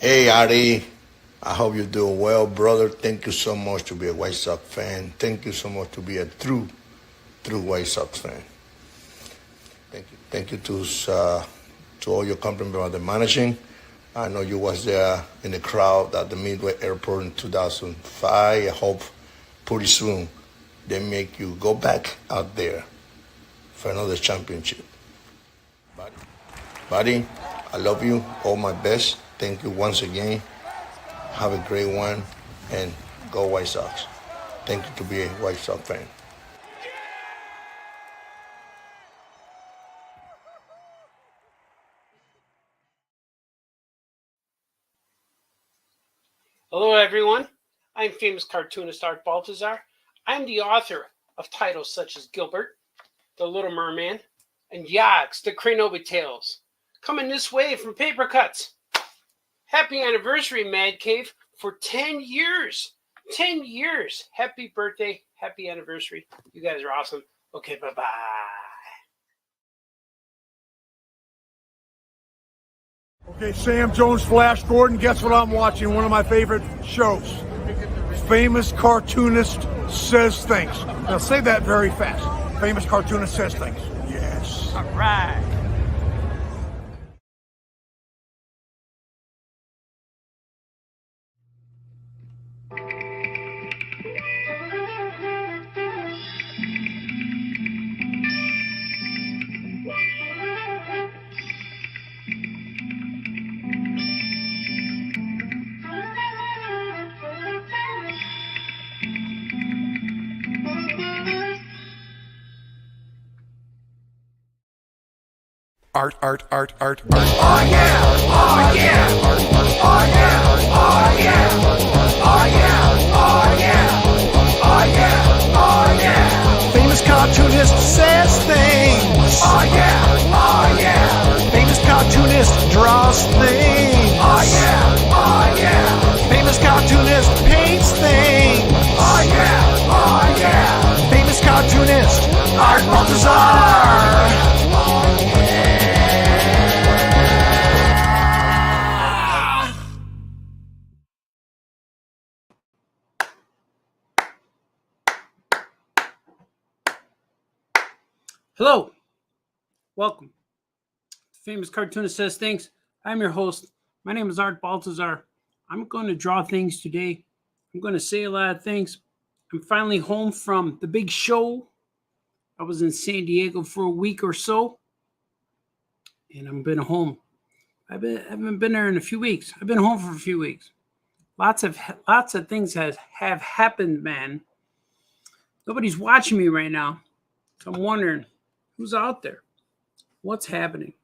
Hey, Artie. I hope you're doing well, brother. Thank you so much to be a White Sox fan. Thank you so much to be a true White Sox fan. Thank you to all your compliment about the managing. I know you was there in the crowd at the Midway Airport in 2005. I hope pretty soon they make you go back out there for another championship. Buddy, I love you. All my best. Thank you once again. Have a great one, and go White Sox. Thank you to be a White Sox fan. Hello everyone, I'm famous cartoonist Art Baltazar. I'm the author of titles such as Gilbert, The Little Merman, and Yachts, The Cranobi Tales. Coming this way from Paper Cuts. Happy anniversary, Mad Cave, for 10 years. 10 years. Happy birthday, happy anniversary. You guys are awesome. Okay, bye-bye. Okay, Sam Jones, Flash Gordon. Guess what I'm watching? One of my favorite shows. Famous Cartoonist Says Things. Now say that very fast. Famous Cartoonist Says Things. Yes. All right. Art. Oh yeah! Oh yeah! Oh yeah! Oh yeah! Oh yeah! Oh yeah! Oh yeah! Oh yeah! Famous cartoonist says things. Oh yeah! Oh yeah! Famous cartoonist draws things. Oh yeah! Oh yeah! Famous cartoonist paints things. Oh yeah! Oh yeah! Famous cartoonist Art Baltazar. Hello, welcome. Famous Cartoonist Says Things. I'm your host. My name is Art Baltazar. I'm going to draw things today. I'm going to say a lot of things. I'm finally home from the big show. I was in San Diego for a week or so, and I've been home. I haven't been there in a few weeks. I've been home for a few weeks. Lots of things have happened, man. Nobody's watching me right now, so I'm wondering who's out there. What's happening?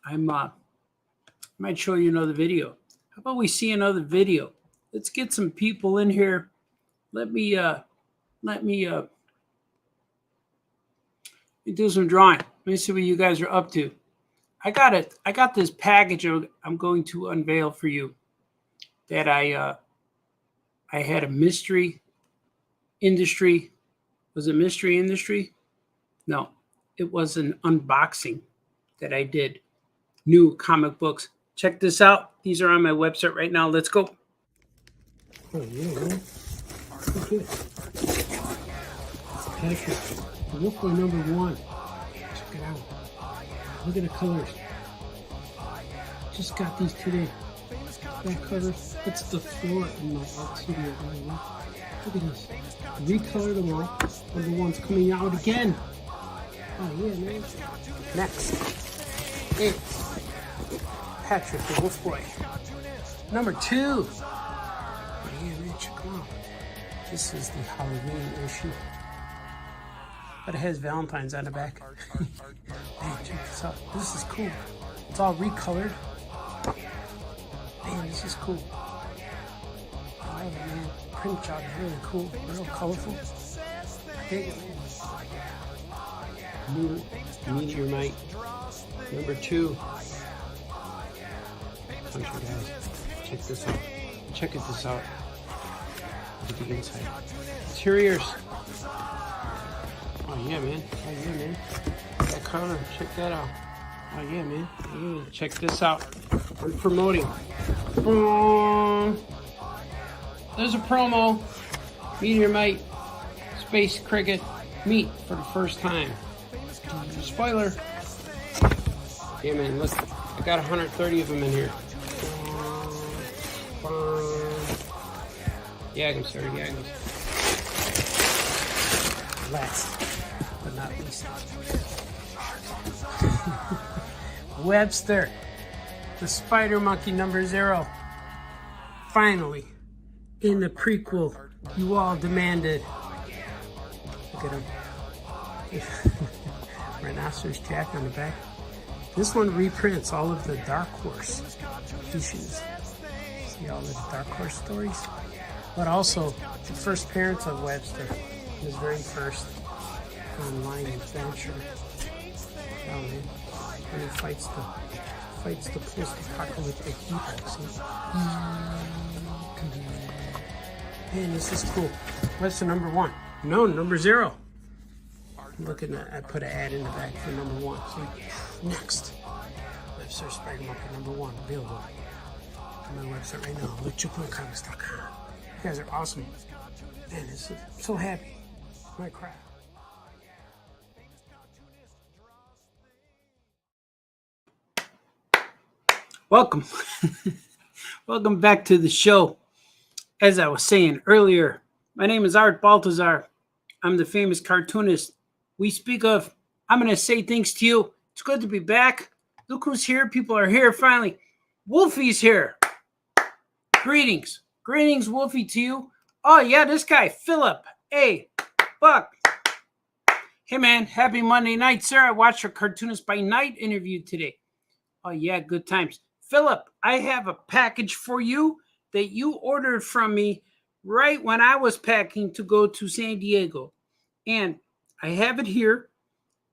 I might show you another video. How about we see another video? Let's get some people in here. Let me do some drawing. Let me see what you guys are up to. I got this package I'm going to unveil for you that I had a mystery industry. Was it mystery industry? No, it was an unboxing that I did. New comic books. Check this out. These are on my website right now. Let's go. Oh, yeah, man. Okay. Patrick, look for number 1. Check it out. Look at the colors. Just got these today. That cover, that's the floor in my art studio. Look at this. Recolored them all. Number 1's coming out again. Oh, yeah, man. Next is Patrick the Wolf Boy. Number 2. Oh, yeah, man, check them out. This is the Halloween issue. But it has Valentine's on the back. Man, check this out. This is cool. It's all recolored. Man, this is cool. I love it, man. Print job is really cool. Real colorful. I dig it, man. Meteorite. Number 2. Bunch of guys. Check this out. Check this out. Look at the inside. Interiors. Oh yeah, man. Oh yeah, man. That color. Check that out. Oh yeah, man. Yeah, check this out. I'm promoting. There's a promo. Meteorite, Space Cricket meet for the first time. Spoiler. Yeah, man. Look, I got 130 of them in here. Yagams, sorry, Yagams. Last but not least. Webster, the Spider Monkey #0. Finally, in the prequel you all demanded. Look at him. Rhinoceros Jack on the back. This one reprints all of the Dark Horse issues. See all the Dark Horse stories? But also the first appearance of Webster, his very first online adventure. Oh man. And he fights the post-apocalyptic people, see? Man, this is cool. What's the #1? No, #0. Looking at, I put an ad in the back for #1. See? Next. Webster Spider Monkey #1 available on my website right now. LuchaPointComics.com. You guys are awesome. Man, I'm so happy. My crap. Welcome. Welcome back to the show. As I was saying earlier, my name is Art Baltazar. I'm the famous cartoonist we speak of. I'm going to say things to you. It's good to be back. Look who's here. People are here finally. Wolfie's here. Greetings. Greetings, Wolfie, to you. Oh, yeah, this guy, Philip. Hey, Buck. Hey, man, happy Monday night, sir. I watched your Cartoonist by Night interview today. Oh, yeah, good times. Philip, I have a package for you that you ordered from me right when I was packing to go to San Diego. And I have it here,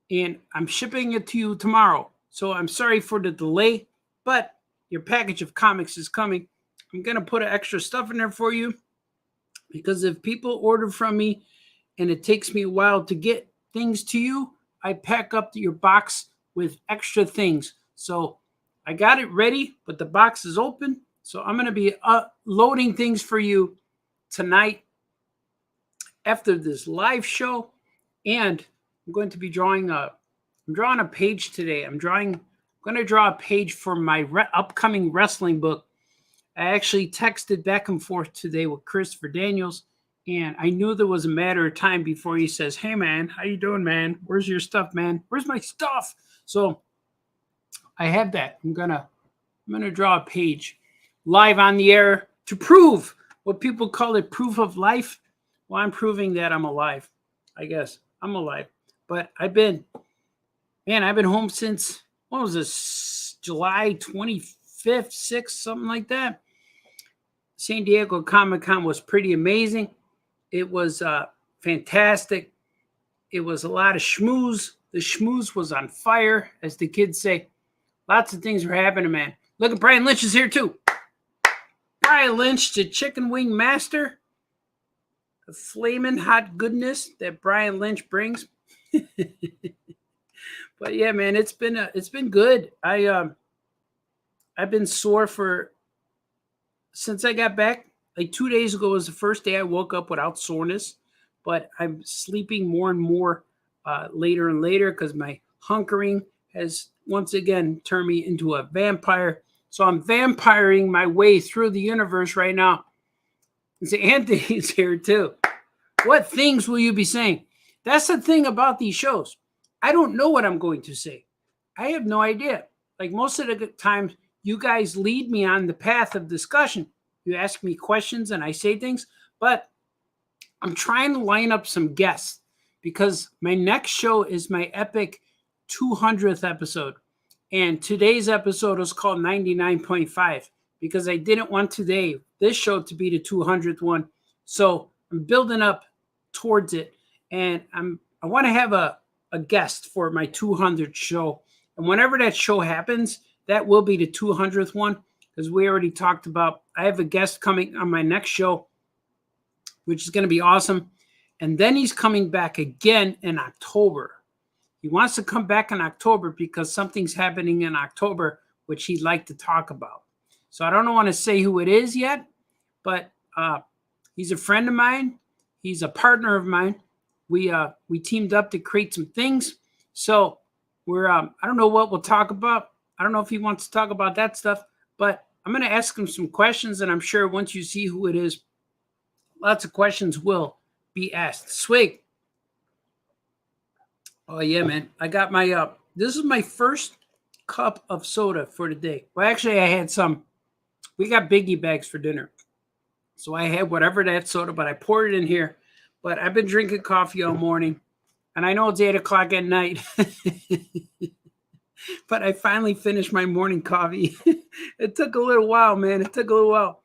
and I'm shipping it to you tomorrow. So I'm sorry for the delay, but your package of comics is coming. I'm going to put extra stuff in there for you because if people order from me and it takes me a while to get things to you, I pack up your box with extra things. So I got it ready, but the box is open. So I'm going to be loading things for you tonight after this live show. And I'm going to be drawing I'm drawing a page today. I'm going to draw a page for my upcoming wrestling book. I actually texted back and forth today with Christopher Daniels, and I knew there was a matter of time before he says, "Hey, man, how you doing, man? Where's your stuff, man? Where's my stuff?" So I have that. I'm gonna draw a page live on the air to prove what people call it proof of life. Well, I'm proving that I'm alive. I guess I'm alive. But I've been home since, what was this, July 25th, 6th, something like that. San Diego Comic-Con was pretty amazing. It was fantastic. It was a lot of schmooze. The schmooze was on fire, as the kids say. Lots of things were happening, man. Look at Brian Lynch is here too. Brian Lynch, the chicken wing master. The flaming hot goodness that Brian Lynch brings. But yeah, man, it's been good. I've been sore since I got back. Like 2 days ago was the first day I woke up without soreness, but I'm sleeping more and more later and later because my hunkering has once again turned me into a vampire. So I'm vampiring my way through the universe right now. And see, Anthony's here too. What things will you be saying? That's the thing about these shows. I don't know what I'm going to say. I have no idea. Like most of the time, you guys lead me on the path of discussion. You ask me questions and I say things, but I'm trying to line up some guests because my next show is my epic 200th episode. And today's episode is called 99.5 because I didn't want this show to be the 200th one. So I'm building up towards it. And I want to have a guest for my 200th show. And whenever that show happens, that will be the 200th one because we already talked about, I have a guest coming on my next show, which is going to be awesome. And then he's coming back again in October. He wants to come back in October because something's happening in October, which he'd like to talk about. So I don't want to say who it is yet, but he's a friend of mine. He's a partner of mine. We teamed up to create some things. So we're I don't know what we'll talk about. I don't know if he wants to talk about that stuff, but I'm going to ask him some questions, and I'm sure once you see who it is, lots of questions will be asked. Swig. Oh yeah, man. I got my this is my first cup of soda for the day. Well, actually I had some. We got biggie bags for dinner. So I had whatever that soda, but I poured it in here. But I've been drinking coffee all morning, and I know it's 8 o'clock at night, but I finally finished my morning coffee. It took a little while, man. It took a little while.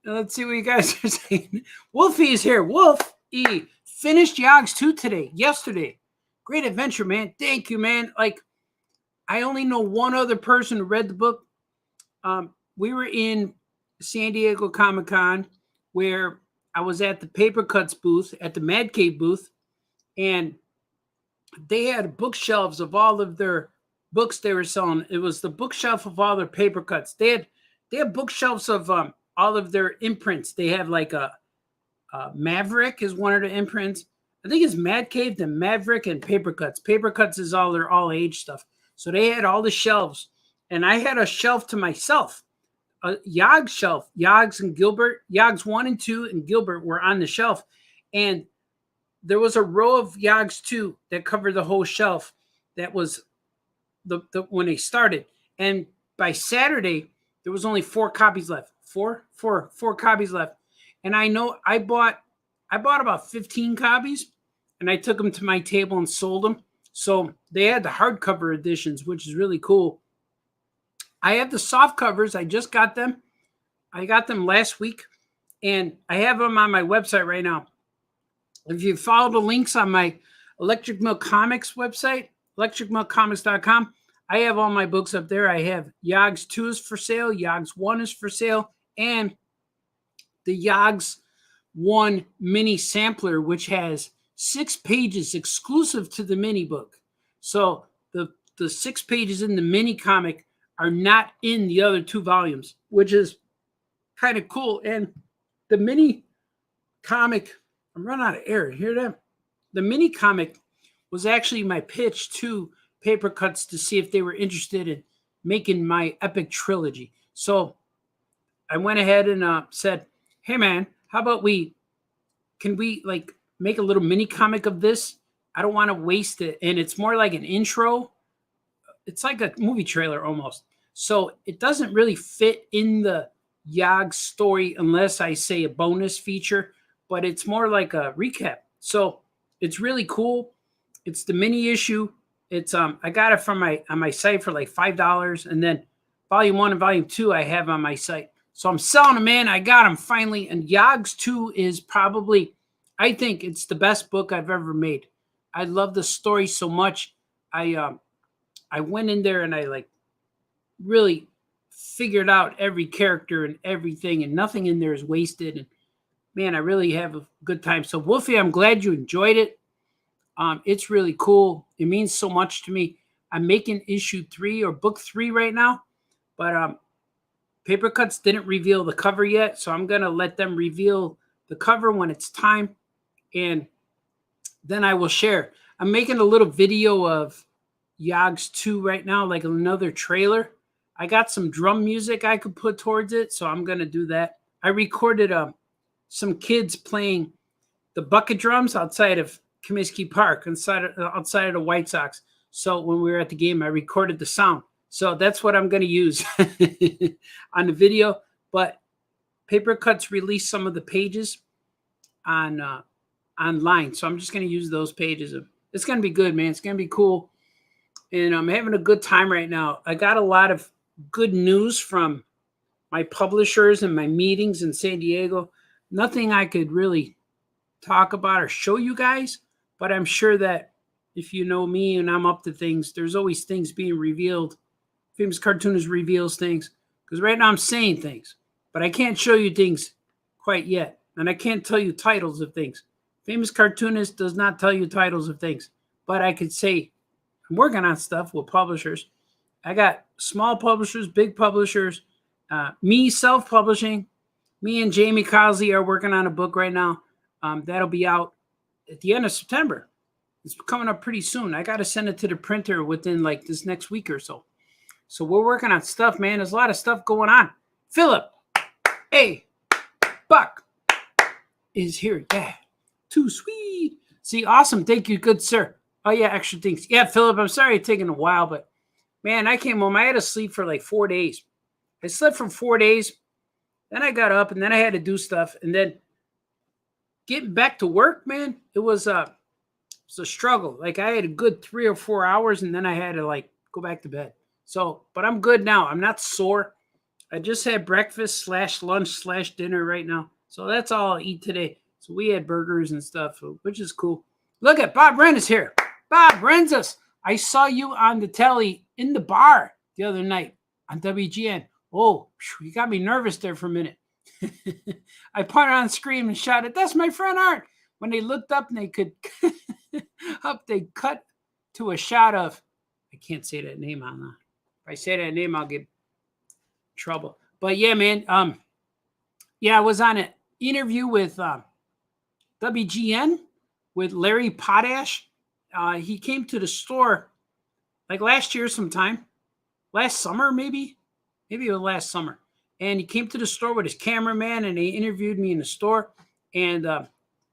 Now, let's see what you guys are saying. Wolfie is here. Wolf E finished Yogs 2 today, yesterday. Great adventure, man. Thank you, man. Like, I only know one other person who read the book. We were in San Diego Comic-Con where I was at the Paper Cuts booth, at the Mad Cave booth, and they had bookshelves of all of their books they were selling. It was the bookshelf of all their paper cuts. They had bookshelves of all of their imprints. They had like a Maverick is one of the imprints. I think it's Mad Cave, then Maverick, and Paper Cuts. Paper Cuts is all their all-age stuff. So they had all the shelves, and I had a shelf to myself. A Yogs shelf. Yogs and Gilbert, Yogs 1 and 2 and Gilbert were on the shelf. And there was a row of Yogs 2 that covered the whole shelf. That was the when they started. And by Saturday, there was only 4 copies left. Four copies left. And I know I bought about 15 copies, and I took them to my table and sold them. So they had the hardcover editions, which is really cool. I have the soft covers. I just got them. I got them last week, and I have them on my website right now. If you follow the links on my Electric Milk Comics website, electricmilkcomics.com, I have all my books up there. I have Yogs 2 is for sale, Yogs 1 is for sale, and the Yogs 1 mini sampler, which has 6 pages exclusive to the mini book. So the 6 pages in the mini comic are not in the other 2 volumes, which is kind of cool. And the mini comic, I'm running out of air. Hear that? The mini comic was actually my pitch to Paper Cuts to see if they were interested in making my epic trilogy. So I went ahead and said, hey man, how about can we like make a little mini comic of this? I don't want to waste it. And it's more like an intro. It's like a movie trailer almost. So it doesn't really fit in the Yog story unless I say a bonus feature, but it's more like a recap. So it's really cool. It's the mini issue. It's I got it from on my site for like $5, and then volume 1 and volume 2 I have on my site. So I'm selling them, man. I got them finally. And Yogs 2 is probably, I think it's the best book I've ever made. I love the story so much. I went in there and I like really figured out every character and everything, and nothing in there is wasted. And man, I really have a good time. So Wolfie, I'm glad you enjoyed it. It's really cool. It means so much to me. I'm making issue 3 or book 3 right now, but Paper Cuts didn't reveal the cover yet, so I'm gonna let them reveal the cover when it's time, and then I will share. I'm making a little video of Yogs 2 right now, like another trailer. I got some drum music I could put towards it, so I'm going to do that. I recorded some kids playing the bucket drums outside of Comiskey Park, outside of the White Sox. So when we were at the game, I recorded the sound. So that's what I'm going to use on the video. But Paper Cuts released some of the pages online, so I'm just going to use those pages. It's going to be good, man. It's going to be cool. And I'm having a good time right now. I got a lot of good news from my publishers and my meetings in San Diego. Nothing I could really talk about or show you guys, but I'm sure that if you know me and I'm up to things, there's always things being revealed. Famous Cartoonist reveals things, because right now I'm saying things, but I can't show you things quite yet. And I can't tell you titles of things. Famous Cartoonist does not tell you titles of things, but I could say I'm working on stuff with publishers. I got small publishers, big publishers, me self-publishing. Me and Jamie Cosley are working on a book right now. That'll be out at the end of September. It's coming up pretty soon. I got to send it to the printer within like this next week or so. So we're working on stuff, man. There's a lot of stuff going on. Philip, hey, Buck is here. Yeah, too sweet. See, awesome. Thank you, good sir. Oh, yeah, extra things. Yeah, Philip, I'm sorry it's taking a while, but man, I came home. I had to sleep for like 4 days. I slept for 4 days. Then I got up and then I had to do stuff. And then getting back to work, man, it was a struggle. Like I had a good 3 or 4 hours and then I had to like go back to bed. So, but I'm good now. I'm not sore. I just had breakfast / lunch / dinner right now. So that's all I'll eat today. So we had burgers and stuff, which is cool. Look at Bob Wren is here. Bob Wren's. I saw you on the telly in the bar the other night on WGN. Oh, you got me nervous there for a minute. I put it on screen and shouted, "That's my friend Art." When they looked up and they could they cut to a shot of, I can't say that name on that. If I say that name, I'll get in trouble. But yeah, man, I was on an interview with WGN with Larry Potash. He came to the store like last year sometime. Last summer, maybe it was last summer. And he came to the store with his cameraman and they interviewed me in the store and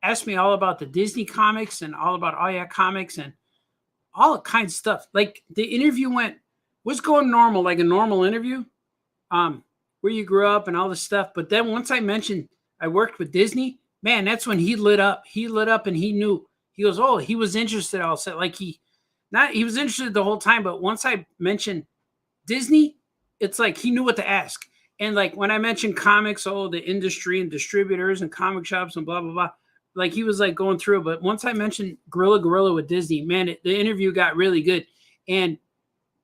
asked me all about the Disney comics and all about Oh Yeah Comics and all kinds of stuff. Like the interview was going normal, like a normal interview, where you grew up and all this stuff. But then once I mentioned I worked with Disney, man, that's when he lit up. He lit up and he knew. He goes, oh, he was interested also. Like he was interested the whole time, but once I mentioned Disney, it's like he knew what to ask. And like when I mentioned comics, the industry and distributors and comic shops and blah, blah, blah, like he was like going through. But once I mentioned Gorilla with Disney, man, the interview got really good. And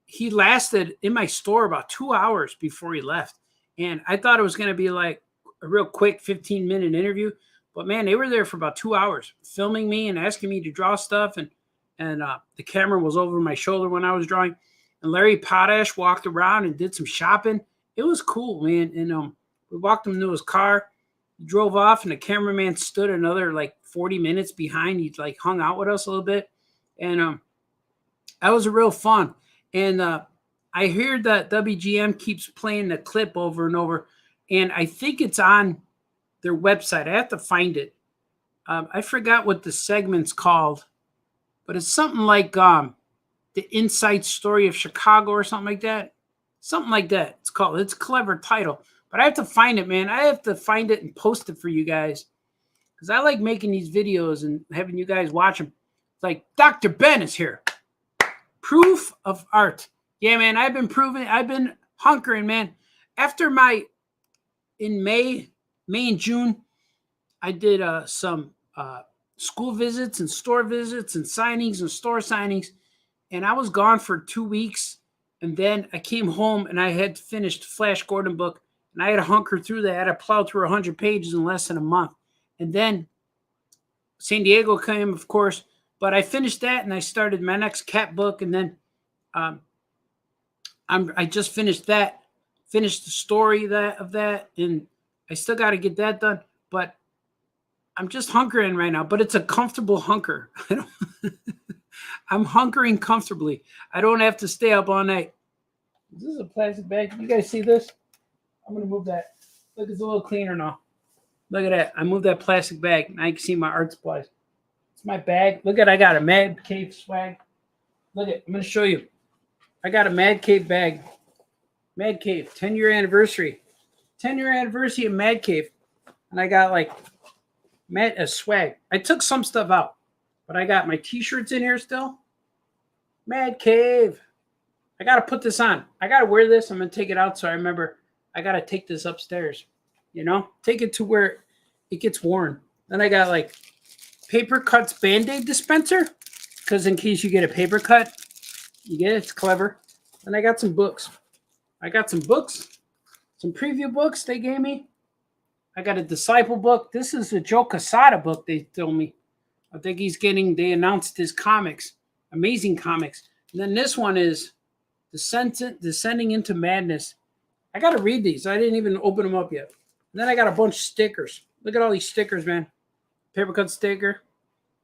he lasted in my store about 2 hours before he left. And I thought it was going to be like a real quick 15-minute interview. But man, they were there for about 2 hours filming me and asking me to draw stuff. And the camera was over my shoulder when I was drawing. And Larry Potash walked around and did some shopping. It was cool, man. And we walked him to his car. He drove off, and the cameraman stood another like 40 minutes behind. He like hung out with us a little bit. And that was a real fun. And I hear that WGM keeps playing the clip over and over. And I think it's on their website. I have to find it. I forgot what the segment's called, but it's something like the Inside Story of Chicago or something like that. Something like that. It's called. It's a clever title, but I have to find it, man. I have to find it and post it for you guys because I like making these videos and having you guys watch them. It's like Dr. Ben is here. Proof of art. Yeah, man. I've been hunkering, man. After in May and June, I did some school visits and store visits and signings and store signings. And I was gone for 2 weeks. And then I came home and I had finished Flash Gordon book. And I had to hunker through that. I had to plow through 100 pages in less than a month. And then San Diego came, of course. But I finished that and I started my next cat book. And then I just finished that. Finished the story of that. And I still got to get that done. But I'm just hunkering right now. But it's a comfortable hunker. I'm hunkering comfortably. I don't have to stay up all night. This is a plastic bag. You guys see this? I'm going to move that. Look, it's a little cleaner now. Look at that. I moved that plastic bag. Now you can see my art supplies. It's my bag. Look at I got a Mad Cave swag. Look at I'm going to show you. I got a Mad Cave bag. Mad Cave, 10-year anniversary. 10-year anniversary of Mad Cave. And I got like a swag. I took some stuff out. But I got my t-shirts in here still. Mad Cave. I got to put this on. I got to wear this. I'm going to take it out so I remember I got to take this upstairs. You know? Take it to where it gets worn. Then I got like Paper Cuts Band-Aid dispenser. Because in case you get a paper cut, you get it. It's clever. Then I got some books. I got some books. Some preview books they gave me. I got a Disciple book. This is a Joe Quesada book they told me. I think they announced his comics, amazing comics. And then this one is Descending into Madness. I got to read these. I didn't even open them up yet. And then I got a bunch of stickers. Look at all these stickers, man. Paper cut sticker.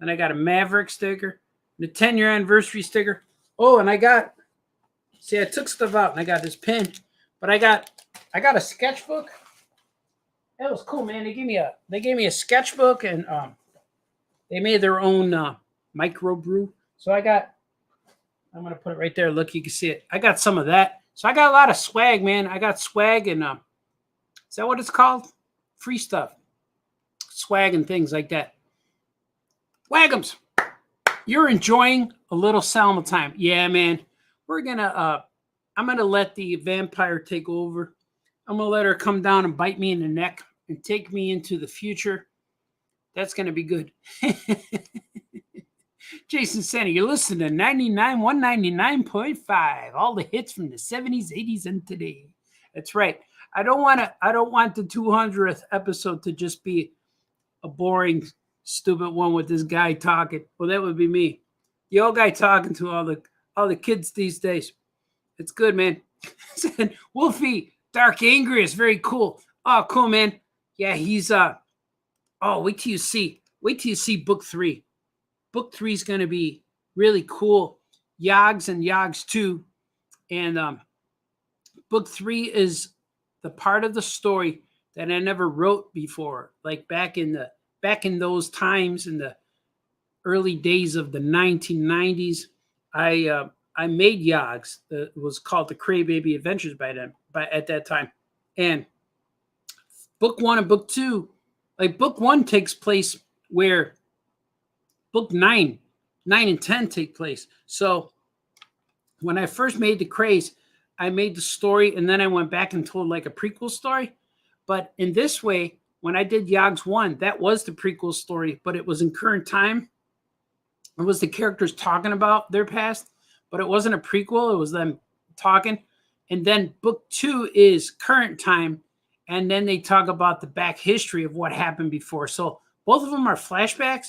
And I got a Maverick sticker. And a 10-year anniversary sticker. Oh, and I took stuff out and I got this pen. But I got a sketchbook. That was cool, man. They gave me a sketchbook, and they made their own microbrew. So I'm gonna put it right there. Look, you can see it. I got some of that. So I got a lot of swag, man. I got swag and is that what it's called? Free stuff. Swag and things like that. Wagums, you're enjoying a little Selma time. Yeah, man. I'm gonna let the vampire take over. I'm gonna let her come down and bite me in the neck and take me into the future. That's gonna be good. Jason Santa, you're listening to 199.5. All the hits from the 70s, 80s, and today. That's right. I don't want the 200th episode to just be a boring, stupid one with this guy talking. Well, that would be me. The old guy talking to all the kids these days. It's good, man. Wolfie, Dark Angry is very cool. Oh, cool, man. Yeah, he's wait till you see book 3. Book 3 is going to be really cool. Yogs and Yogs 2. And book 3 is the part of the story that I never wrote before. Like back in those times, in the early days of the 1990s, I made Yogs. It was called the Crybaby Adventures at that time. And book 1 and book 2, like book 1 takes place where book 9 and 10 take place. So when I first made the craze, I made the story and then I went back and told like a prequel story. But in this way, when I did Yogs 1, that was the prequel story, but it was in current time. It was the characters talking about their past, but it wasn't a prequel. It was them talking. And then book 2 is current time. And then they talk about the back history of what happened before. So both of them are flashbacks.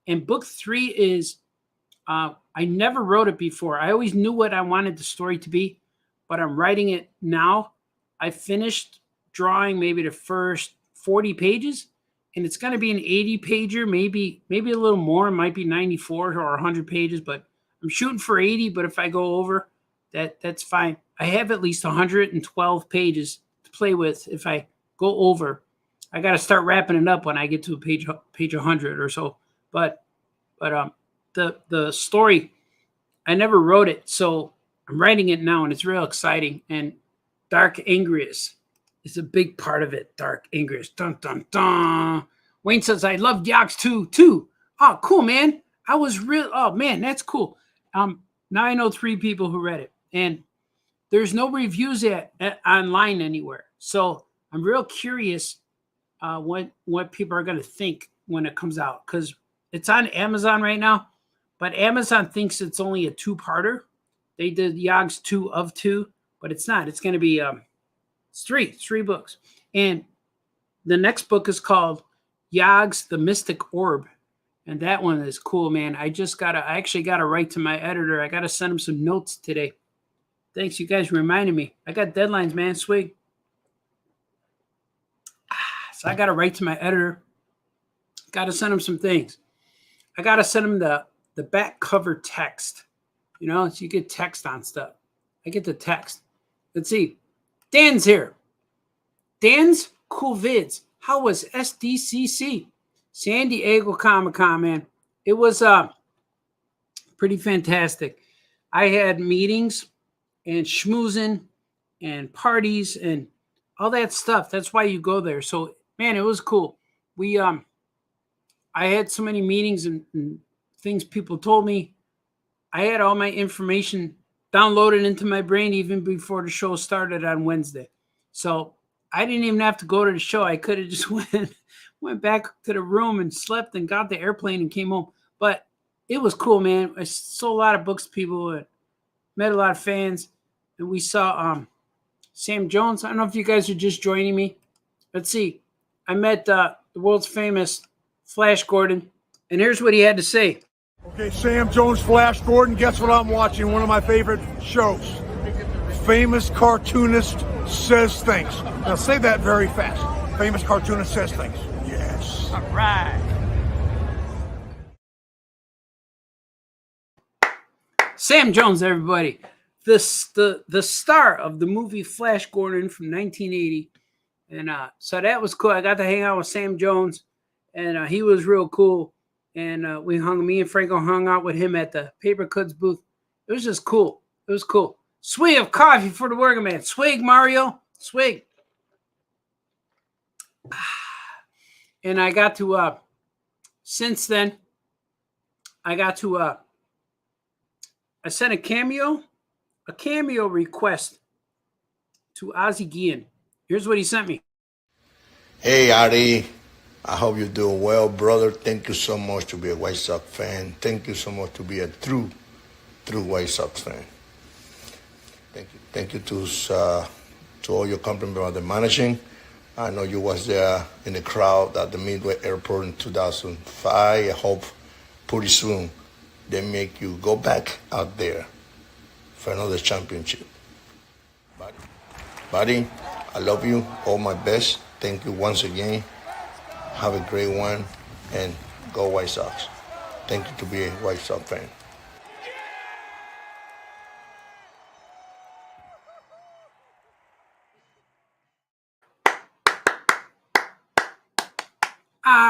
And book 3 is, I never wrote it before. I always knew what I wanted the story to be, but I'm writing it now. I finished drawing maybe the first 40 pages, and it's going to be an 80-pager, maybe a little more. It might be 94 or 100 pages, but I'm shooting for 80. But if I go over, that's fine. I have at least 112 pages to play with. If I go over, I got to start wrapping it up when I get to page 100 or so. But the story, I never wrote it, so I'm writing it now, and it's real exciting. And Dark Angriest is a big part of it. Dark Angriest. Dun, dun, dun. Wayne says, I loved Yogs too. Oh, cool, man. Oh, man, that's cool. Now I know 3 people who read it, and there's no reviews yet online anywhere. So I'm real curious what people are going to think when it comes out, because it's on Amazon right now, but Amazon thinks it's only a 2-parter. They did Yogs 2 of 2, but it's not. It's going to be it's three books. And the next book is called Yogs, the Mystic Orb. And that one is cool, man. I actually got to write to my editor. I got to send him some notes today. Thanks, you guys reminded me. I got deadlines, man. Swig. So I got to write to my editor. Got to send him some things. I got to send him the back cover text. You know, so you get text on stuff. I get the text. Let's see. Dan's here. Dan's cool vids. How was SDCC? San Diego Comic-Con, man. It was pretty fantastic. I had meetings and schmoozing and parties and all that stuff. That's why you go there. So, man, it was cool. I had so many meetings and things people told me. I had all my information downloaded into my brain even before the show started on Wednesday. So I didn't even have to go to the show. I could have just went back to the room and slept and got the airplane and came home. But it was cool, man. I saw a lot of books to people, and met a lot of fans, and we saw Sam Jones. I don't know if you guys are just joining me. Let's see. I met the world's famous Flash Gordon, and here's what he had to say. Okay, Sam Jones, Flash Gordon, guess what I'm watching? One of my favorite shows. Famous Cartoonist Says Things. Now say that very fast. Famous Cartoonist Says Things. Yes. All right. Sam Jones, everybody. The star of the movie Flash Gordon from 1980. And so that was cool. I got to hang out with Sam Jones, and he was real cool. And me and Franco hung out with him at the Paper Cuts booth. It was just cool. It was cool. Swig of coffee for the working man. Swig, Mario. Swig. And I got to, since then, I sent a cameo request to Ozzie Guillen. Here's what he sent me. Hey, Artie. I hope you're doing well, brother. Thank you so much to be a White Sox fan. Thank you so much to be a true White Sox fan. Thank you to all your compliments about the managing. I know you was there in the crowd at the Midway Airport in 2005. I hope pretty soon they make you go back out there for another championship. Buddy, I love you. All my best. Thank you once again. Have a great one, and go White Sox. Thank you to be a White Sox fan.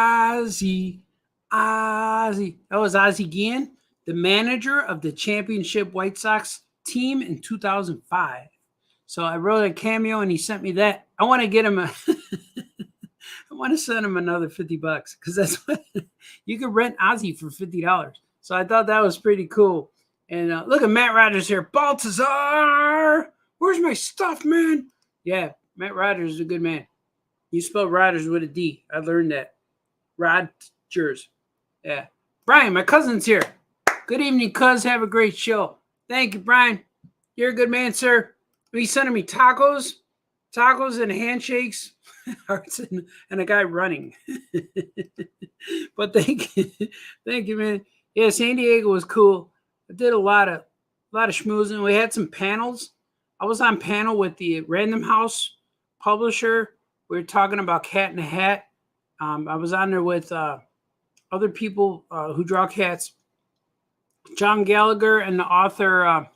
Ozzie. That was Ozzie Guillen, the manager of the championship White Sox team in 2005. So I wrote a cameo, and he sent me that. I want to get him I want to send him another $50 because that's what you could rent Ozzie for $50. So I thought that was pretty cool. And look at Matt Rogers here. Baltazar, where's my stuff, man? Yeah, Matt Rogers is a good man. You spell Rogers with a D. I learned that. Rogers. Yeah. Brian, my cousin's here. Good evening, cuz. Have a great show. Thank you, Brian. You're a good man, sir. He's sending me tacos and handshakes, hearts, and a guy running. But thank you, man. Yeah, San Diego was cool. I did a lot of schmoozing. We had some panels. I was on panel with the Random House publisher. We were talking about Cat in the Hat. I was on there with other people who draw cats. John Gallagher and the author, I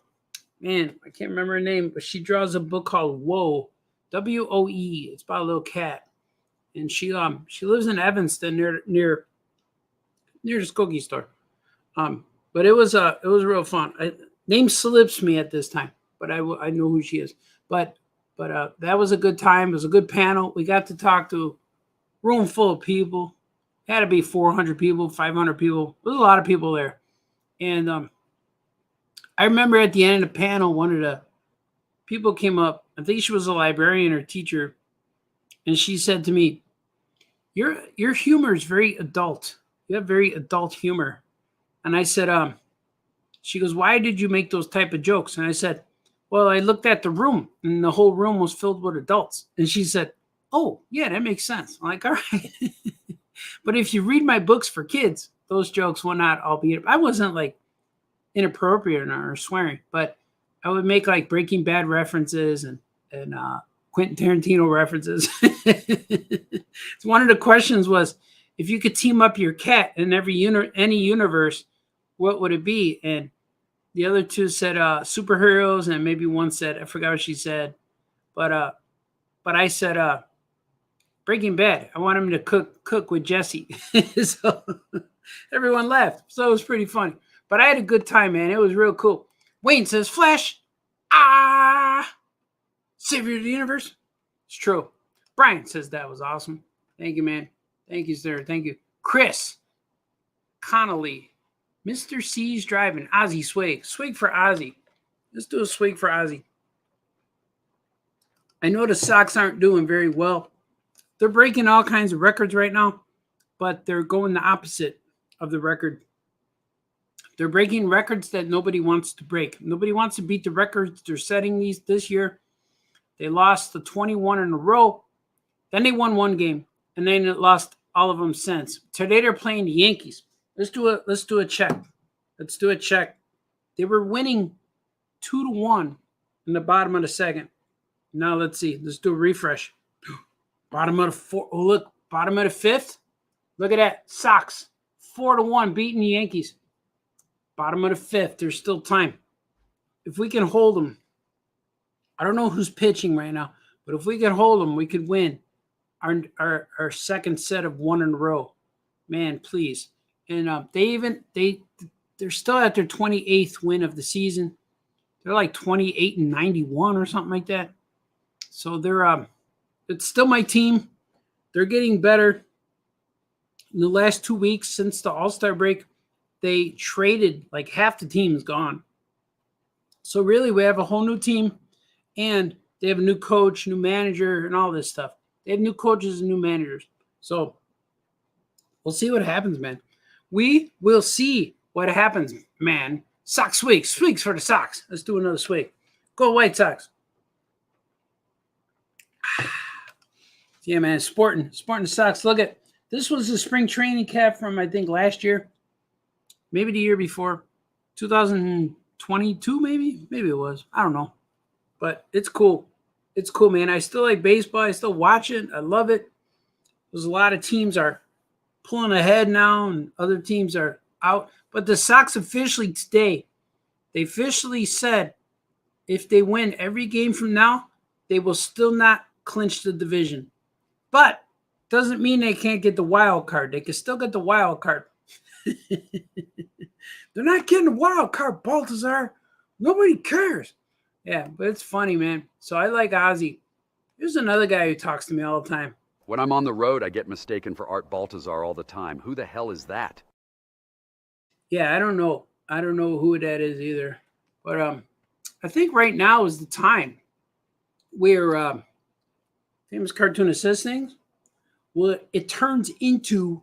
can't remember her name, but she draws a book called Woe, W-O-E. It's about a little cat, and she lives in Evanston near the Skokie store. But it was real fun. Name slips me at this time, but I know who she is. But that was a good time. It was a good panel. We got to talk to a room full of people. It had to be 400 people, 500 people. There was a lot of people there. And I remember at the end of the panel, one of the people came up. I think she was a librarian or teacher. And she said to me, your humor is very adult. You have very adult humor. And I said, she goes, why did you make those type of jokes? And I said, well, I looked at the room and the whole room was filled with adults. And she said, oh, yeah, that makes sense. I'm like, all right. But if you read my books for kids, those jokes will not all be, I wasn't like inappropriate or swearing, but I would make like Breaking Bad references and Quentin Tarantino references. One of the questions was, if you could team up your cat in any universe, what would it be? And the other two said superheroes, and maybe one said, I forgot what she said, but I said Breaking Bad. I want him to cook with Jesse. So everyone laughed. So it was pretty funny. But I had a good time, man. It was real cool. Wayne says, Flash, savior of the universe. It's true. Brian says that was awesome. Thank you, man. Thank you, sir. Thank you. Chris Connolly, Mr. C's driving. Ozzie swig. Swig for Ozzie. Let's do a swig for Ozzie. I know the Sox aren't doing very well. They're breaking all kinds of records right now, but they're going the opposite of the record. They're breaking records that nobody wants to break. Nobody wants to beat the records they're setting this year. They lost the 21 in a row. Then they won one game, and then it lost all of them since. Today they're playing the Yankees. Let's do a check. Let's do a check. They were winning 2-1 in the bottom of the second. Now let's see. Let's do a refresh. Bottom of the fourth. Oh, look. Bottom of the fifth. Look at that. Sox. 4-1 beating the Yankees. Bottom of the fifth. There's still time. If we can hold them, I don't know who's pitching right now, but if we can hold them, we could win our second set of one in a row. Man, please. And they're still at their 28th win of the season. They're like 28-91 or something like that. So it's still my team. They're getting better. In the last 2 weeks since the All-Star break, they traded like half the team is gone. So really, we have a whole new team, and they have a new coach, new manager, and all this stuff. They have new coaches and new managers. So we'll see what happens, man. We will see what happens, man. Sox swig. Swigs for the Sox. Let's do another swig. Go White Sox. Yeah, man. Sporting the Sox. Look at this. Was the spring training cap from, I think, last year. Maybe the year before. 2022, maybe? Maybe it was. I don't know. But it's cool. It's cool, man. I still like baseball. I still watch it. I love it. There's a lot of teams are pulling ahead now, and other teams are out. But the Sox officially today, they officially said if they win every game from now, they will still not clinch the division. But doesn't mean they can't get the wild card. They can still get the wild card. They're not getting the wild card, Baltazar. Nobody cares. Yeah, but it's funny, man. So I like Ozzy. There's another guy who talks to me all the time. When I'm on the road, I get mistaken for Art Baltazar all the time. Who the hell is that? Yeah, I don't know. I don't know who that is either. But I think right now is the time where Famous Cartoonist says things. Well, it turns into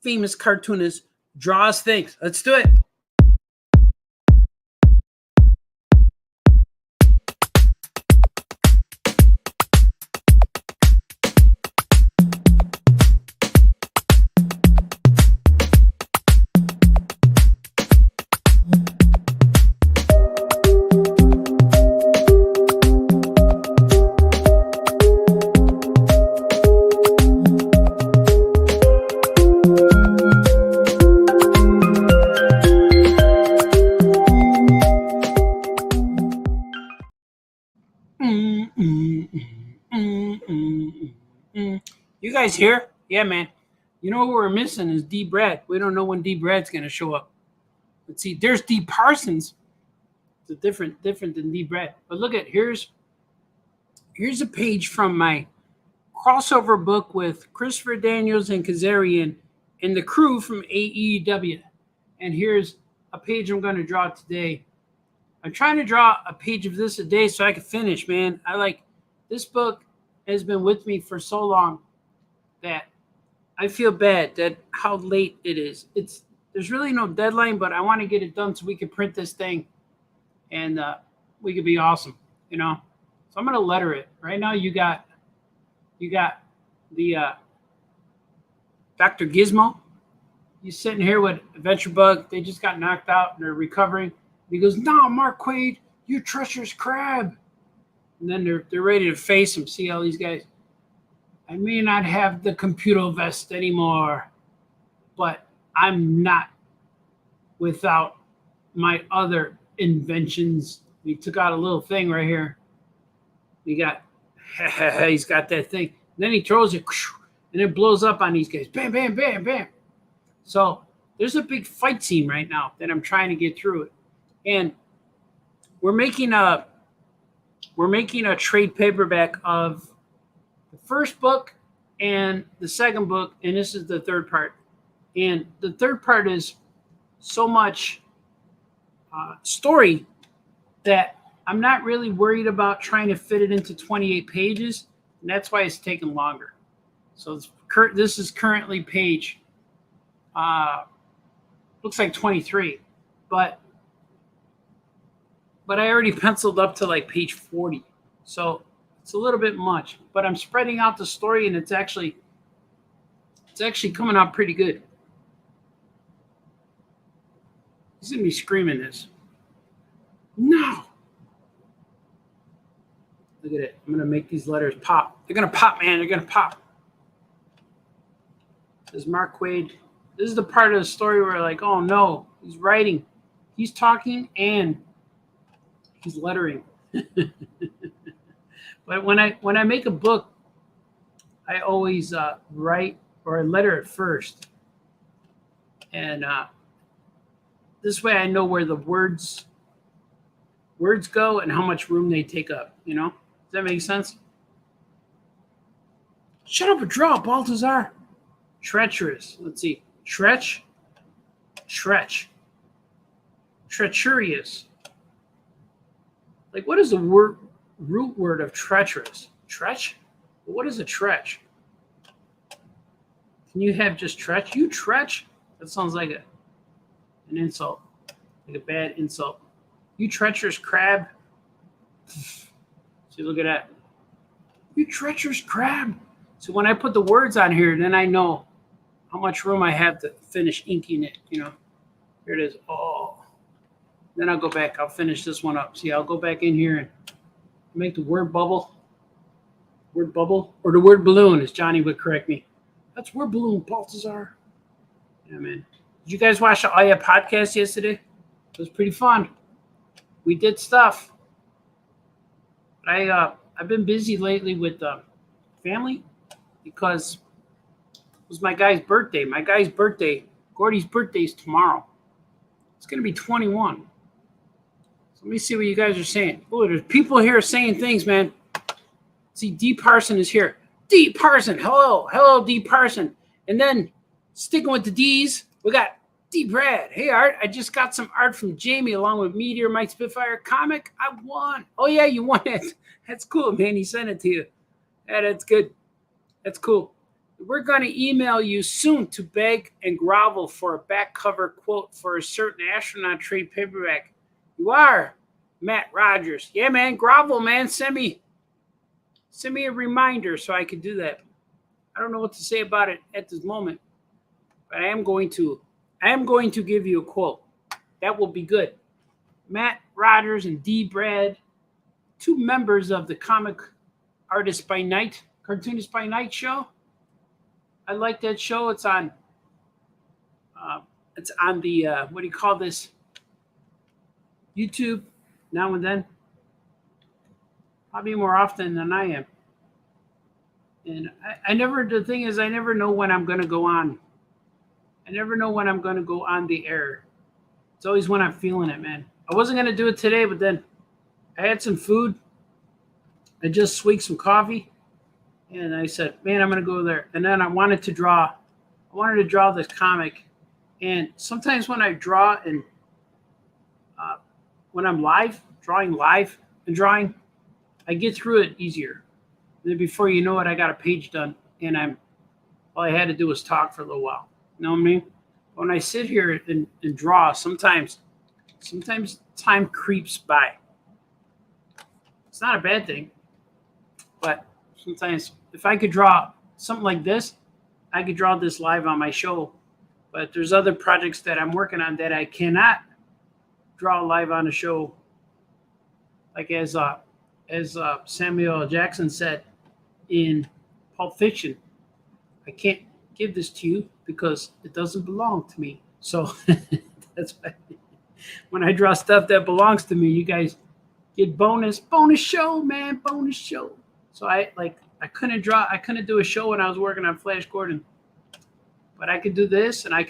Famous Cartoonist draws things. Let's do it. You guys here? Yeah, man. You know who we're missing is D. Brad. We don't know when D. Brad's going to show up. Let's see. There's D. Parsons. It's different than D. Brad. But look at here's a page from my crossover book with Christopher Daniels and Kazarian and the crew from AEW. And here's a page I'm going to draw today. I'm trying to draw a page of this a day so I can finish, man. I like this book has been with me for so long that I feel bad that how late it is. There's really no deadline, but I want to get it done so we can print this thing and we could be awesome, you know. So I'm gonna letter it right now. You got the Dr. Gizmo. He's sitting here with Adventure Bug. They just got knocked out and they're recovering. He goes, "No, Mark Quaid, you treacherous crab." And then they're ready to face him. See all these guys. I may not have the computer vest anymore, but I'm not without my other inventions. We took out a little thing right here. He's got that thing. And then he throws it, and it blows up on these guys. Bam, bam, bam, bam. So there's a big fight scene right now that I'm trying to get through it. And we're making a trade paperback of the first book and the second book, and this is the third part. And the third part is so much story that I'm not really worried about trying to fit it into 28 pages, and that's why it's taking longer. So this is currently page, looks like 23, but I already penciled up to like page 40. So it's a little bit much, but I'm spreading out the story and it's actually coming out pretty good. You He's going to be screaming this. No. Look at it. I'm going to make these letters pop. They're going to pop, man. They're going to pop. This is Mark Quaid. This is the part of the story where like, oh no, he's writing. He's talking and he's lettering. But when I make a book, I always write or I letter it first. And this way I know where the words go and how much room they take up, you know? Does that make sense? Shut up and draw, Baltazar. Treacherous. Let's see. Treacherous. Like, what is the root word of treacherous? Tretch? What is a tretch? Can you have just tretch? You tretch? That sounds like an insult, like a bad insult. You treacherous crab. See, look at that. You treacherous crab. So when I put the words on here, then I know how much room I have to finish inking it, you know. Here it is. Oh. Then I'll go back. I'll finish this one up. See, I'll go back in here and make the word bubble. Word bubble. Or the word balloon, as Johnny would correct me. That's word balloon, Baltazar. Yeah, man. Did you guys watch the Aya podcast yesterday? It was pretty fun. We did stuff. I've been busy lately with family because it was my guy's birthday. My guy's birthday, Gordy's birthday is tomorrow. It's going to be 21. So let me see what you guys are saying. Oh, there's people here saying things, man. See, D. Parson is here. D. Parson, hello. Hello, D. Parson. And then sticking with the D's, we got D. Brad. Hey, Art, I just got some art from Jamie along with Meteor Mike Spitfire comic. I won. Oh, yeah, you won it. That's cool, man. He sent it to you. Yeah, that's good. That's cool. We're going to email you soon to beg and grovel for a back cover quote for a certain astronaut trade paperback. You are Matt Rogers. Yeah, man. Grovel, man. Send me a reminder so I can do that. I don't know what to say about it at this moment, but I am going to give you a quote. That will be good. Matt Rogers and D. Brad, two members of the Comic Artist by Night, Cartoonist by Night show. I like that show. It's on the what do you call this? YouTube now and then. Probably more often than I am. And the thing is, I never know when I'm going to go on. I never know when I'm going to go on the air. It's always when I'm feeling it, man. I wasn't going to do it today, but then I had some food. I just swigged some coffee. And I said, man, I'm going to go there. And then I wanted to draw this comic. And sometimes when I draw and when I'm drawing, I get through it easier. And then before you know it, I got a page done. And all I had to do was talk for a little while. You know what I mean? When I sit here and draw, sometimes time creeps by. It's not a bad thing. But sometimes if I could draw something like this, I could draw this live on my show. But there's other projects that I'm working on that I cannot draw live on a show. Like as Samuel L. Jackson said in Pulp Fiction, I can't give this to you because it doesn't belong to me. So that's why when I draw stuff that belongs to me, you guys get bonus show, man, bonus show. So I couldn't do a show when I was working on Flash Gordon. But I could do this, and I'll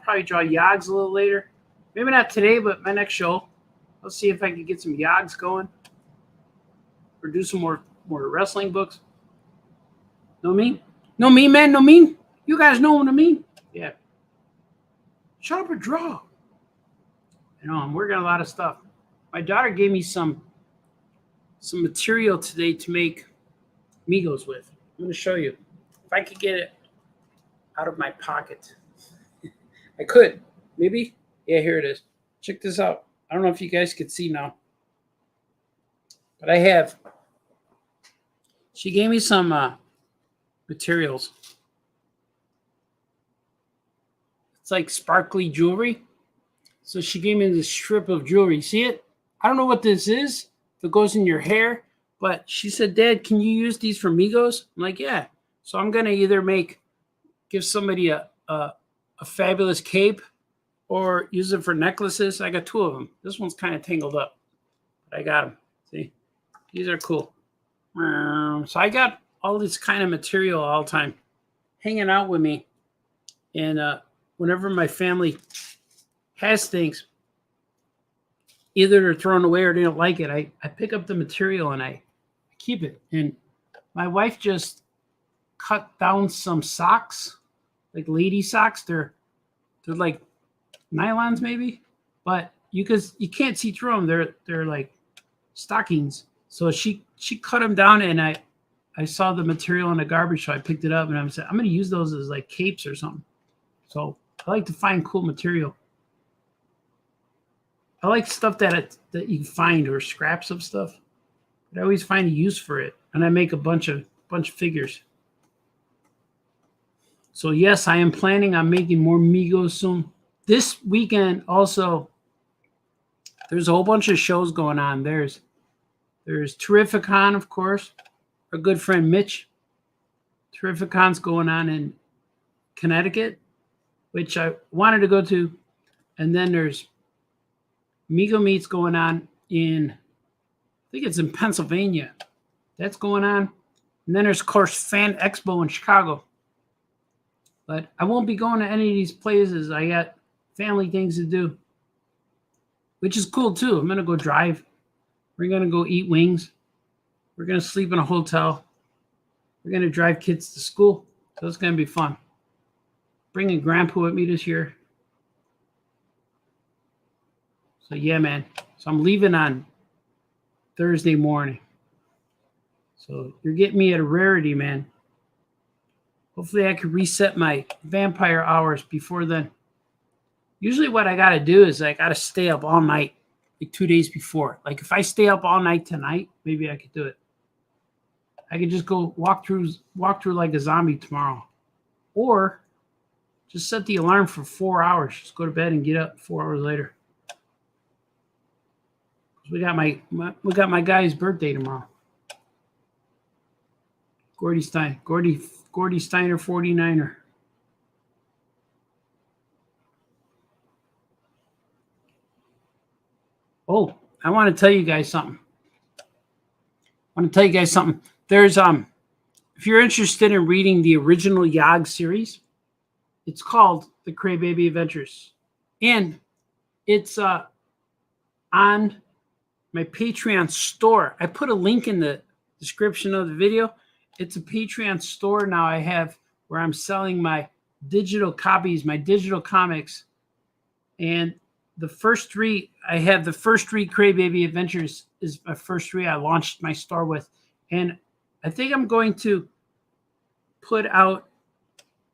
probably draw Yogs a little later. Maybe not today, but my next show. I'll see if I can get some Yogs going. Or do some more wrestling books. Know me? Know me, man? Know me? You guys know what I mean? Yeah. Shut up and draw. You know, I'm working on a lot of stuff. My daughter gave me some material today to make Migos with. I'm going to show you. If I could get it out of my pocket. I could. Maybe? Yeah, here it is. Check this out. I don't know if you guys can see now. But I have. She gave me some materials. It's like sparkly jewelry. So she gave me this strip of jewelry. See it? I don't know what this is. If it goes in your hair, but she said, "Dad, can you use these for Migos?" I'm like, "Yeah." So I'm gonna either give somebody a fabulous cape or use it for necklaces. I got 2 of them. This one's kind of tangled up, but I got them. See, these are cool. So I got all this kind of material all the time hanging out with me. And whenever my family has things, either they're thrown away or they don't like it, I pick up the material and I keep it. And my wife just cut down some socks, like lady socks. They're like nylons maybe, but you can't see through them. They're like stockings. So she cut them down, and I saw the material in the garbage, so I picked it up, and I said, I'm going to use those as like capes or something. So I like to find cool material. I like stuff that you can find, or scraps of stuff. But I always find a use for it, and I make a bunch of figures. So yes, I am planning on making more Migos soon. This weekend also, there's a whole bunch of shows going on. There's Terrificon, of course. Our good friend Mitch. Terrificon's going on in Connecticut, which I wanted to go to. And then there's Migo Meets going on in, I think it's in Pennsylvania. That's going on. And then there's, of course, Fan Expo in Chicago. But I won't be going to any of these places. I got family things to do, which is cool, too. I'm going to go drive. We're going to go eat wings. We're going to sleep in a hotel. We're going to drive kids to school. So it's going to be fun. Bringing Grandpa with me this year. So, yeah, man. So I'm leaving on Thursday morning. So you're getting me at a rarity, man. Hopefully I can reset my vampire hours before then. Usually what I got to do is I got to stay up all night, like 2 days before. Like if I stay up all night tonight, maybe I could do it. I could just go walk through like a zombie tomorrow. Or just set the alarm for 4 hours. Just go to bed and get up 4 hours later. We got my guy's birthday tomorrow. Gordy Steiner, 49er. Oh, I want to tell you guys something. There's if you're interested in reading the original Yog series, it's called The Crybaby Adventures, and it's on my Patreon store. I put a link in the description of the video. It's a Patreon store now I have where I'm selling my digital copies, my digital comics. And the first 3, I have the first 3 Crybaby Adventures is my first 3 I launched my store with. And I think I'm going to put out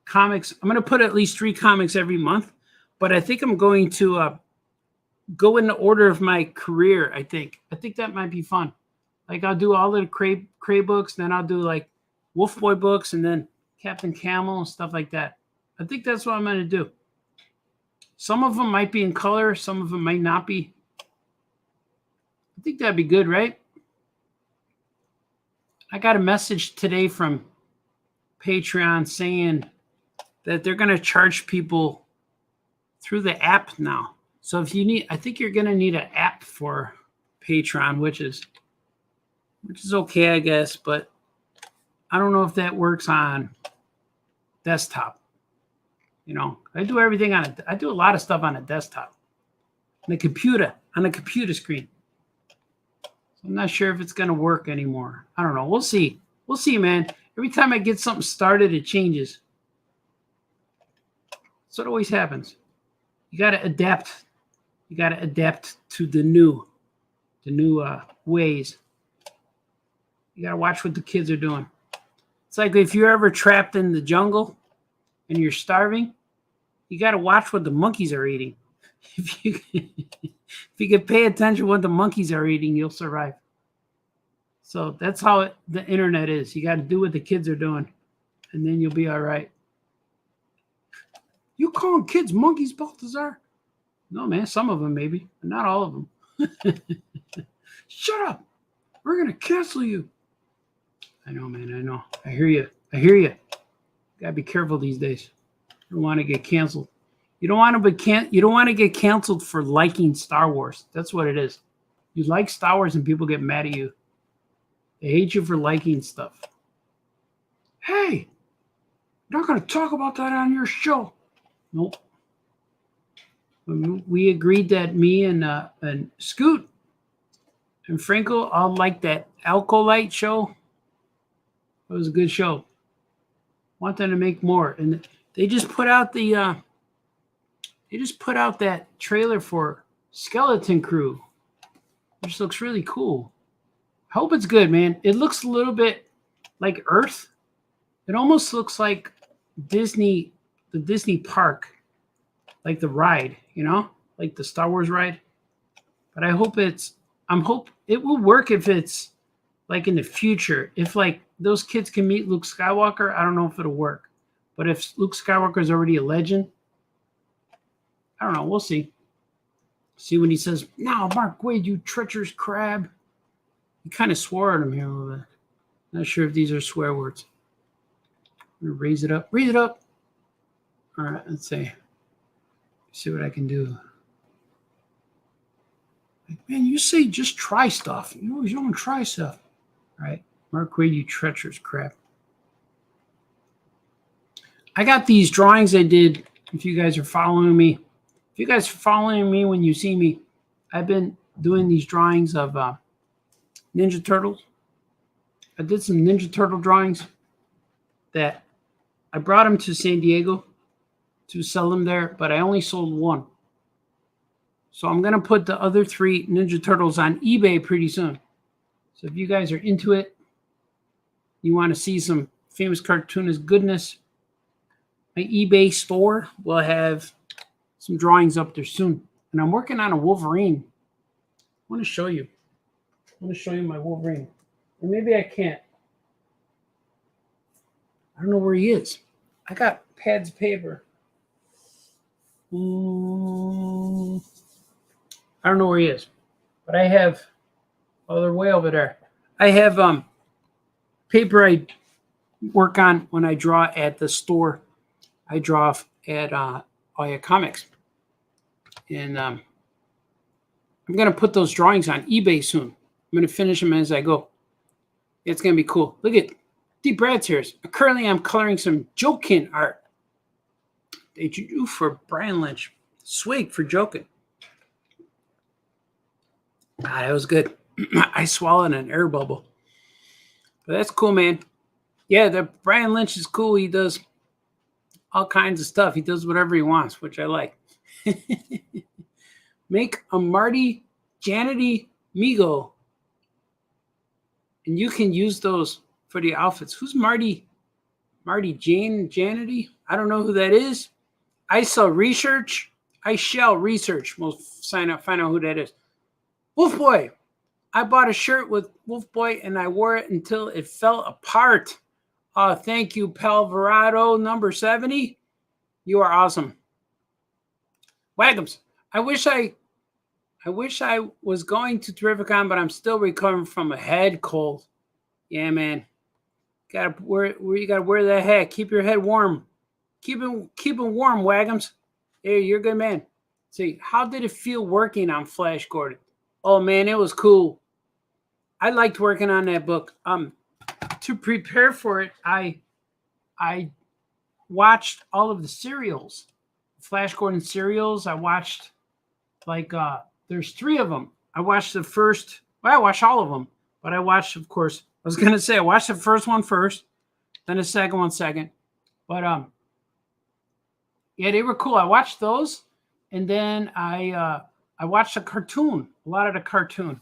comics. I'm going to put at least 3 comics every month. But I think I'm going to go in the order of my career, I think. I think that might be fun. Like I'll do all the Cray books, then I'll do like Wolf Boy books, and then Captain Camel and stuff like that. I think that's what I'm going to do. Some of them might be in color, some of them might not be. I think that'd be good, right? I got a message today from Patreon saying that they're going to charge people through the app now. So if you need, I think you're going to need an app for Patreon, which is okay, I guess, but I don't know if that works on desktop. You know, I do everything I do a lot of stuff on a desktop, on a computer screen. So I'm not sure if it's going to work anymore. I don't know. We'll see. We'll see, man. Every time I get something started, it changes. So it always happens. You got to adapt. You got to adapt to the new ways. You got to watch what the kids are doing. It's like if you're ever trapped in the jungle and you're starving, you got to watch what the monkeys are eating. If you can pay attention to what the monkeys are eating, you'll survive. So that's how the internet is. You got to do what the kids are doing, and then you'll be all right. You calling kids monkeys, Balthazar? No, man, some of them maybe, but not all of them. Shut up. We're going to cancel you. I know, man. I know. I hear you. I hear you. Gotta be careful these days. You don't want to get canceled. You don't want to get canceled for liking Star Wars. That's what it is. You like Star Wars and people get mad at you. They hate you for liking stuff. Hey, you're not going to talk about that on your show. Nope. We agreed that me and Scoot and Franco all liked that Alcolite show. It was a good show. Want them to make more, and they just put out that trailer for Skeleton Crew, which looks really cool. I hope it's good, man. It looks a little bit like Earth. It almost looks like the Disney park, like the ride, like the Star Wars ride. But I hope it will work if it's like in the future. If like those kids can meet Luke Skywalker, I don't know if it'll work. But if Luke Skywalker is already a legend, I don't know. We'll see. See when he says, "Now, Mark Wade, you treacherous crab." He kind of swore at him here a little bit. Not sure if these are swear words. I'm gonna raise it up. Raise it up. All right, let's see what I can do. Like, man, you say just try stuff. You always don't try stuff. All right. Mark Wade, you treacherous crap. I got these drawings I did. If you guys are following me, when you see me, I've been doing these drawings of Ninja Turtles. I did some Ninja Turtle drawings that I brought them to San Diego to sell them there, but I only sold one. So I'm going to put the other 3 Ninja Turtles on eBay pretty soon. So if you guys are into it, you want to see some famous cartoonist goodness, my eBay store will have some drawings up there soon. And I'm working on a Wolverine. I want to show you. My Wolverine. Or maybe I can't. I don't know where he is. I got pads of paper. I don't know where he is. But I have, they're way over there. I have paper I work on when I draw at the store. I draw at Aya Comics. And I'm going to put those drawings on eBay soon. I'm going to finish them as I go. It's going to be cool. Look at Deep Brad's here. Currently, I'm coloring some Jokin art that you do for Brian Lynch. Swig for Jokin. Ah, that was good. I swallowed an air bubble. But that's cool, man. Yeah, the Brian Lynch is cool. He does all kinds of stuff. He does whatever he wants, which I like. Make a Marty Janity Migo. And you can use those for the outfits. Who's Marty? Marty Janity? I don't know who that is. I shall research. We'll find out who that is. Wolf Boy. I bought a shirt with Wolf Boy and I wore it until it fell apart. Thank you, Palverado number 70. You are awesome. Wagums. I wish I was going to Terrificon, but I'm still recovering from a head cold. Yeah, man. You gotta wear that hat. Keep your head warm. Keep it warm, Wagums. Hey, you're a good man. See, how did it feel working on Flash Gordon? Oh man, it was cool. I liked working on that book. To prepare for it, I watched all of the serials, Flash Gordon serials. I watched there's 3 of them. I watched the first. Well, I watched all of them, but I watched, of course. I was gonna say I watched the first one first, then the second one second. But yeah, they were cool. I watched those, and then I watched a lot of the cartoon,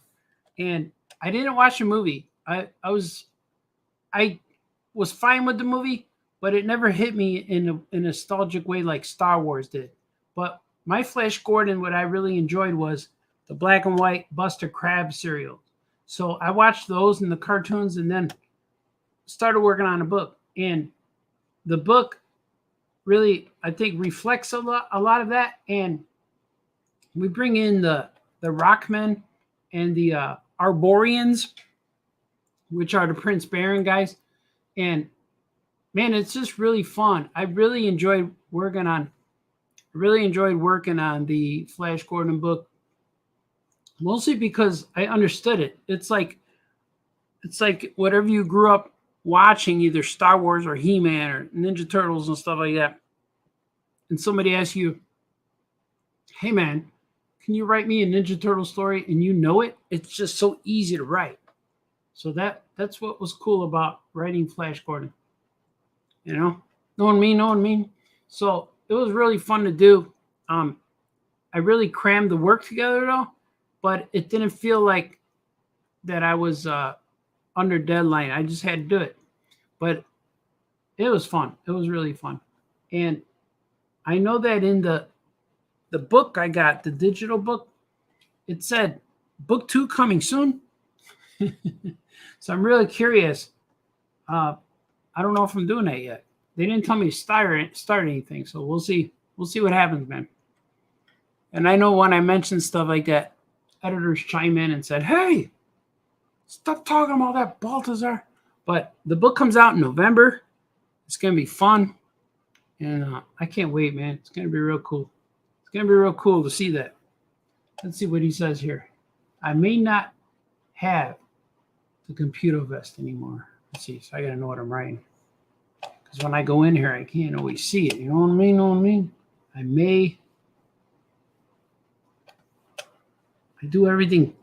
and I didn't watch the movie. I was fine with the movie, but it never hit me in a nostalgic way like Star Wars did. But my Flash Gordon, what I really enjoyed was the black and white Buster Crabbe serial. So I watched those and the cartoons, and then started working on a book. And the book really, I think, reflects a lot of that. And We bring in the Rockmen and the Arborians, which are the Prince Baron guys. And man, it's just really fun. I really enjoyed working on the Flash Gordon book, mostly because I understood it. It's like whatever you grew up watching, either Star Wars or He-Man or Ninja Turtles and stuff like that. And somebody asks you, hey man, can you write me a Ninja Turtle story? And you know it. It's just so easy to write. So that's what was cool about writing Flash Gordon. You know what I mean? So it was really fun to do. I really crammed the work together though, but it didn't feel like that I was under deadline. I just had to do it. But it was fun. It was really fun. And I know that in the book I got, the digital book, it said book 2 coming soon. So I'm really curious. I don't know if I'm doing that yet. They didn't tell me to start anything, so we'll see. We'll see what happens, man. And I know when I mentioned stuff like that, editors chime in and said, hey, stop talking about that, Baltazar. But the book comes out in November. It's going to be fun. And I can't wait, man. It's going to be real cool. It's going to be real cool to see that. Let's see what he says here. I may not have the computer vest anymore. Let's see. So I got to know what I'm writing. Because when I go in here, I can't always see it. You know what I mean? I do everything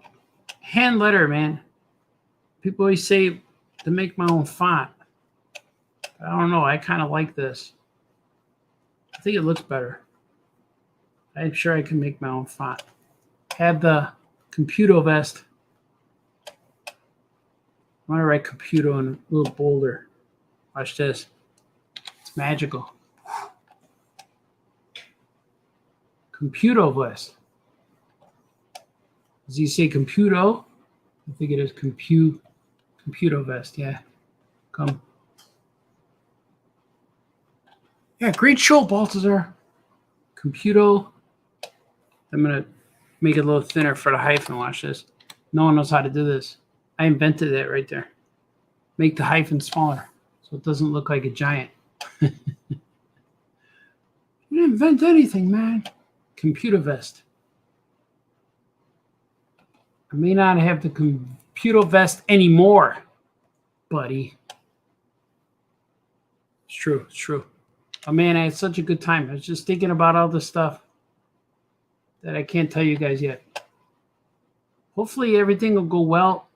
hand letter, man. People always say to make my own font. I don't know. I kind of like this. I think it looks better. I'm sure I can make my own font. Have the computer vest. I want to write computer in a little bolder. Watch this. It's magical. Computer vest. Does he say computer? I think it is computer vest. Yeah. Come. Yeah, great show, Baltazar. Computer. I'm going to make it a little thinner for the hyphen. Watch this. No one knows how to do this. I invented that right there. Make the hyphen smaller so it doesn't look like a giant. You didn't invent anything, man. Computer vest. I may not have the computer vest anymore, buddy. It's true. It's true. Oh, man, I had such a good time. I was just thinking about all the stuff that I can't tell you guys yet. Hopefully everything will go well.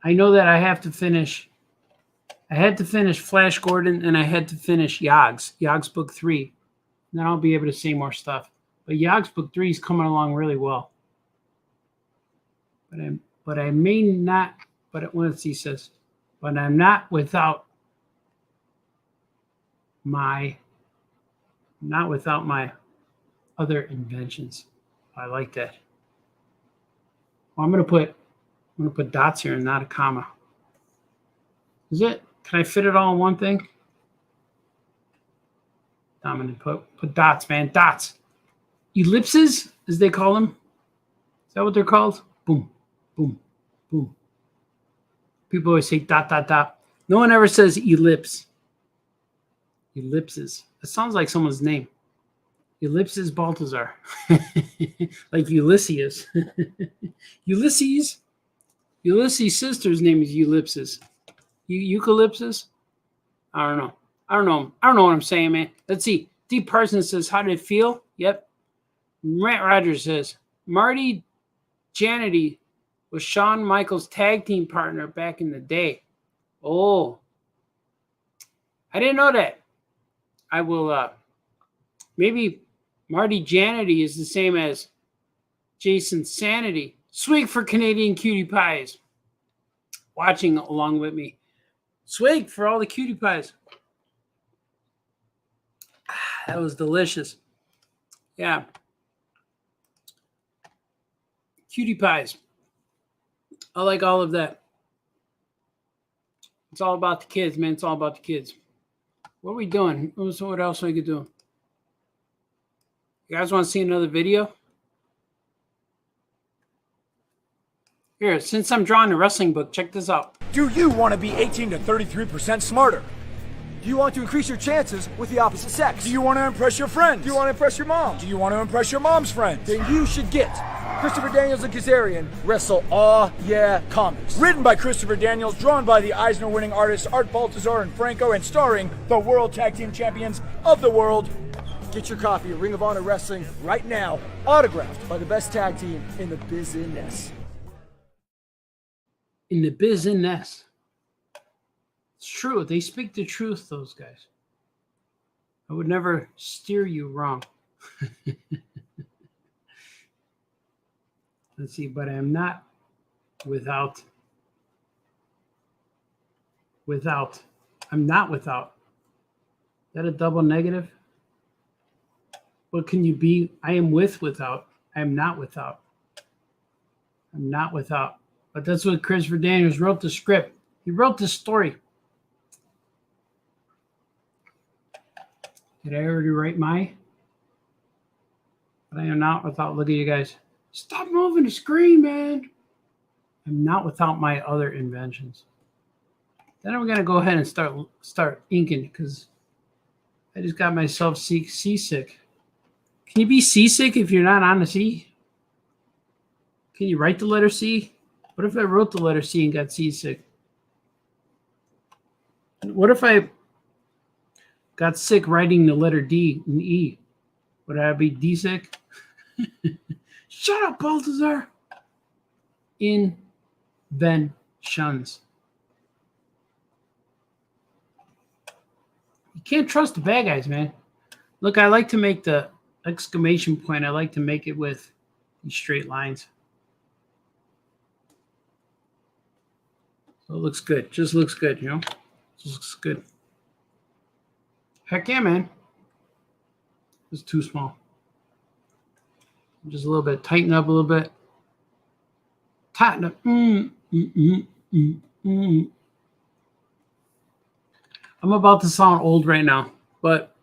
I know that I have to finish. I had to finish Flash Gordon and I had to finish Yogg's book 3. Then I'll be able to say more stuff. But Yogg's book 3 is coming along really well. But I may not. But once he says, but I'm not without my other inventions. I like that. Well, I'm gonna put dots here and not a comma. Is it? Can I fit it all in one thing? I'm gonna put dots, man. Dots. Ellipses, as they call them. Is that what they're called? Boom, boom, boom. People always say dot, dot, dot. No one ever says ellipse. Ellipses. It sounds like someone's name. Ellipses Baltazar. Like Ulysses. Ulysses' sister's name is Ellipses. Eucalyptus? I don't know what I'm saying, man. Let's see. D. Parsons says, how did it feel? Yep. Matt Rogers says, Marty Jannetty was Shawn Michaels' tag team partner back in the day. Oh. I didn't know that. I will, maybe Marty Jannetty is the same as Jason Sanity. Swig for Canadian cutie pies. Watching along with me. Swig for all the cutie pies. That was delicious. Yeah. Cutie pies. I like all of that. It's all about the kids, man. It's all about the kids. What are we doing? What else are we doing? You guys want to see another video? Here, since I'm drawing a wrestling book, check this out. Do you want to be 18 to 33% smarter? Do you want to increase your chances with the opposite sex? Do you want to impress your friends? Do you want to impress your mom? Do you want to impress your mom's friends? Then you should get Christopher Daniels and Kazarian Wrestle Aw Yeah Comics. Written by Christopher Daniels, drawn by the Eisner-winning artists Art Baltazar and Franco, and starring the World Tag Team Champions of the world. Get your copy of Ring of Honor Wrestling right now, autographed by the best tag team in the business. In the business. It's true. They speak the truth, those guys. I would never steer you wrong. Let's see, but I am not without. I'm not without. Is that a double negative? What can you be? I am without. I am not without. I'm not without. But that's what Christopher Daniels wrote the script. He wrote the story. Did I already write my? But I am not without. Look at you guys. Stop moving the screen, man. I'm not without my other inventions. Then I'm gonna go ahead and start inking because I just got myself seasick. Can you be seasick if you're not on the sea? Can you write the letter C? What if I wrote the letter C and got seasick? What if I got sick writing the letter D and E? Would I be D-sick? Shut up, Baltazar. Inventions. You can't trust the bad guys, man. Look, I like to make the exclamation point. I like to make it with these straight lines. So it looks good. Just looks good, you know? Just looks good. Heck yeah, man. It's too small. Just a little bit. Tighten up a little bit. Tighten up. I'm about to sound old right now, but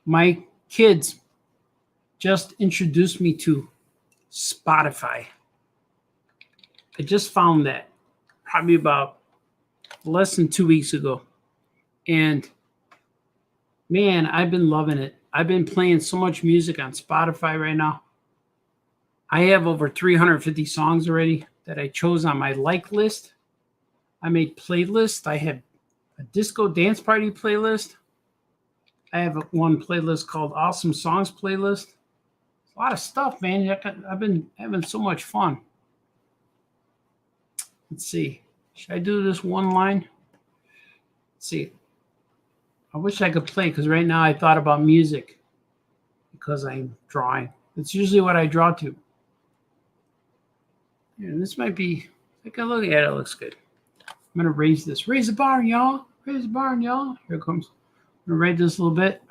my kids just introduced me to Spotify. I just found that probably about less than 2 weeks ago. And man, I've been loving it. I've been playing so much music on Spotify right now. I have over 350 songs already that I chose on my like list. I made playlists. I have a disco dance party playlist. I have one playlist called Awesome Songs playlist. A lot of stuff, man. I've been having so much fun. Let's see. Should I do this one line? Let's see. I wish I could play because right now I thought about music because I'm drawing. It's usually what I draw to. And this might be, take a look at it. It looks good. I'm going to raise this. Raise the barn, y'all. Raise the barn, y'all. Here it comes. I'm going to raise this a little bit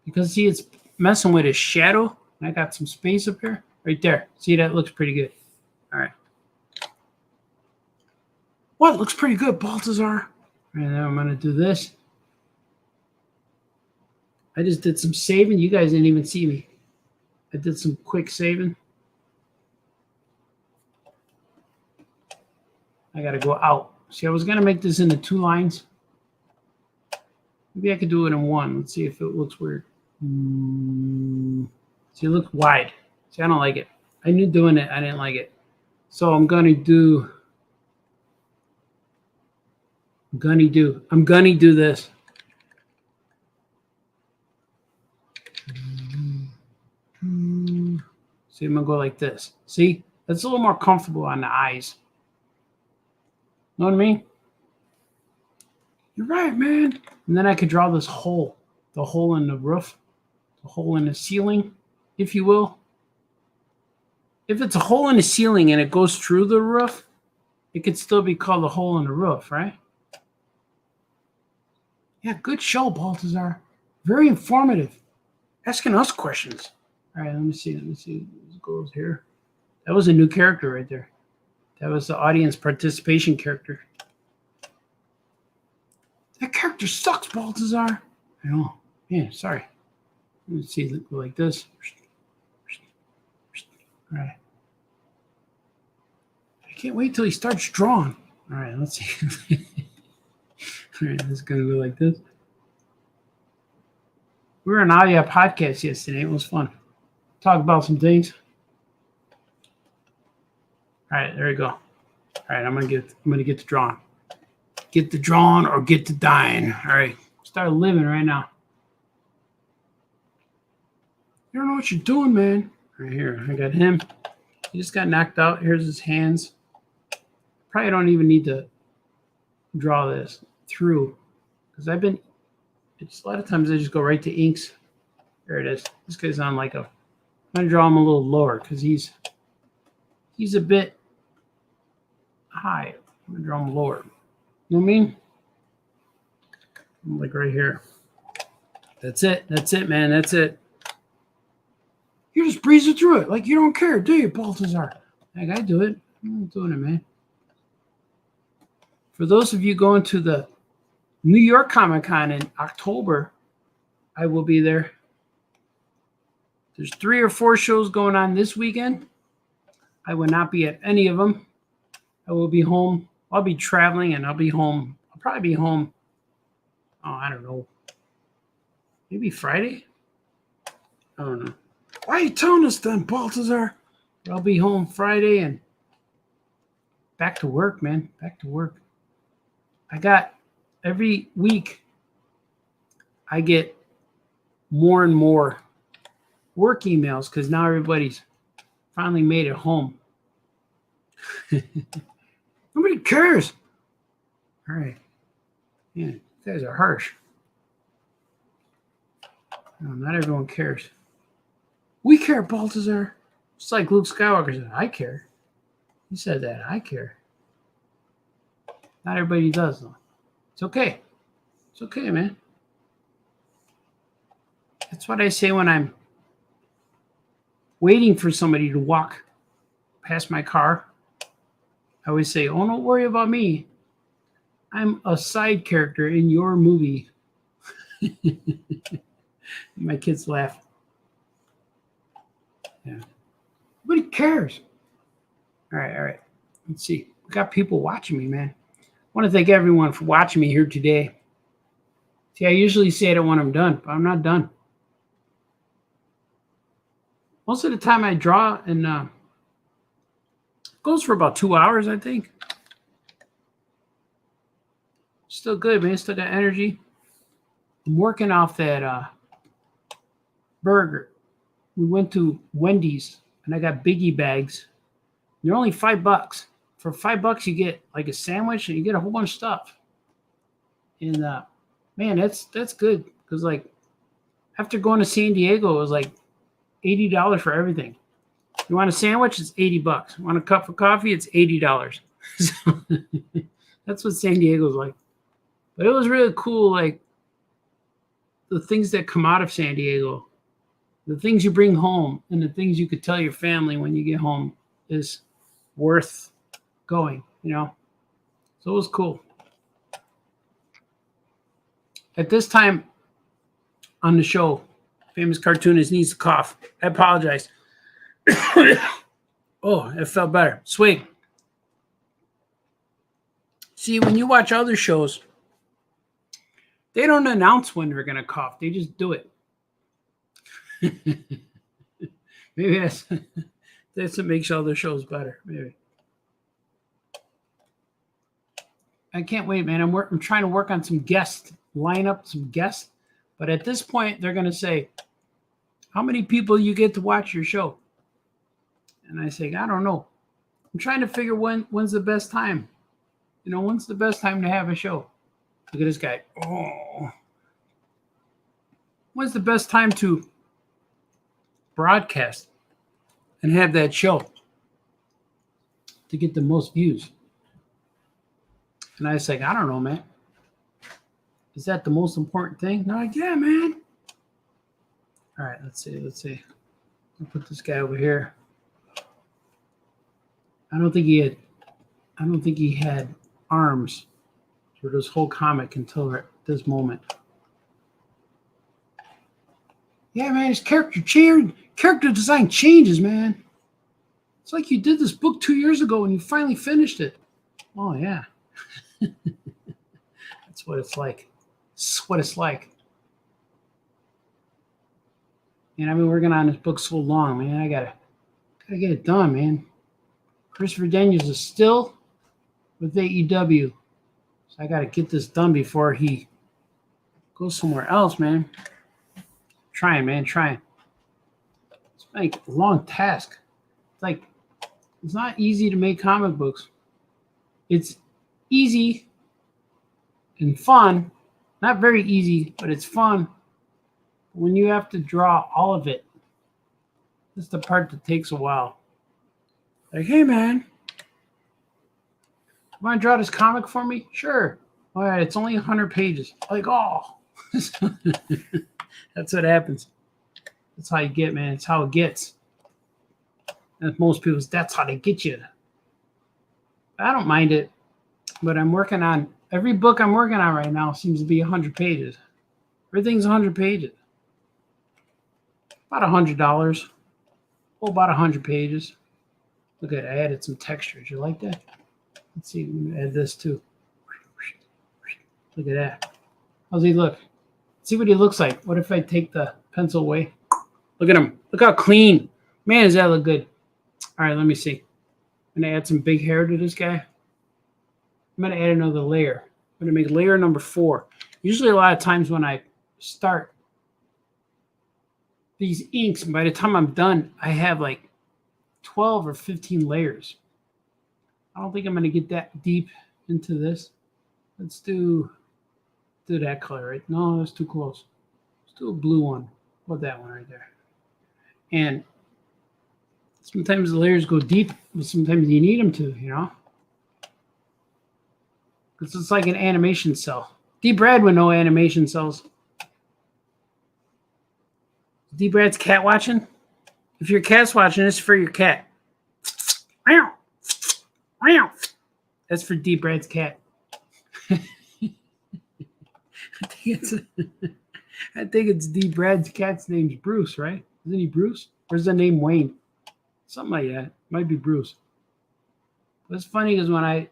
because, see, it's messing with his shadow. And I got some space up here. Right there. See, that looks pretty good. All right. What? Looks pretty good, Baltazar. And then I'm going to do this. I just did some saving. You guys didn't even see me. I did some quick saving. I got to go out. See, I was going to make this into 2 lines. Maybe I could do it in 1. Let's see if it looks weird. See, it looks wide. See, I don't like it. I knew doing it. I didn't like it. So I'm going to do this. See, I'm going to go like this. See, that's a little more comfortable on the eyes. Know what I mean? You're right, man. And then I could draw this hole, the hole in the roof, the hole in the ceiling, if you will. If it's a hole in the ceiling and it goes through the roof, it could still be called a hole in the roof, right? Yeah, good show, Baltazar. Very informative. Asking us questions. All right, let me see. It goes here. That was a new character right there. That was the audience participation character. That character sucks, Baltazar. I know. Yeah, sorry. Let's see, go like this. All right. I can't wait till he starts drawing. All right, let's see. All right, this is going to go like this. We were on Alia podcast yesterday. It was fun. Talk about some things. All right, there we go. All right, I'm gonna get to drawing. Get to drawing or get to dying. All right, start living right now. You don't know what you're doing, man. Right here, I got him. He just got knocked out. Here's his hands. Probably don't even need to draw this through because it's a lot of times I just go right to inks. There it is. This guy's on like I'm gonna draw him a little lower because he's a bit high. I'm gonna draw him lower. You know what I mean? Like right here. That's it. That's it, man. That's it. You're just breezing through it like you don't care, do you, Baltazar? Like I do it. I'm doing it, man. For those of you going to the New York Comic Con in October, I will be there. There's 3 or 4 shows going on this weekend. I will not be at any of them. I will be home. I'll be traveling and I'll be home. I'll probably be home. Oh, I don't know. Maybe Friday? I don't know. Why are you telling us then, Baltazar? I'll be home Friday and back to work, man. Back to work. I got every week I get more and more work emails because now everybody's finally made it home. Nobody cares. All right. Yeah, you guys are harsh. No, not everyone cares. We care, Baltazar. It's like Luke Skywalker said, I care. He said that. I care. Not everybody does, though. It's okay. It's okay, man. That's what I say when I'm waiting for somebody to walk past my car. I always say, oh, don't worry about me. I'm a side character in your movie. My kids laugh. Yeah. Nobody cares. All right. Let's see. We got people watching me, man. I want to thank everyone for watching me here today. See, I usually say it when I'm done, but I'm not done. Most of the time I draw and it goes for about 2 hours, I think. Still good, man. Still got energy. I'm working off that burger. We went to Wendy's and I got biggie bags. They're only $5. For $5, you get like a sandwich and you get a whole bunch of stuff. And man, that's good because like after going to San Diego, it was like $80 for everything. You want a sandwich? It's $80. You want a cup of coffee? It's $80. So that's what San Diego's like. But it was really cool, like the things that come out of San Diego, the things you bring home, and the things you could tell your family when you get home is worth going, you know? So it was cool. At this time on the show, Famous Cartoonist needs to cough. I apologize. Oh, it felt better. Swig. See, when you watch other shows, they don't announce when they're going to cough. They just do it. Maybe that's what makes all their shows better. Maybe. I can't wait, man. I'm trying to work on some guests, line up some guests. But at this point, they're going to say, how many people you get to watch your show? And I say, I don't know. I'm trying to figure when's the best time. You know, when's the best time to have a show? Look at this guy. Oh. When's the best time to broadcast and have that show to get the most views? And I was like, I don't know, man. Is that the most important thing? And I'm like, yeah, man. All right, let's see. I'll put this guy over here. I don't think he had arms for this whole comic until this moment. Yeah, man, his character design changes, man. It's like you did this book 2 years ago and you finally finished it. Oh, yeah. That's what it's like. It's what it's like. And I've been working on this book so long, man. I gotta get it done, man. Christopher Daniels is still with AEW. So I gotta get this done before he goes somewhere else, man. Trying, man, trying. It's like a long task. It's like, it's not easy to make comic books. It's easy and fun. Not very easy, but it's fun. When you have to draw all of it, this is the part that takes a while. Like, hey, man, you want to draw this comic for me? Sure. All right, it's only 100 pages. Like, oh. That's what happens. That's how you get, man. It's how it gets. And most people, that's how they get you. I don't mind it, but I'm working on, every book I'm working on right now seems to be 100 pages. Everything's 100 pages. About $100. Oh, about 100 pages. Look at it. I added some textures. You like that? Let's see. I'm gonna add this too. Look at that. How's he look? See what he looks like. What if I take the pencil away? Look at him. Look how clean. Man, does that look good. All right, let me see. I'm going to add some big hair to this guy. I'm going to add another layer. I'm going to make layer number 4. Usually a lot of times when I start these inks, by the time I'm done, I have like 12 or 15 layers. I don't think I'm going to get that deep into this. Let's do that color, right? No, that's too close. Let's do a blue one. What about that one right there? And sometimes the layers go deep, but sometimes you need them to, you know? Because it's like an animation cell. D. Brad with no animation cells. D. Brad's cat watching? If your cat's watching, it's for your cat. That's for D. Brad's cat. I think it's D. Brad's cat's name's Bruce, right? Isn't he Bruce? Or is the name Wayne? Something like that. Might be Bruce. But it's funny because when I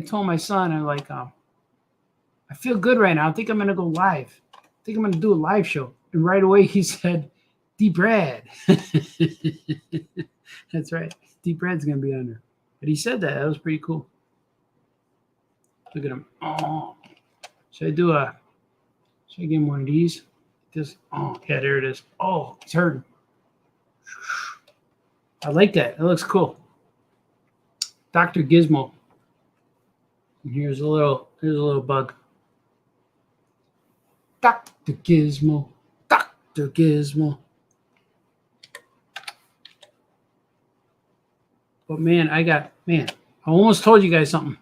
told my son, I'm like, I feel good right now. I think I'm gonna go live. I think I'm gonna do a live show. And right away he said, D. Brad. That's right. D. Brad's gonna be on there. But he said that. That was pretty cool. Look at him. Oh. Should I give him one of these? Just, oh, yeah, there it is. Oh, he's hurting. I like that. It looks cool. Dr. Gizmo. And here's a little bug. Dr. Gizmo. Dr. Gizmo. But man, I almost told you guys something.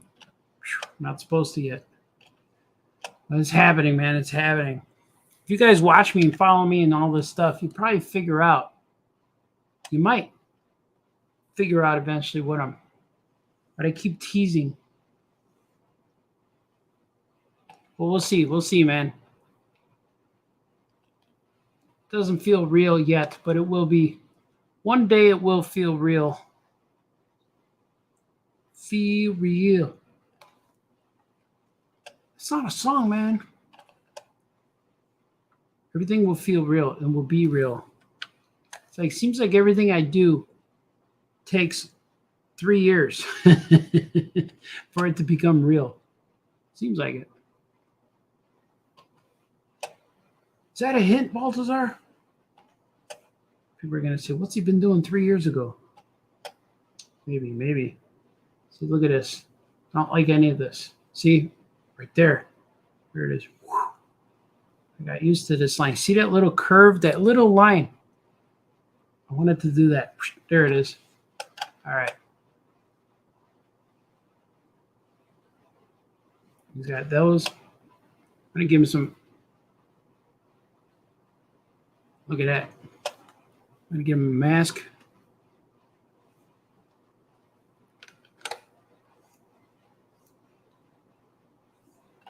Not supposed to yet. But it's happening, man. It's happening. If you guys watch me and follow me and all this stuff, you probably figure out. You might figure out eventually what but I keep teasing. Well, we'll see. We'll see, man. It doesn't feel real yet, but it will be. One day it will feel real. Feel real. It's not a song, man. Everything will feel real and will be real. It's like, seems like everything I do takes 3 years for it to become real. Seems like it. Is that a hint, Baltazar? People are going to say, what's he been doing 3 years ago? Maybe. See, look at this. I don't like any of this. See? Right there. There it is. Whew. I got used to this line. See that little curve, that little line? I wanted to do that. There it is. All right. He's got those. I'm going to give him some. Look at that. I'm going to give him a mask.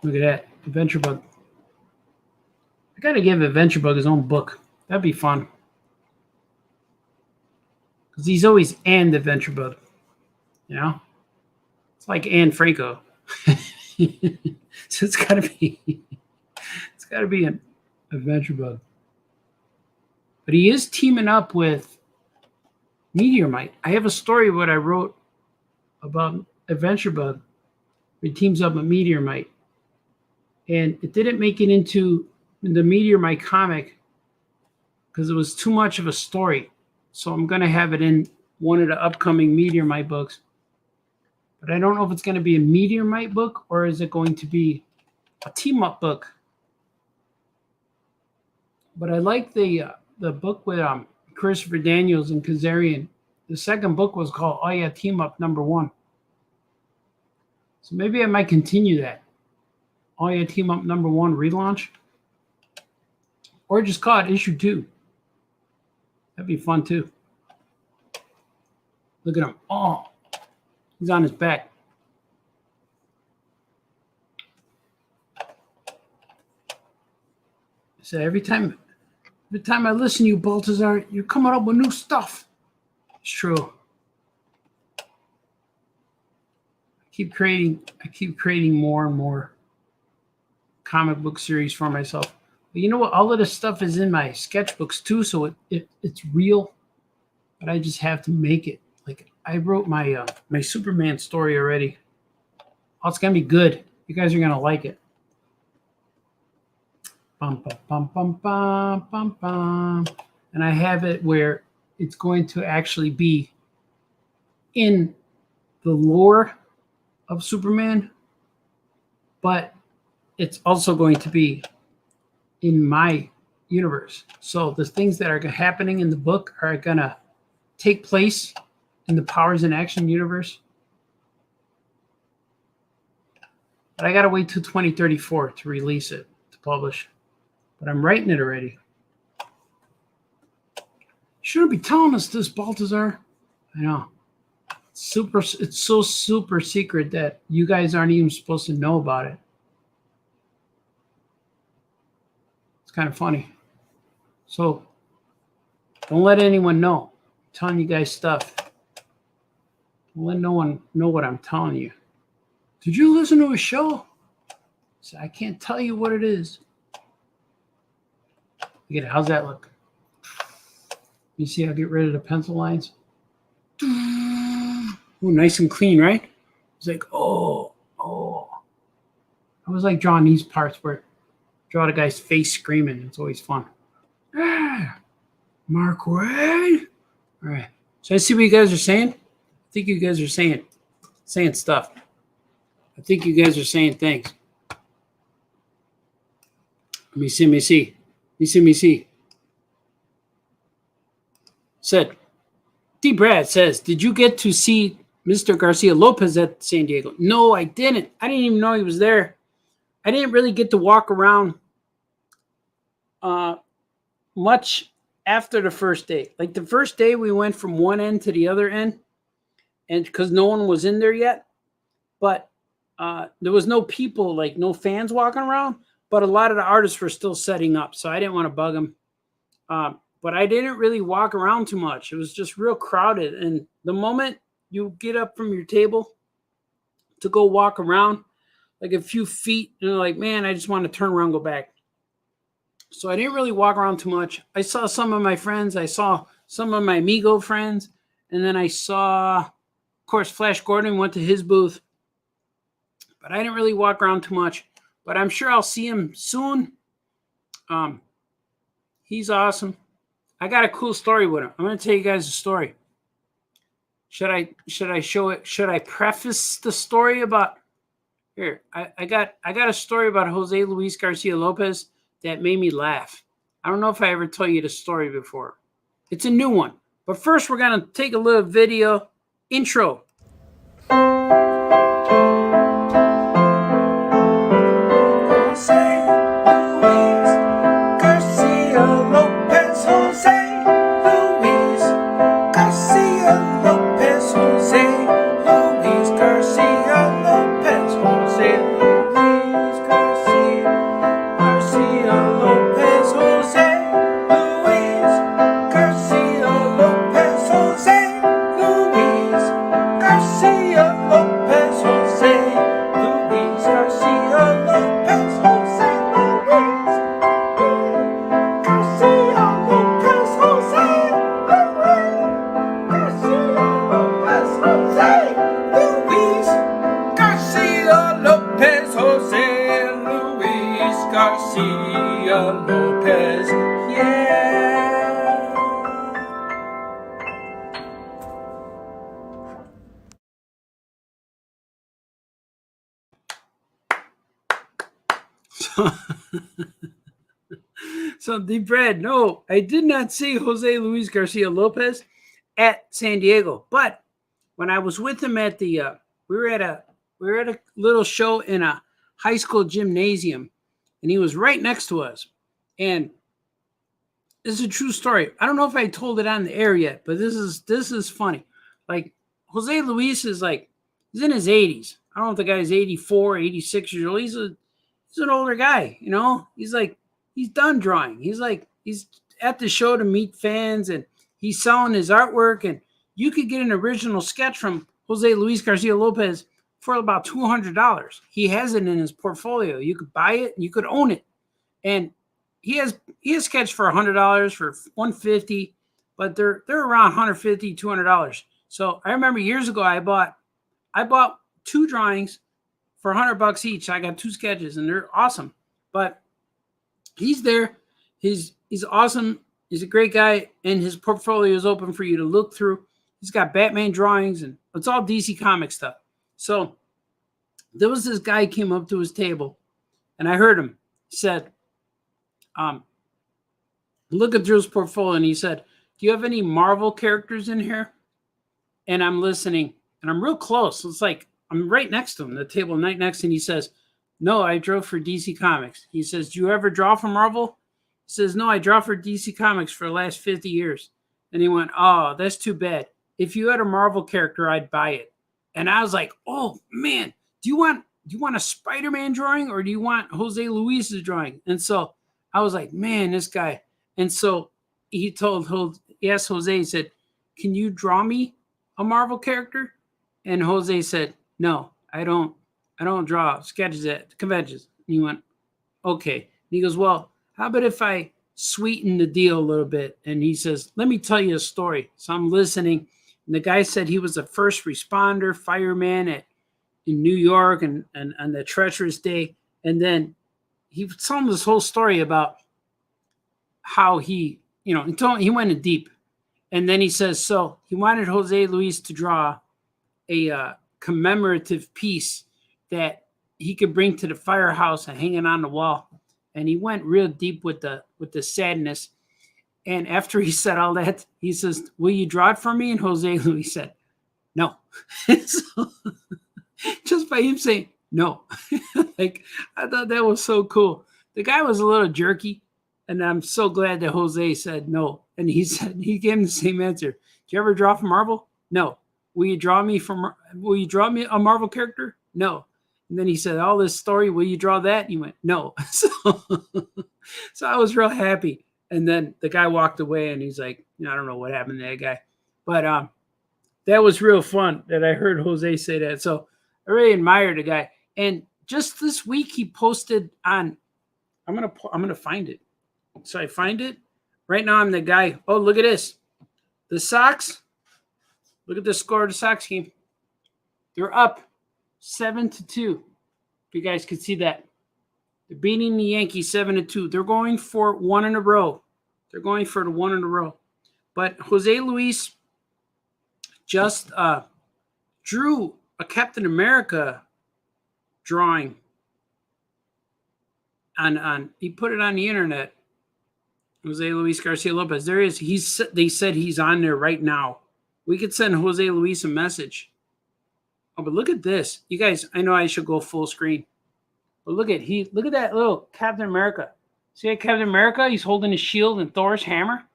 Look at that. Adventure Bug. I got to give Adventure Bug his own book. That'd be fun. Because he's always an adventure bud. You know? It's like Anne Franco. So it's gotta be an adventure bud. But he is teaming up with Meteormite. I have a story what I wrote about Adventure Bud. He teams up with Meteormite. And it didn't make it into the Meteormite comic because it was too much of a story. So I'm going to have it in one of the upcoming Meteormite books. But I don't know if it's going to be a Meteormite book or is it going to be a team-up book. But I like the book with Christopher Daniels and Kazarian. The second book was called Oh Yeah, Team Up #1. So maybe I might continue that. Oh Yeah, Team Up #1 relaunch. Or just call it issue 2. That'd be fun too. Look at him. Oh, he's on his back. So every time I listen to you, Baltazar, you're coming up with new stuff. It's true. I keep creating more and more comic book series for myself. But you know what? All of this stuff is in my sketchbooks too, so it's real. But I just have to make it. Like I wrote my my Superman story already. Oh, it's gonna be good. You guys are gonna like it. Bum, bum, bum, bum, bum, bum, bum. And I have it where it's going to actually be in the lore of Superman, but it's also going to be in my universe. So the things that are happening in the book are going to take place in the Powers in Action universe. But I got to wait till 2034 to release it, to publish. But I'm writing it already. You shouldn't be telling us this, Baltazar. I know. It's so super secret that you guys aren't even supposed to know about it. It's kind of funny. So don't let anyone know. I'm telling you guys stuff. Don't let no one know what I'm telling you. Did you listen to a show? So I can't tell you what it is. Look at it. How's that look? You see, I'll get rid of the pencil lines. Ooh, nice and clean, right? It's like, oh. I was like drawing these parts where draw the guy's face screaming. It's always fun. Mark Wade. All right. So I see what you guys are saying. I think you guys are saying stuff. I think you guys are saying things. Let me see. Said, D. Brad says, did you get to see Mr. Garcia Lopez at San Diego? No, I didn't. I didn't even know he was there. I didn't really get to walk around much after the first day. Like the first day we went from one end to the other end, and because no one was in there yet, but there was no people, like no fans walking around, but a lot of the artists were still setting up, so I didn't want to bug them. But I didn't really walk around too much. It was just real crowded. And the moment you get up from your table to go walk around, like a few feet, you're like, man, I just want to turn around and go back. So I didn't really walk around too much. I saw some of my friends. I saw some of my Amigo friends. And then I saw, of course, Flash Gordon went to his booth. But I didn't really walk around too much. But I'm sure I'll see him soon. He's awesome. I got a cool story with him. I'm going to tell you guys a story. Should I show it? Should I preface the story about here? I got a story about Jose Luis Garcia Lopez that made me laugh. I don't know if I ever told you the story before. It's a new one. But first we're going to take a little video intro. So Deep Red, no, I did not see Jose Luis Garcia Lopez at San Diego, but when I was with him at the, we were at a little show in a high school gymnasium, and he was right next to us. And this is a true story. I don't know if I told it on the air yet, but this is funny. Like Jose Luis is like, he's in his 80s. I don't know if the guy's 84, 86 years old. He's an older guy, you know. He's like, he's done drawing. He's at the show to meet fans, and he's selling his artwork. And you could get an original sketch from Jose Luis Garcia Lopez for about $200. He has it in his portfolio. You could buy it and you could own it. And he has sketched for $100, for $150, but they're around $150, $200. So I remember years ago I bought 2 drawings for $100 each. I got 2 sketches and they're awesome. But he's there. He's awesome. He's a great guy, and his portfolio is open for you to look through. He's got Batman drawings, and it's all DC comic stuff. So there was this guy came up to his table, and I heard him. He said, looking through his portfolio, and he said, "Do you have any Marvel characters in here?" And I'm listening, and I'm real close. It's like I'm right next to him, the table right next, and he says, "No, I draw for DC Comics." He says, "Do you ever draw for Marvel?" He says, "No, I draw for DC Comics for the last 50 years. And he went, "Oh, that's too bad. If you had a Marvel character, I'd buy it." And I was like, "Oh man, do you want a Spider-Man drawing, or do you want Jose Luis's drawing?" And so I was like, "Man, this guy." And so he asked Jose, he said, "Can you draw me a Marvel character?" And Jose said, "No, I don't draw sketches at conventions." And he went, "Okay." And he goes, "Well, how about if I sweeten the deal a little bit?" And he says, "Let me tell you a story." So I'm listening. And the guy said he was a first responder, fireman in New York and on the treacherous day. And then he told him this whole story about how he went in deep. And then he says, so he wanted Jose Luis to draw a commemorative piece that he could bring to the firehouse and hang it on the wall. And he went real deep with the sadness. And after he said all that, he says, "Will you draw it for me?" And Jose Luis said, "No." So, just by him saying no, like I thought that was so cool. The guy was a little jerky, and I'm so glad that Jose said no. And he gave him the same answer. "Do you ever draw for Marvel?" "No." Will you draw me a Marvel character?" "No." And then he said all this story. "Will you draw that?" And he went, "No." So I was real happy. And then the guy walked away, and he's like, I don't know what happened to that guy. But that was real fun that I heard Jose say that. So I really admire the guy. And just this week he posted on, I'm gonna find it. So I find it. Right now I'm the guy. Oh, look at this. The Sox. Look at the score of the Sox game. They're up 7-2. If you guys could see that. They're beating the Yankees 7-2. They're going for one in a row. They're going for the one in a row. But Jose Luis just drew a Captain America drawing on he put it on the internet. Jose Luis Garcia Lopez. There he is. They said he's on there right now. We could send Jose Luis a message. Oh, but look at this. You guys, I know I should go full screen. But look at that little Captain America. See that Captain America? He's holding his shield and Thor's hammer.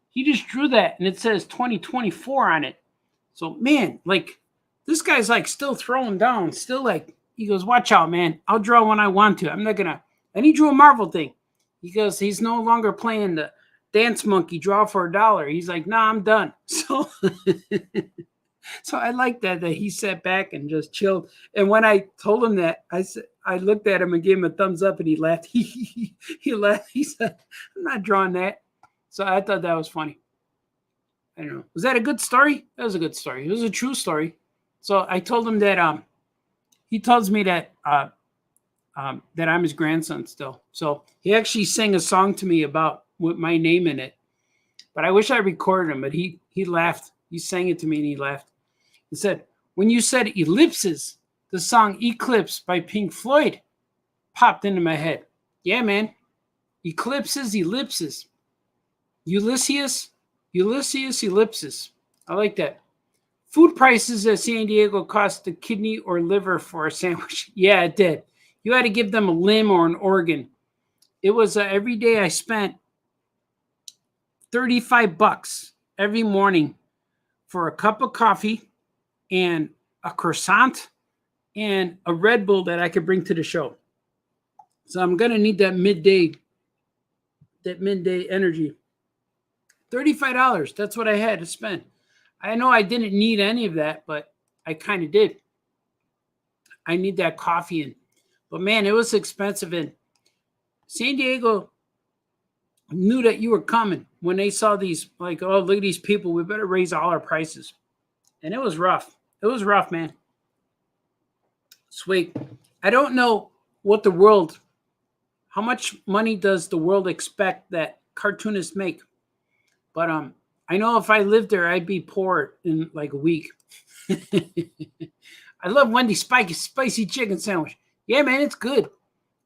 He just drew that, and it says 2024 on it. So, man, like, this guy's, like, still throwing down. Still, like, he goes, "Watch out, man. I'll draw when I want to. I'm not going to." And he drew a Marvel thing. He goes, he's no longer playing the dance monkey draw for $1. He's like, "Nah, I'm done." So... So I like that he sat back and just chilled. And when I told him that, I looked at him and gave him a thumbs up, and he laughed. He laughed. He said, "I'm not drawing that." So I thought that was funny. I don't know. Was that a good story? That was a good story. It was a true story. So I told him that he tells me that that I'm his grandson still. So he actually sang a song to me with my name in it. But I wish I recorded him, but he laughed. He sang it to me and he laughed. He said, "When you said ellipses, the song Eclipse by Pink Floyd popped into my head." Yeah, man. Eclipses, ellipses. Ulysses, ellipsis. I like that. Food prices at San Diego cost a kidney or liver for a sandwich. Yeah, it did. You had to give them a limb or an organ. It was every day I spent $35 every morning for a cup of coffee and a croissant and a Red Bull that I could bring to the show. So I'm gonna need that midday energy. $35. That's what I had to spend. I know I didn't need any of that, but I kind of did. I need that coffee but man, it was expensive. And San Diego knew that you were coming when they saw these, like, oh, look at these people. We better raise all our prices. And it was rough. It was rough, man. Sweet. I don't know how much money does the world expect that cartoonists make? But I know if I lived there, I'd be poor in like a week. I love Wendy's spicy chicken sandwich. Yeah, man, it's good.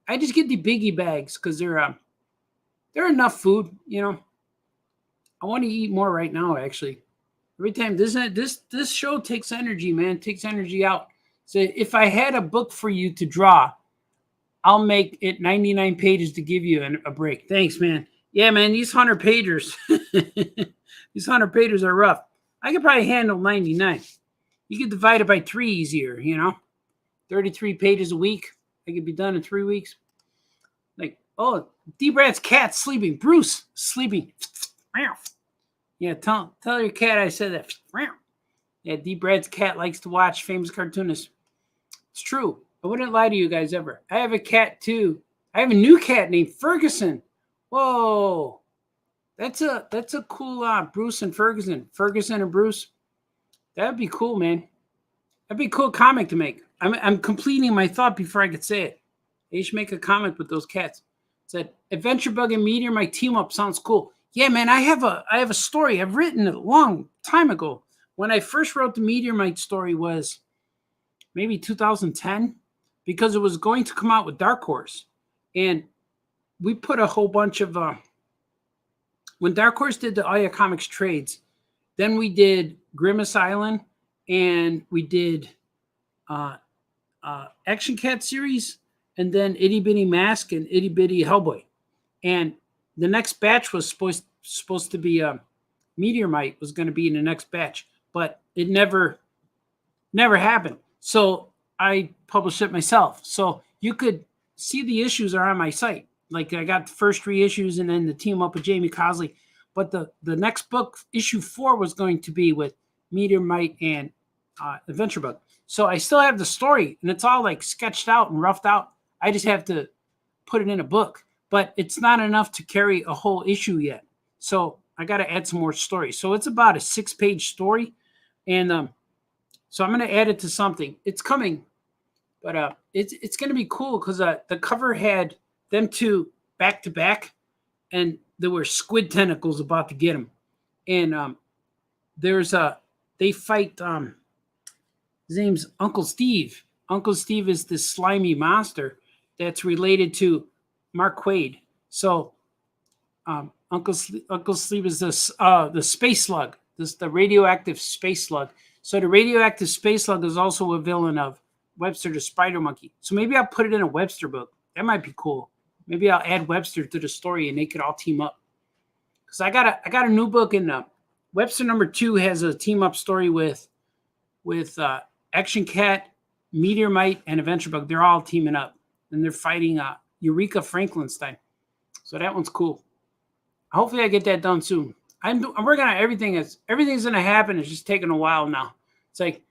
I just get the biggie bags because they're enough food. You know, I want to eat more right now. Actually, every time this show takes energy, man. It takes energy out. So if I had a book for you to draw, I'll make it 99 pages to give you a break. Thanks, man. Yeah, man, these 100 pagers, these 100 pagers are rough. I could probably handle 99. You could divide it by 3 easier, 33 pages a week. I could be done in 3 weeks. Like, oh, D-Brad's cat sleeping. Bruce sleeping. Yeah, tell your cat I said that. Yeah, D-Brad's cat likes to watch Famous Cartoonist. It's true. I wouldn't lie to you guys ever. I have a cat too. I have a new cat named Ferguson. Whoa. That's a cool Bruce and Ferguson. Ferguson and Bruce. That'd be cool, man. That'd be a cool comic to make. I'm completing my thought before I could say it. They should make a comic with those cats. It said Adventure Bug and Meteor might team up. Sounds cool. Yeah, man. I have a story. I've written it a long time ago. When I first wrote the Meteorite story was maybe 2010, because it was going to come out with Dark Horse, and we put a whole bunch of when Dark Horse did the Aya Comics trades, then we did Grimace Island, and we did Action Cat series, and then Itty Bitty Mask and Itty Bitty Hellboy. And the next batch was supposed to be Meteorite was going to be in the next batch, but it never happened. So I published it myself. So you could see the issues are on my site. Like I got the first 3 issues and then the team up with Jamie Cosley. But the next book, issue 4, was going to be with Meteorite and Adventure Bug. So I still have the story, and it's all like sketched out and roughed out. I just have to put it in a book, but it's not enough to carry a whole issue yet. So I got to add some more stories. So it's about a 6-page story, and so I'm going to add it to something. It's coming, but it's going to be cool because the cover had them 2 back to back, and there were squid tentacles about to get them. And they fight. His name's Uncle Steve. Uncle Steve is this slimy monster that's related to Mark Quaid. So Uncle Steve is the space slug, the radioactive space slug. So the radioactive space slug is also a villain of Webster the Spider Monkey. So maybe I'll put it in a Webster book. That might be cool. Maybe I'll add Webster to the story and they could all team up. Because I got a new book in Webster number 2 has a team up story with Action Cat, Meteorite, and Adventure Bug. They're all teaming up and they're fighting Eureka Frankenstein. So that one's cool. Hopefully I get that done soon. I'm working on everything. Everything's going to happen. It's just taking a while now. It's like,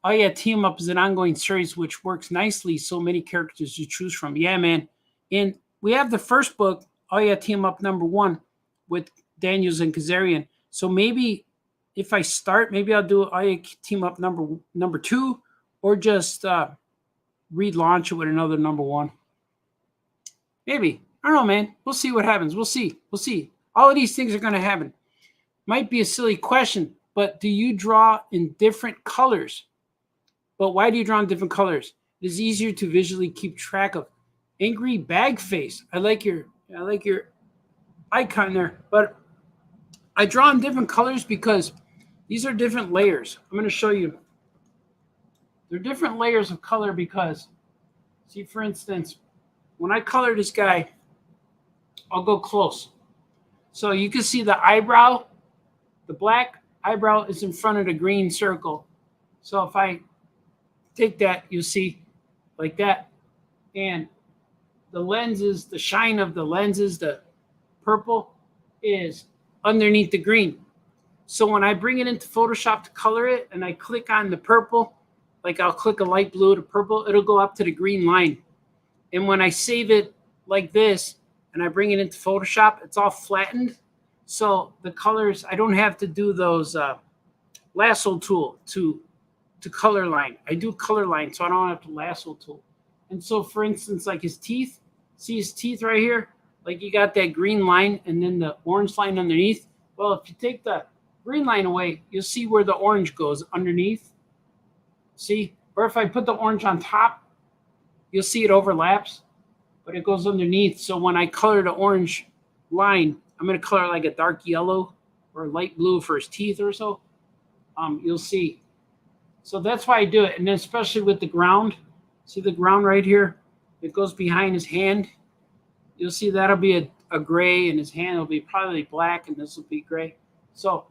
oh yeah, Team Up is an ongoing series which works nicely. So many characters to choose from. Yeah, man. And we have the first book, Oh Yeah, Team Up number 1 with Daniels and Kazarian. So maybe if I start, maybe I'll do Oh Yeah, Team Up number 2 or just relaunch it with another number 1. Maybe. I don't know, man. We'll see what happens. We'll see. All of these things are going to happen. Might be a silly question, but do you draw in different colors? But why do you draw in different colors? It is easier to visually keep track of. Angry bag face. I like your icon there, but I draw in different colors because these are different layers. I'm going to show you. They're different layers of color because, see, for instance, when I color this guy, I'll go close. So you can see the eyebrow, the black eyebrow is in front of the green circle. So if I take that, you'll see like that. And the lenses, the shine of the lenses, the purple is underneath the green. So when I bring it into Photoshop to color it and I click on the purple, like I'll click a light blue to purple, it'll go up to the green line. And when I save it like this and I bring it into Photoshop, it's all flattened. So the colors, I don't have to do those lasso tool to color line. I do color line, so I don't have to lasso tool. And so, for instance, like his teeth, see his teeth right here? Like you got that green line and then the orange line underneath. Well, if you take the green line away, you'll see where the orange goes underneath. See? Or if I put the orange on top, you'll see it overlaps, but it goes underneath. So when I color the orange line, I'm going to color like a dark yellow or light blue for his teeth or so. You'll see. So that's why I do it. And then especially with the ground, see the ground right here? It goes behind his hand. You'll see that'll be a gray, and his hand will be probably black, and this will be gray. So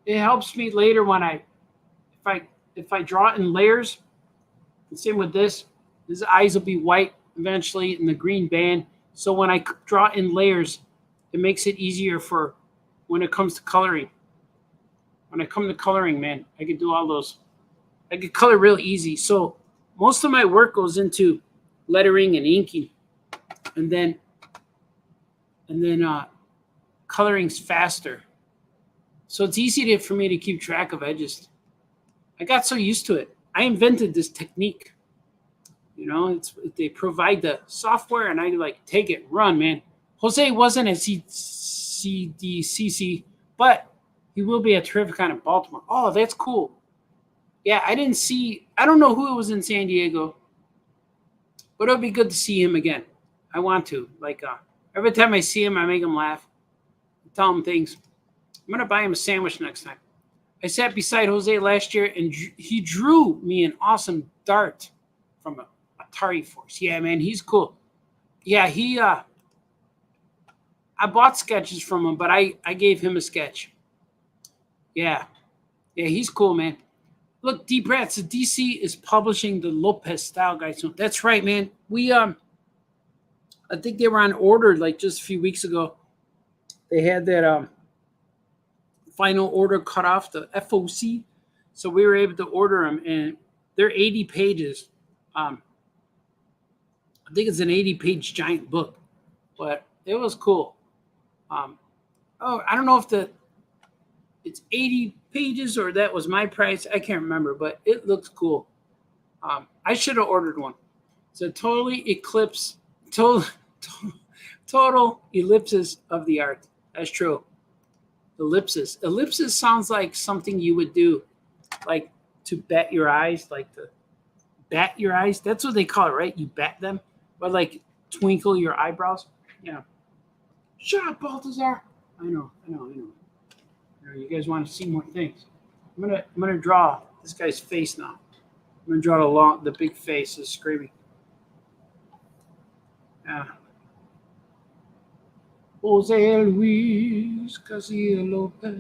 it helps me later when if I draw it in layers. The same with this. His eyes will be white eventually in the green band. So when I draw in layers, it makes it easier for when it comes to coloring. When I come to coloring, man, I can do all those. I can color real easy. So most of my work goes into lettering and inking, and then coloring's faster. So it's easy for me to keep track of. I got so used to it. I invented this technique. You know, they provide the software, and I like take it, run, man. Jose wasn't at CDCC, but he will be at Terrificon in Baltimore. Oh, that's cool. Yeah, I don't know who it was in San Diego, but it'll be good to see him again. I want to. Like, every time I see him, I make him laugh. Tell him things. I'm going to buy him a sandwich next time. I sat beside Jose last year, and he drew me an awesome dart from a Atari Force. Yeah, man, he's cool. Yeah, I bought sketches from him, but I gave him a sketch. Yeah, he's cool, man. Look, Deep Rats, the DC is publishing the Lopez style guide. So that's right, man. We I think they were on order like just a few weeks ago. They had that final order cut off, the FOC. So we were able to order them, and they're 80 pages. I think it's an 80-page giant book, but it was cool. I don't know if it's 80 pages or that was my price. I can't remember, but it looks cool. I should have ordered one. It's a total ellipsis of the art. That's true. Ellipsis. Ellipsis sounds like something you would do, like to bat your eyes, like to bat your eyes. That's what they call it, right? You bat them, or like twinkle your eyebrows. Yeah. Shut up, Baltazar. I know. You guys want to see more things. I'm gonna draw this guy's face now. I'm gonna draw the big face is screaming. Yeah. Jose Luis Garcia Lopez.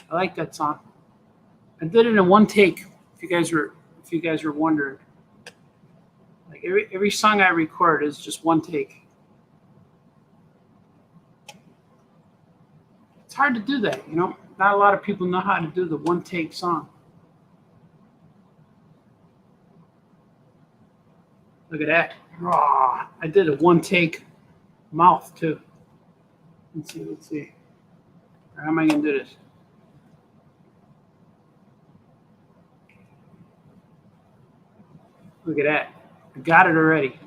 I like that song. I did it in one take. If you guys were wondering, like every song I record is just one take. It's hard to do that, you know. Not a lot of people know how to do the one take song. Look at that. Oh, I did a one take mouth too. Let's see. How am I going to do this? Look at that. I got it already.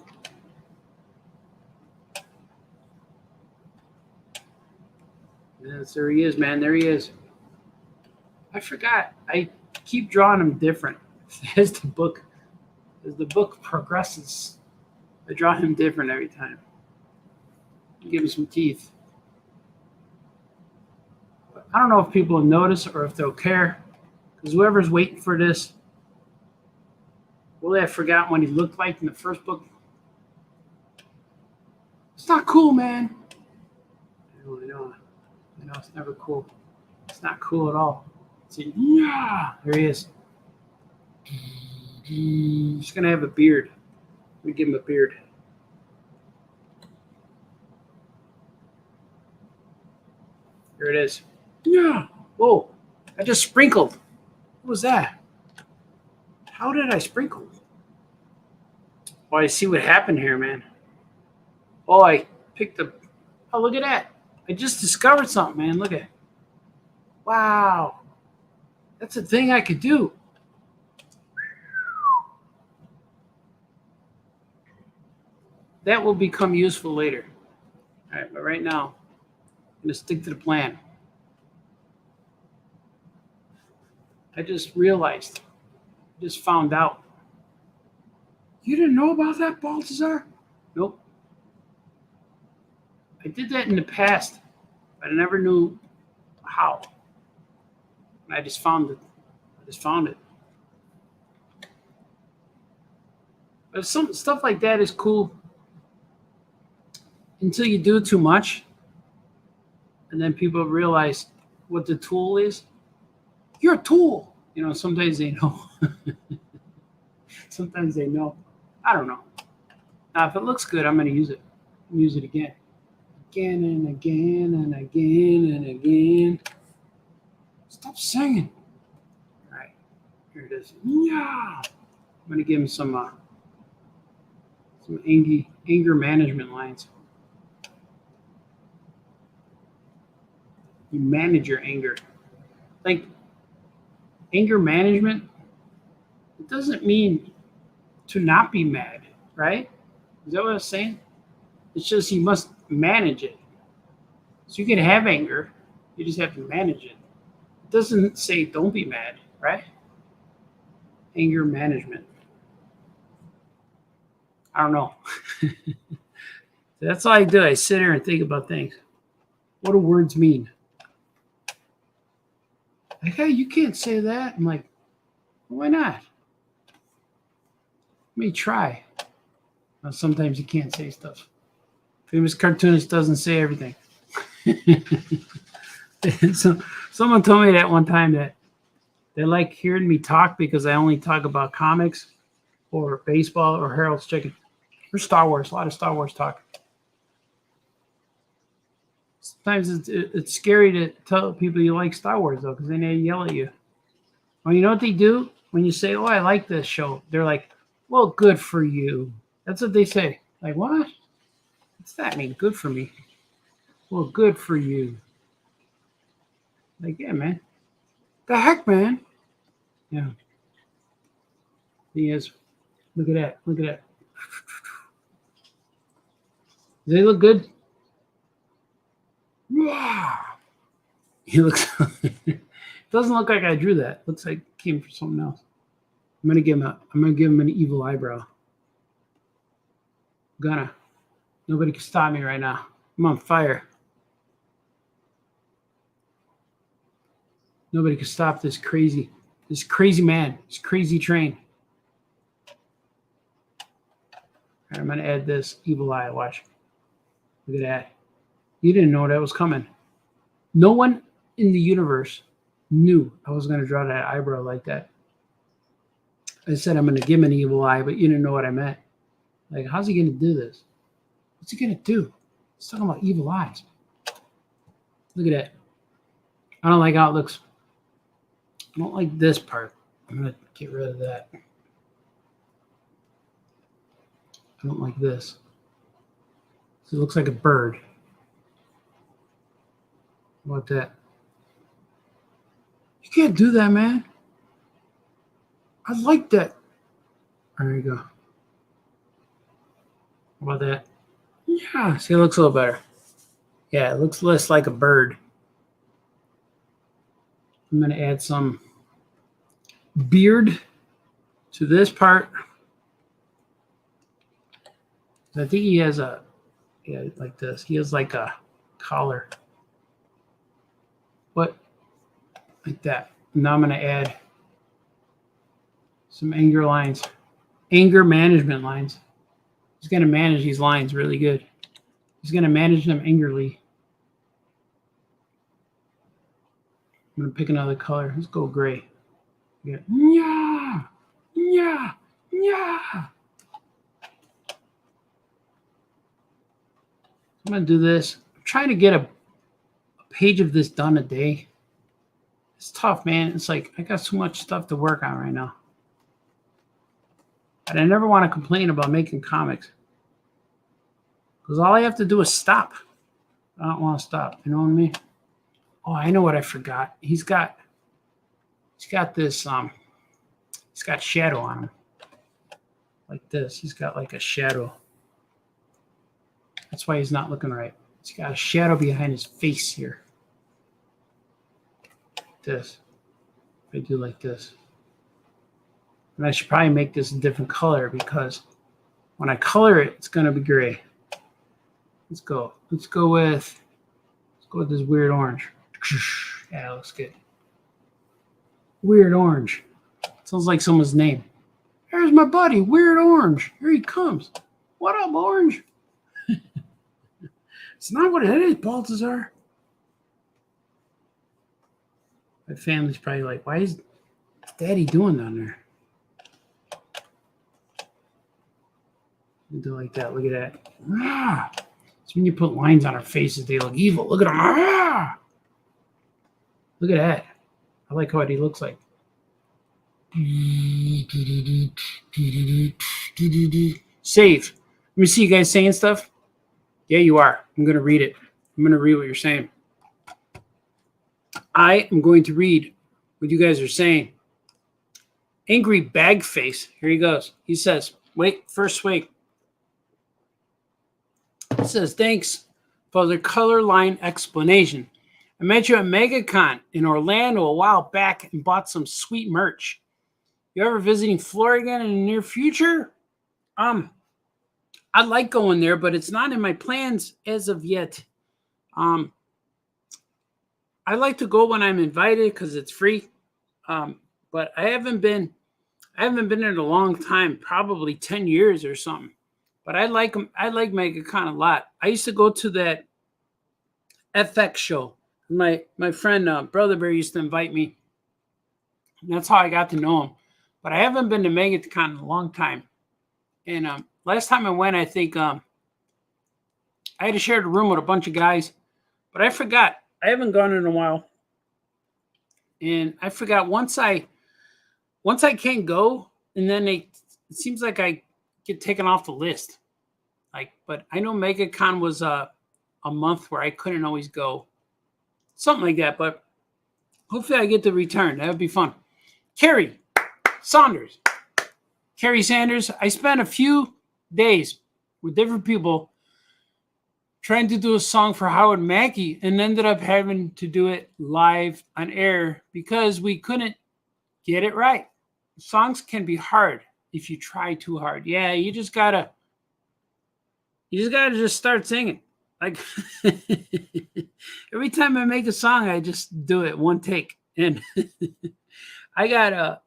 Yes, there he is, man. There he is. I forgot. I keep drawing him different as the book progresses. I draw him different every time. Give him some teeth. But I don't know if people will notice or if they'll care, because whoever's waiting for this, will they have forgotten what he looked like in the first book? It's not cool, man. I know it's never cool. It's not cool at all. See, yeah, there he is. He's gonna have a beard. We give him a beard. Here it is. Yeah. Whoa! I just sprinkled. What was that? How did I sprinkle? Oh, I see what happened here, man. Oh, I picked the. Oh, look at that! I just discovered something, man. Look at it. Wow. That's a thing I could do. That will become useful later. All right, but right now, I'm going to stick to the plan. I just realized, just found out. You didn't know about that, Baltazar? Nope. I did that in the past, but I never knew how. I just found it. But some stuff like that is cool until you do too much, and then people realize what the tool is. You're a tool. You know, sometimes they know. Sometimes they know. I don't know. Now, if it looks good, I'm going to use it. Use it again. Again and again and again and again. Stop singing. All right. Here it is. Yeah. I'm going to give him some anger management lines. You manage your anger. Like, anger management, it doesn't mean to not be mad, right? Is that what I was saying? It's just you must manage it. So you can have anger, you just have to manage it. It doesn't say don't be mad, right? Anger management. I don't know. That's all I do. I sit here and think about things. What do words mean? Like, hey, you can't say that. I'm like, why not? Let me try. Well, sometimes you can't say stuff. Famous cartoonist doesn't say everything. So someone told me that one time that they like hearing me talk because I only talk about comics or baseball or Harold's Chicken or Star Wars. A lot of Star Wars talk. Sometimes it's scary to tell people you like Star Wars, though, because then they yell at you. Well, you know what they do? When you say, oh, I like this show, they're like, well, good for you. That's what they say. Like, what? What's that mean? Good for me. Well, good for you. Like, yeah, man. The heck, man? Yeah. He is. Look at that. Look at that. Do they look good? Wow. He looks. It doesn't look like I drew that. Looks like it came from something else. I'm gonna give him an evil eyebrow. Nobody can stop me right now. I'm on fire. Nobody can stop this crazy man, this crazy train. All right, I'm gonna add this evil eye. Watch. Look at that. You didn't know that was coming. No one in the universe knew I was gonna draw that eyebrow like that. I said I'm gonna give him an evil eye, but you didn't know what I meant. Like, how's he gonna do this? What's he gonna do? He's talking about evil eyes. Look at that. I don't like how it looks. I don't like this part. I'm gonna get rid of that. I don't like this. So it looks like a bird. How about that? You can't do that, man. I like that. There you go. How about that? Yeah, see, it looks a little better. Yeah, it looks less like a bird. I'm going to add some beard to this part. I think he has like this. He has like a collar. What? Like that. Now I'm going to add some anger lines. Anger management lines. He's going to manage these lines really good. He's going to manage them angrily. I'm going to pick another color. Let's go gray. Yeah. Yeah. Yeah. Yeah. I'm going to do this. I'm trying to get a page of this done a day. It's tough, man. It's like I got so much stuff to work on right now. And I never want to complain about making comics. Because all I have to do is stop. I don't want to stop. You know what I mean? Oh, I know what I forgot. He's got this, he's got shadow on him. Like this. He's got like a shadow. That's why he's not looking right. He's got a shadow behind his face here. This. If I do like this. And I should probably make this a different color because when I color it, it's going to be gray. Let's go. Let's go with this weird orange. Yeah, looks good. Weird orange. Sounds like someone's name. There's my buddy, Weird Orange. Here he comes. What up, Orange? It's not what it is, Baltazar. My family's probably like, why is Daddy doing down there? Do like that. Look at that. Ah. So when you put lines on our faces, they look evil. Look at them. Ah. Look at that. I like how he looks like. Save. Let me see you guys saying stuff. Yeah, you are. I'm going to read it. I'm going to read what you're saying. I am going to read what you guys are saying. Angry bag face. Here he goes. He says, wait, first wait. It says, thanks for the color line explanation. I met you at MegaCon in Orlando a while back and bought some sweet merch. You ever visiting Florida again in the near future? I'd like going there, but it's not in my plans as of yet. I like to go when I'm invited because it's free. But I haven't been there in a long time, probably 10 years or something. But I like MegaCon a lot. I used to go to that FX show. My friend Brother Bear used to invite me. And that's how I got to know him. But I haven't been to MegaCon in a long time. And last time I went, I think I had to share the room with a bunch of guys. But I forgot. I haven't gone in a while. And I forgot once I can't go, and then it seems like I get taken off the list. But I know MegaCon was a month where I couldn't always go. Something like that, but hopefully I get to return. That would be fun. Carrie Sanders. I spent a few days with different people trying to do a song for Howard Mackey and ended up having to do it live on air because we couldn't get it right. Songs can be hard if you try too hard. Yeah, you just gotta just start singing. Like every time I make a song, I just do it one take. And I got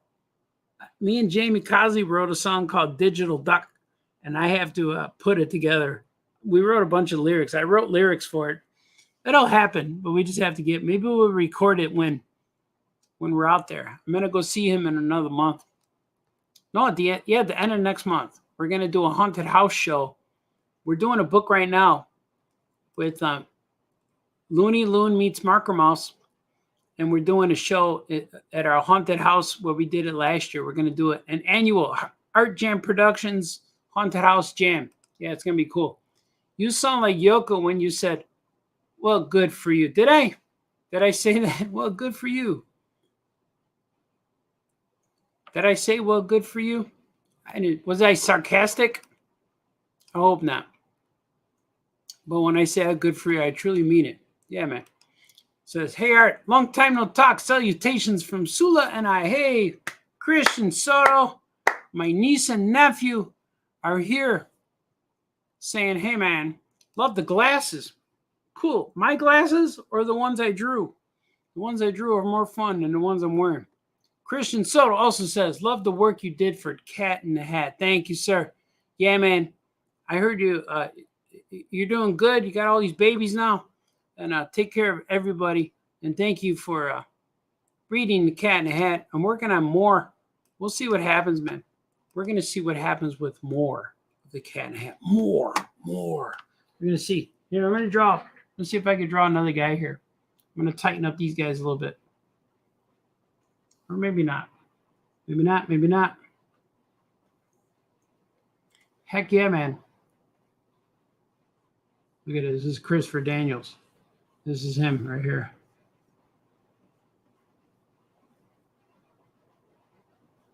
me and Jamie Cosley wrote a song called Digital Duck, and I have to put it together. We wrote a bunch of lyrics. I wrote lyrics for it. It'll happen, but we just have to maybe we'll record it when we're out there. I'm gonna go see him in another month. No, at the end of next month. We're gonna do a haunted house show. We're doing a book right now with Looney Loon meets Marker Mouse, and we're doing a show at our haunted house where we did it last year. We're going to do an annual Art Jam Productions haunted house jam. Yeah, it's going to be cool. You sound like Yoko when you said, well, good for you. Did I say that? Well, good for you. Did I say, well, good for you? Was I sarcastic? I hope not. But when I say good for you, I truly mean it. Yeah, man. Says, hey, Art, long time no talk. Salutations from Sula and I. Hey, Christian Soto, my niece and nephew are here. saying, hey, man, love the glasses. Cool. My glasses or the ones I drew? The ones I drew are more fun than the ones I'm wearing. Christian Soto also says, love the work you did for Cat in the Hat. Thank you, sir. Yeah, man. I heard you. You're doing good. You got all these babies now. And take care of everybody. And thank you for reading the Cat in the Hat. I'm working on more. We'll see what happens, man. We're going to see what happens with more of the Cat in the Hat. More. We're going to see. Here, I'm going to draw. Let's see if I can draw another guy here. I'm going to tighten up these guys a little bit. Or maybe not. Maybe not. Heck yeah, man. Look at this. This is Christopher Daniels. This is him right here.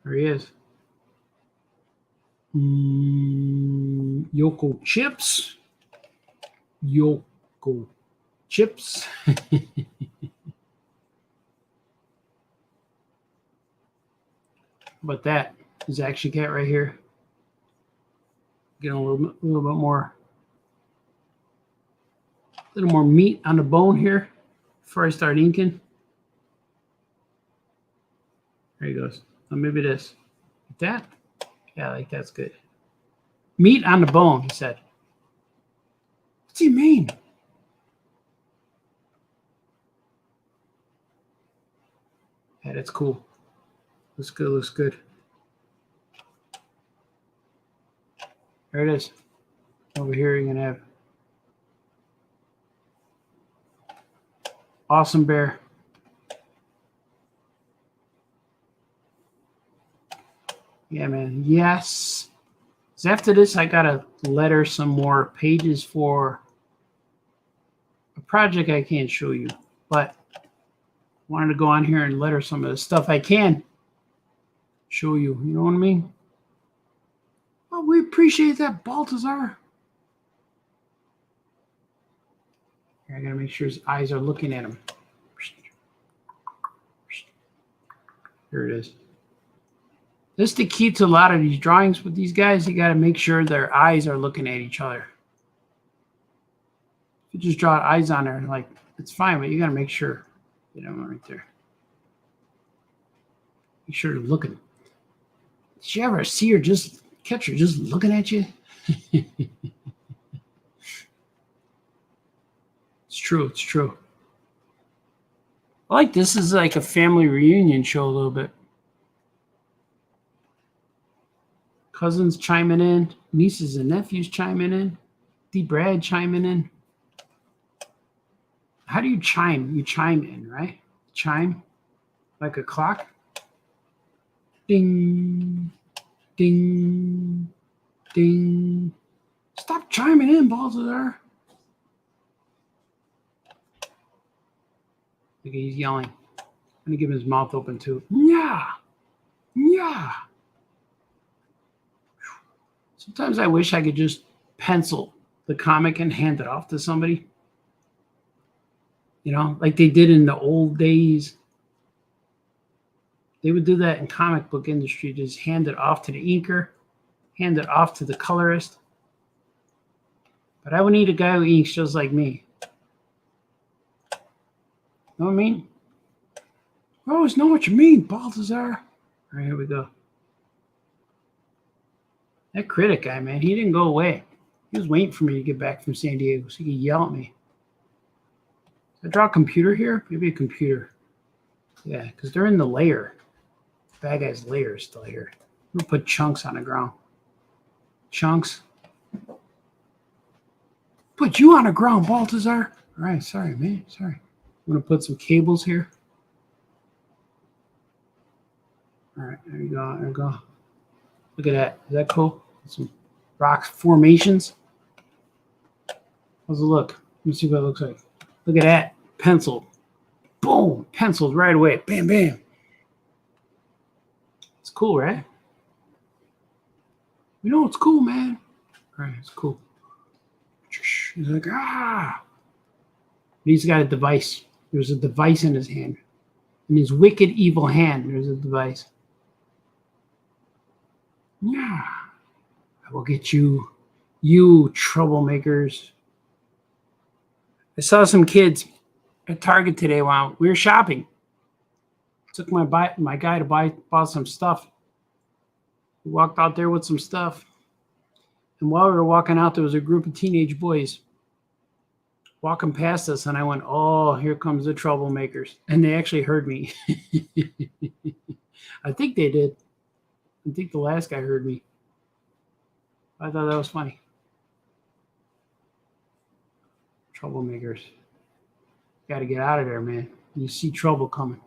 There he is. Yoko Chips. Yoko Chips. But that is Action Cat right here. Getting a little bit more, meat on the bone here before I start inking. There he goes. Oh, maybe this. Like that? Yeah, like that's good. Meat on the bone, he said. What's he mean? Yeah, that's cool. Looks good. There it is. Over here, you're going to have Awesome Bear. Yeah, man. Yes. So after this, I got to letter some more pages for a project I can't show you, but I wanted to go on here and letter some of the stuff I can show you. You know what I mean? Well, we appreciate that, Baltazar. Here, I got to make sure his eyes are looking at him. Here it is. This is the key to a lot of these drawings with these guys. You got to make sure their eyes are looking at each other. If you just draw eyes on there, like, it's fine, but you got to make sure. You know, right there. Make sure they're looking. Did you ever see her just catch her just looking at you? It's true. I like this is like a family reunion show a little bit. Cousins chiming in, nieces and nephews chiming in, D. Brad chiming in. How do you chime? You chime in, right? Chime like a clock. Ding, ding, ding. Stop chiming in, Balthazar. Look, he's yelling. I'm gonna give him his mouth open too. Yeah. Sometimes I wish I could just pencil the comic and hand it off to somebody. You know, like they did in the old days. They would do that in comic book industry, just hand it off to the inker, hand it off to the colorist. But I would need a guy who inks just like me. Know what I mean? I always know what you mean, Balthazar. All right, here we go. That critic guy, man, he didn't go away. He was waiting for me to get back from San Diego so he could yell at me. Did I draw a computer here? Maybe a computer. Yeah, because they're in the layer. Bad guy's layer is still here. I'm going to put chunks on the ground. Chunks. Put you on the ground, Balthazar. All right, sorry, man. Sorry. I'm going to put some cables here. All right, there you go. There you go. Look at that. Is that cool? Some rock formations. How's it look? Let me see what it looks like. Look at that. Penciled. Boom. Penciled right away. Bam, bam. It's cool, right? You know it's cool, man. All right, it's cool. He's like, ah. He's got a device. There's a device in his hand. In his wicked, evil hand, there's a device. Yeah. I will get you. You troublemakers. I saw some kids at Target today while we were shopping. Took my guy to bought some stuff. We walked out there with some stuff. And while we were walking out, there was a group of teenage boys walking past us. And I went, oh, here comes the troublemakers. And they actually heard me. I think they did. I think the last guy heard me. I thought that was funny. Troublemakers. Got to get out of there, man. You see trouble coming.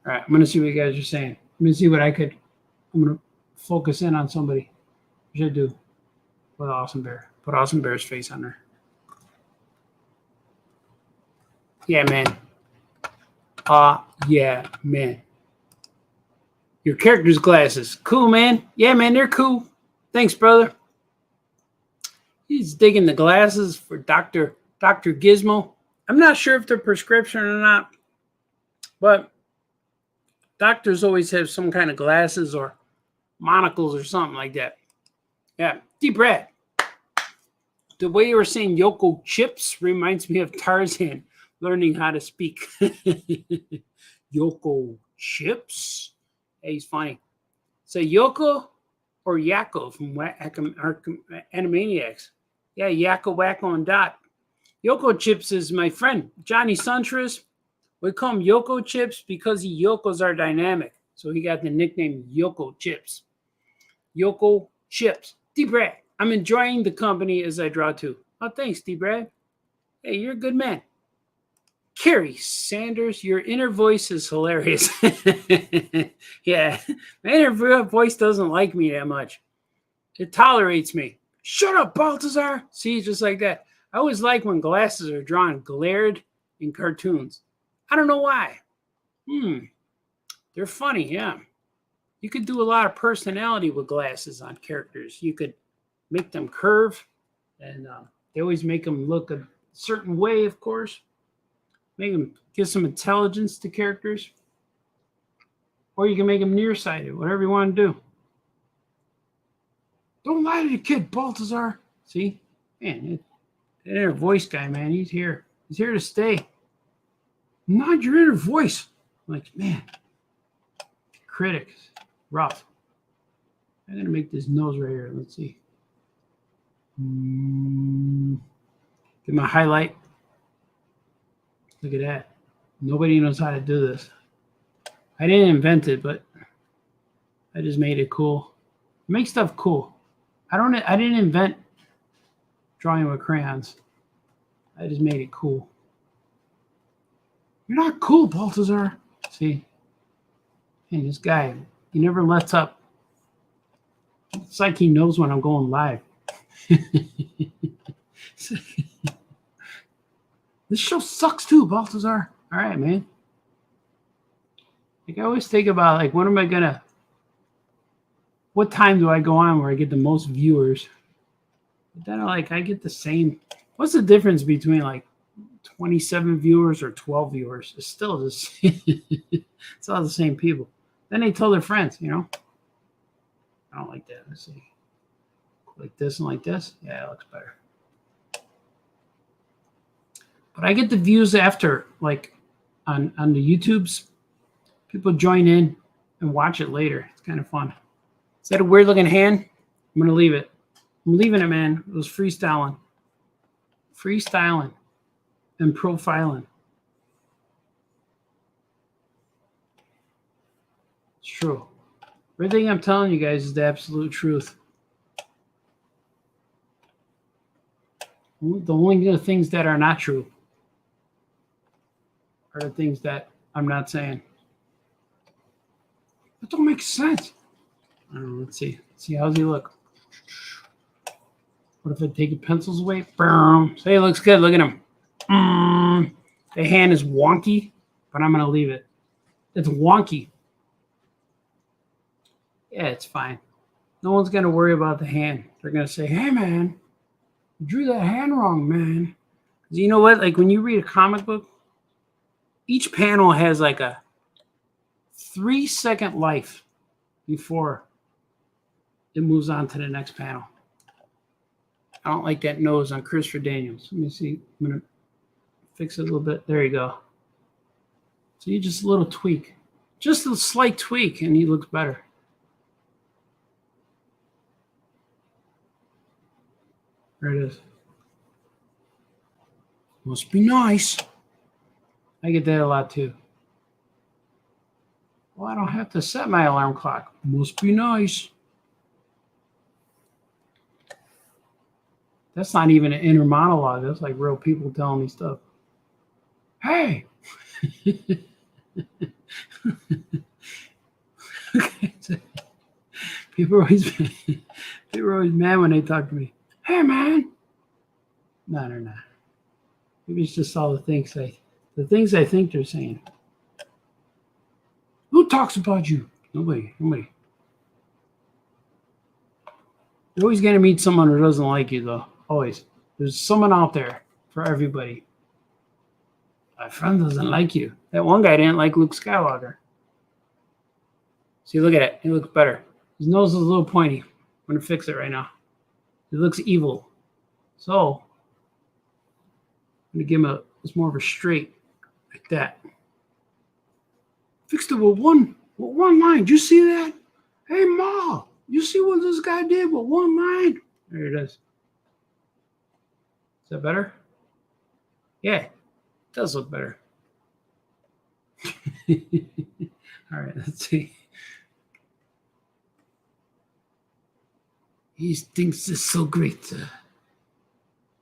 All right, I'm going to see what you guys are saying. I'm going to see what I'm going to focus in on somebody. What should I do? With Awesome Bear. Put Awesome Bear's face on there. Yeah, man. Yeah, man. Your character's glasses. Cool, man. Yeah, man, they're cool. Thanks, brother. He's digging the glasses for Dr. Gizmo. I'm not sure if they're prescription or not, but doctors always have some kind of glasses or monocles or something like that. Yeah. Deep Red. The way you were saying Yoko Chips reminds me of Tarzan learning how to speak. Yoko Chips? Hey, he's funny. So Yoko or Yakko from Animaniacs. Yeah, Yakko, Wacko, and Dot. Yoko Chips is my friend, Johnny Suntress. We call him Yoko Chips because he Yokos are dynamic. So he got the nickname Yoko Chips. Yoko Chips. D-Brad, I'm enjoying the company as I draw too. Oh, thanks, D-Brad. Hey, you're a good man. Carrie Sanders, your inner voice is hilarious. Yeah, my inner voice doesn't like me that much. It tolerates me. Shut up, Baltazar. See, just like that. I always like when glasses are drawn glared in cartoons. I don't know why. They're funny, yeah. You could do a lot of personality with glasses on characters. You could make them curve, and they always make them look a certain way, of course. Make them give some intelligence to characters. Or you can make them nearsighted, whatever you want to do. Don't lie to the kid, Baltazar. See? Man, that inner voice guy, man, he's here. He's here to stay. Not your inner voice. I'm like, man, critics, rough. I'm going to make this nose right here. Let's see. Get my highlight. Look at that. Nobody knows how to do this. I didn't invent it, but I just made it cool. Make stuff cool. I didn't invent drawing with crayons. I just made it cool. You're not cool, Baltazar. See? And this guy, he never lets up. It's like he knows when I'm going live. This show sucks too, Baltazar. All right, man. Like I always think about like, what time do I go on where I get the most viewers? But then I get the same. What's the difference between like 27 viewers or 12 viewers? It's still just, it's all the same people. Then they tell their friends, you know. I don't like that. Let's see. Like this and like this. Yeah, it looks better. But I get the views after, like on the YouTubes. People join in and watch it later. It's kind of fun. Is that a weird looking hand? I'm going to leave it. I'm leaving it, man. It was freestyling. Freestyling and profiling. It's true. Everything I'm telling you guys is the absolute truth. The only things that are not true are the things that I'm not saying. That don't make sense. I don't know, let's see. See, how's he look? What if I take the pencils away? Boom. Say, it looks good. Look at him. The hand is wonky, but I'm going to leave it. It's wonky. Yeah, it's fine. No one's going to worry about the hand. They're going to say, hey, man, you drew that hand wrong, man. You know what? Like when you read a comic book, each panel has like a 3-second life before it moves on to the next panel. I don't like that nose on Christopher Daniels. Let me see. I'm going to fix it a little bit. There you go. So you just a little tweak. Just a slight tweak, and he looks better. There it is. Must be nice. I get that a lot too. Well, I don't have to set my alarm clock. Must be nice. That's not even an inner monologue. That's like real people telling me stuff. Hey. People are always mad when they talk to me. Hey, man. No, they're not. Maybe it's just all the things I think they're saying. Who talks about you? Nobody. You're always going to meet someone who doesn't like you, though. Always. There's someone out there for everybody. My friend doesn't like you. That one guy didn't like Luke Skywalker. See, look at it. He looks better. His nose is a little pointy. I'm going to fix it right now. It looks evil. So, I'm going to give him it's more of a straight, like that. Fixed it with one line. Did you see that? Hey, Ma, you see what this guy did with one line? There it is. Is that better? Yeah, it does look better. All right, let's see. He thinks it's so great.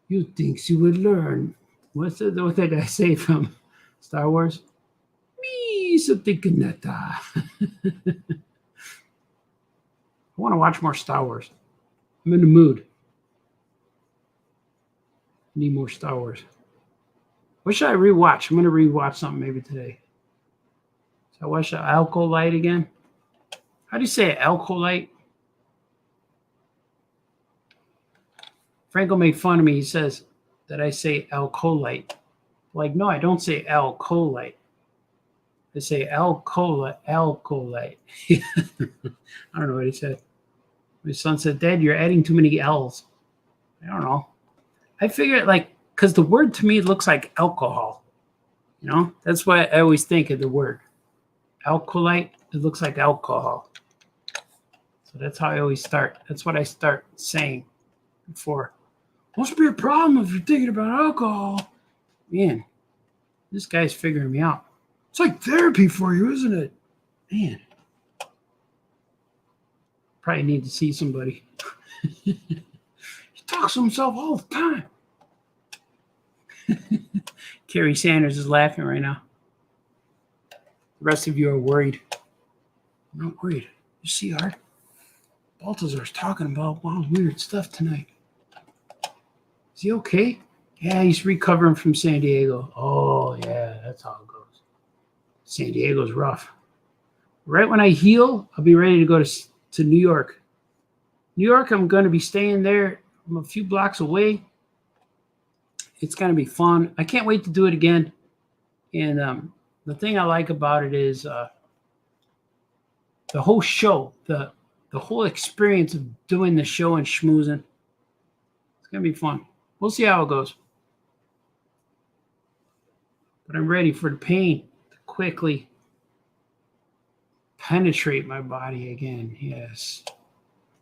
You think you would learn. What did I say from Star Wars? Me, so thinking that. I want to watch more Star Wars. I'm in the mood. Need more Star Wars. What should I rewatch? I'm going to rewatch something maybe today. So I watch Alcolite again. How do you say it? Alcolite? Franco made fun of me. He says that I say Alcolite. Like, no, I don't say Alcolite. I say Alcolite. I don't know what he said. My son said, Dad, you're adding too many L's. I don't know. I figure because the word to me looks like alcohol. You know, that's why I always think of the word. Alcolite, it looks like alcohol. So that's how I always start. That's what I start saying before. Must be a problem if you're thinking about alcohol. Man, this guy's figuring me out. It's like therapy for you, isn't it? Man. Probably need to see somebody. He talks to himself all the time. Kerry Sanders is laughing right now. The rest of you are worried. I'm not worried. You see, Art? Baltazar's talking about weird stuff tonight. Is he okay? Yeah, he's recovering from San Diego. Oh, yeah, that's how it goes. San Diego's rough. Right when I heal, I'll be ready to go to New York. New York, I'm going to be staying there. I'm a few blocks away. It's going to be fun. I can't wait to do it again. And the thing I like about it is the whole show, the whole experience of doing the show and schmoozing. It's going to be fun. We'll see how it goes. But I'm ready for the pain to quickly penetrate my body again. Yes.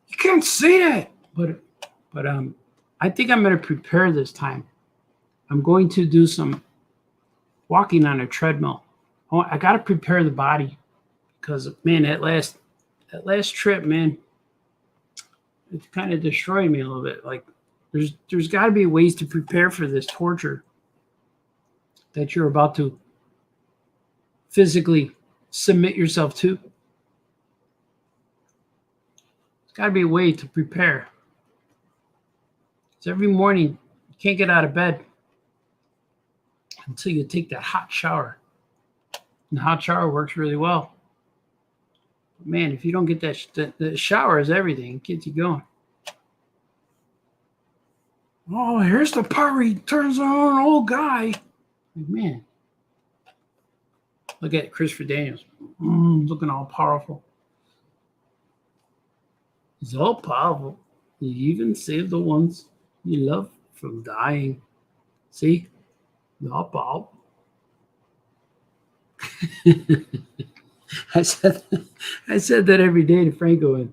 You can't say that. But I think I'm going to prepare this time. I'm going to do some walking on a treadmill. I got to prepare the body because, man, that last trip, man, it kind of destroyed me a little bit. Like, there's got to be ways to prepare for this torture that you're about to physically submit yourself to. There's got to be a way to prepare. So every morning, you can't get out of bed until you take that hot shower. And the hot shower works really well. But man, if you don't get the shower is everything. It gets you going. Oh, here's the part where he turns on an old guy. Like, man. Look at Christopher Daniels. Looking all powerful. He's all powerful. He even saved the ones You love from dying. See? Not Bob. I said that every day to Franco in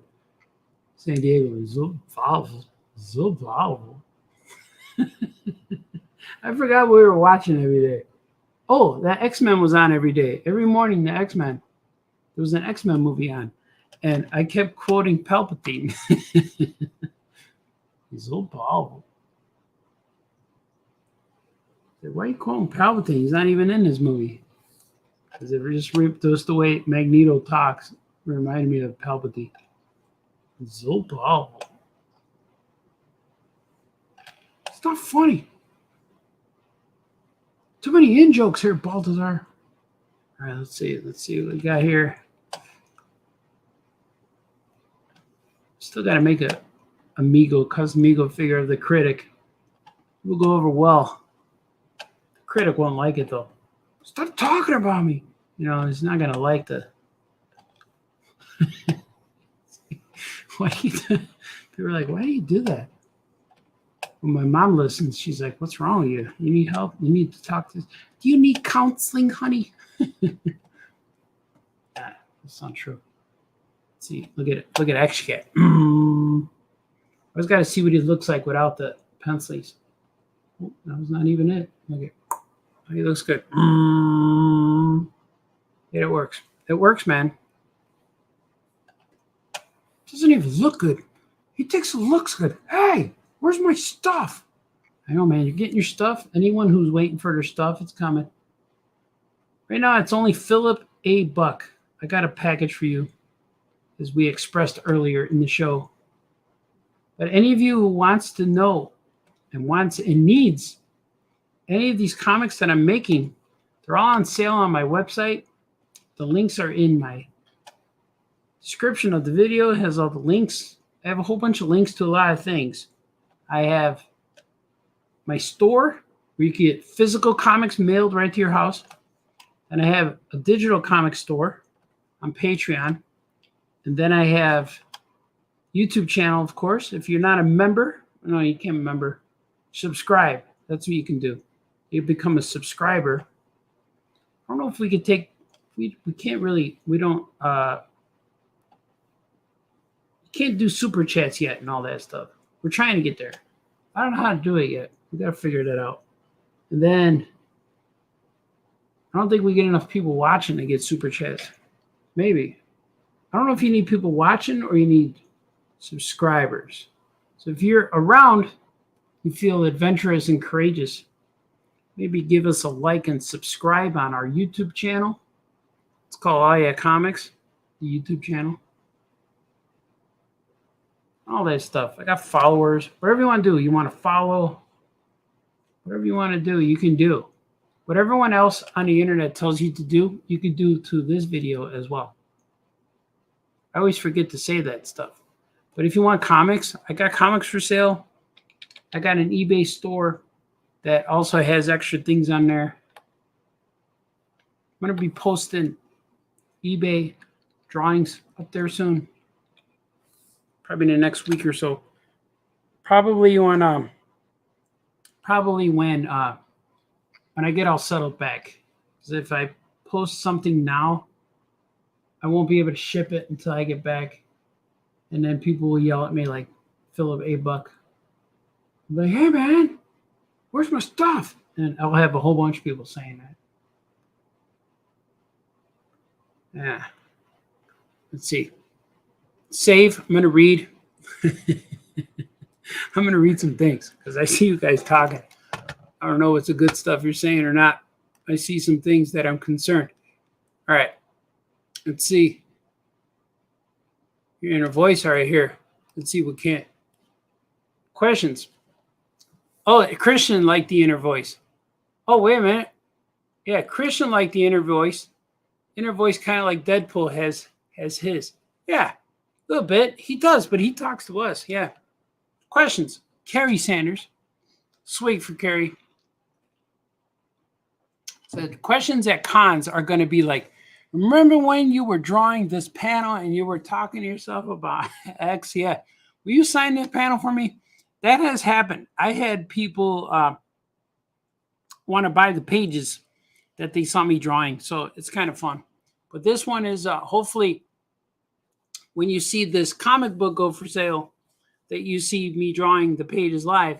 San Diego. So powerful. So powerful. I forgot what we were watching every day. Oh, that X-Men was on every day. Every morning, the X-Men. There was an X-Men movie on. And I kept quoting Palpatine. He's so powerful. I said, why are you calling Palpatine? He's not even in this movie. Because it just the way Magneto talks reminded me of Palpatine. He's so powerful. It's not funny. Too many in jokes here, Baltazar. All right, let's see what we got here. Still got to make a custom Amigo figure of the Critic. We'll go over well. The Critic won't like it though. Stop talking about me. You know, he's not gonna like the. Why do you do? They were like, why do you do that? When my mom listens, she's like, what's wrong with you? You need help? You need to talk to. Do you need counseling, honey? That's not true. Let's see, look at it. Look at X-Cat. I always got to see what he looks like without the pencils. Oh, that was not even it. Look at. Oh, he looks good. Yeah, it works. It works, man. Doesn't even look good. He thinks it looks good. Hey, where's my stuff? I know, man. You're getting your stuff. Anyone who's waiting for their stuff, it's coming. Right now, it's only Philip A. Buck. I got a package for you, as we expressed earlier in the show. But any of you who wants to know and wants and needs any of these comics that I'm making, they're all on sale on my website. The links are in my description of the video. It has all the links. I have a whole bunch of links to a lot of things. I have my store where you can get physical comics mailed right to your house. And I have a digital comic store on Patreon. And then I have YouTube channel, of course. If you're not a member, no, you can't be a member. Subscribe. That's what you can do. You become a subscriber. I don't know if we could take, we can't really, we don't, can't do super chats yet and all that stuff. We're trying to get there. I don't know how to do it yet. We got to figure that out. And then I don't think we get enough people watching to get super chats. Maybe. I don't know if you need people watching or you need subscribers. So if you're around, you feel adventurous and courageous, maybe give us a like and subscribe on our YouTube channel. It's called Aya Comics, the YouTube channel. All that stuff. I got followers. Whatever you want to do. You want to follow. Whatever you want to do, you can do. What everyone else on the internet tells you to do, you can do to this video as well. I always forget to say that stuff. But if you want comics, I got comics for sale. I got an eBay store that also has extra things on there. I'm going to be posting eBay drawings up there soon. Probably in the next week or so. Probably when I get all settled back. Because if I post something now, I won't be able to ship it until I get back. And then people will yell at me like Philip A. Buck. I'm like, hey man, where's my stuff? And I'll have a whole bunch of people saying that. Yeah. Let's see. Save. I'm going to read. I'm going to read some things because I see you guys talking. I don't know what's the good stuff you're saying or not. I see some things that I'm concerned. All right. Let's see. Your inner voice right here. Let's see what can't. Questions. Oh, Christian liked the inner voice. Oh, wait a minute. Yeah, Christian liked the inner voice. Inner voice kind of like Deadpool has his. Yeah, a little bit. He does, but he talks to us. Yeah. Questions. Kerry Sanders. Swig for Kerry. So the questions at cons are going to be like, remember when you were drawing this panel and you were talking to yourself about X? Yeah. Will you sign this panel for me? that has happened. I had people want to buy the pages that they saw me drawing, so it's kind of fun. But this one is hopefully when you see this comic book go for sale, that you see me drawing the pages live.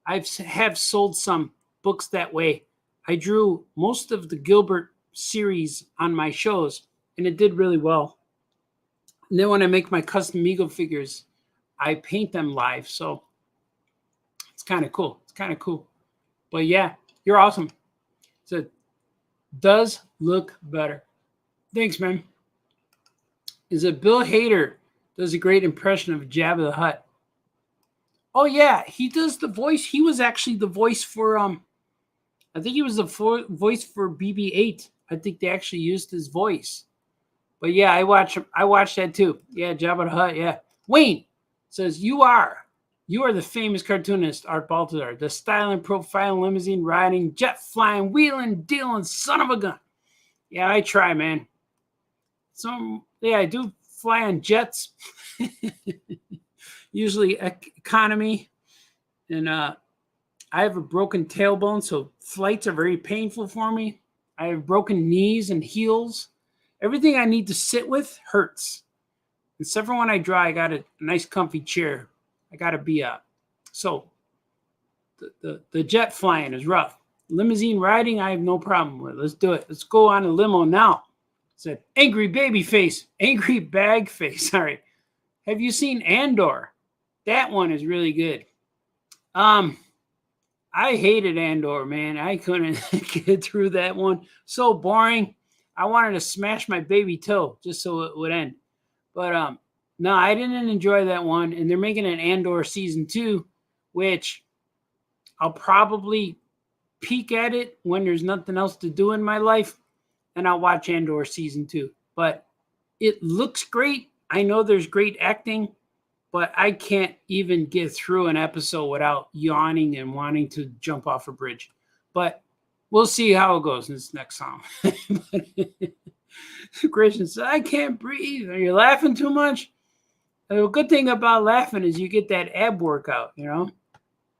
Have sold some books that way. I drew most of the Gilbert series on my shows, and it did really well. And then when I make my custom Mego figures, I paint them live. So it's kind of cool. It's kind of cool. But yeah, you're awesome. So it does look better. Thanks, man. Is it Bill Hader does a great impression of Jabba the Hutt? Oh yeah, he does the voice. He was actually the voice for I think he was the voice for BB-8. I think they actually used his voice. But yeah, I watched that too. Yeah, Jabba the Hutt. Yeah. Wayne says you are the famous cartoonist, Art Baltazar, the styling, profiling, limousine riding, jet flying, wheeling, dealing, son of a gun. Yeah, I try, man. So yeah, I do fly on jets. Usually economy, and I have a broken tailbone, so flights are very painful for me. I have broken knees and heels. Everything I need to sit with hurts. Except for when I draw, I got a nice comfy chair. I got to be up. So the jet flying is rough. Limousine riding, I have no problem with. Let's do it. Let's go on a limo now. Said angry baby face, angry bag face. All right. Have you seen Andor? That one is really good. I hated Andor, man. I couldn't get through that one. So boring. I wanted to smash my baby toe just so it would end. But no, I didn't enjoy that one. And they're making an Andor season 2, which I'll probably peek at it when there's nothing else to do in my life, and I'll watch Andor season 2. But it looks great. I know there's great acting, but I can't even get through an episode without yawning and wanting to jump off a bridge. But we'll see how it goes in this next song. Christian says, I can't breathe. Are you laughing too much? The good thing about laughing is you get that ab workout, you know?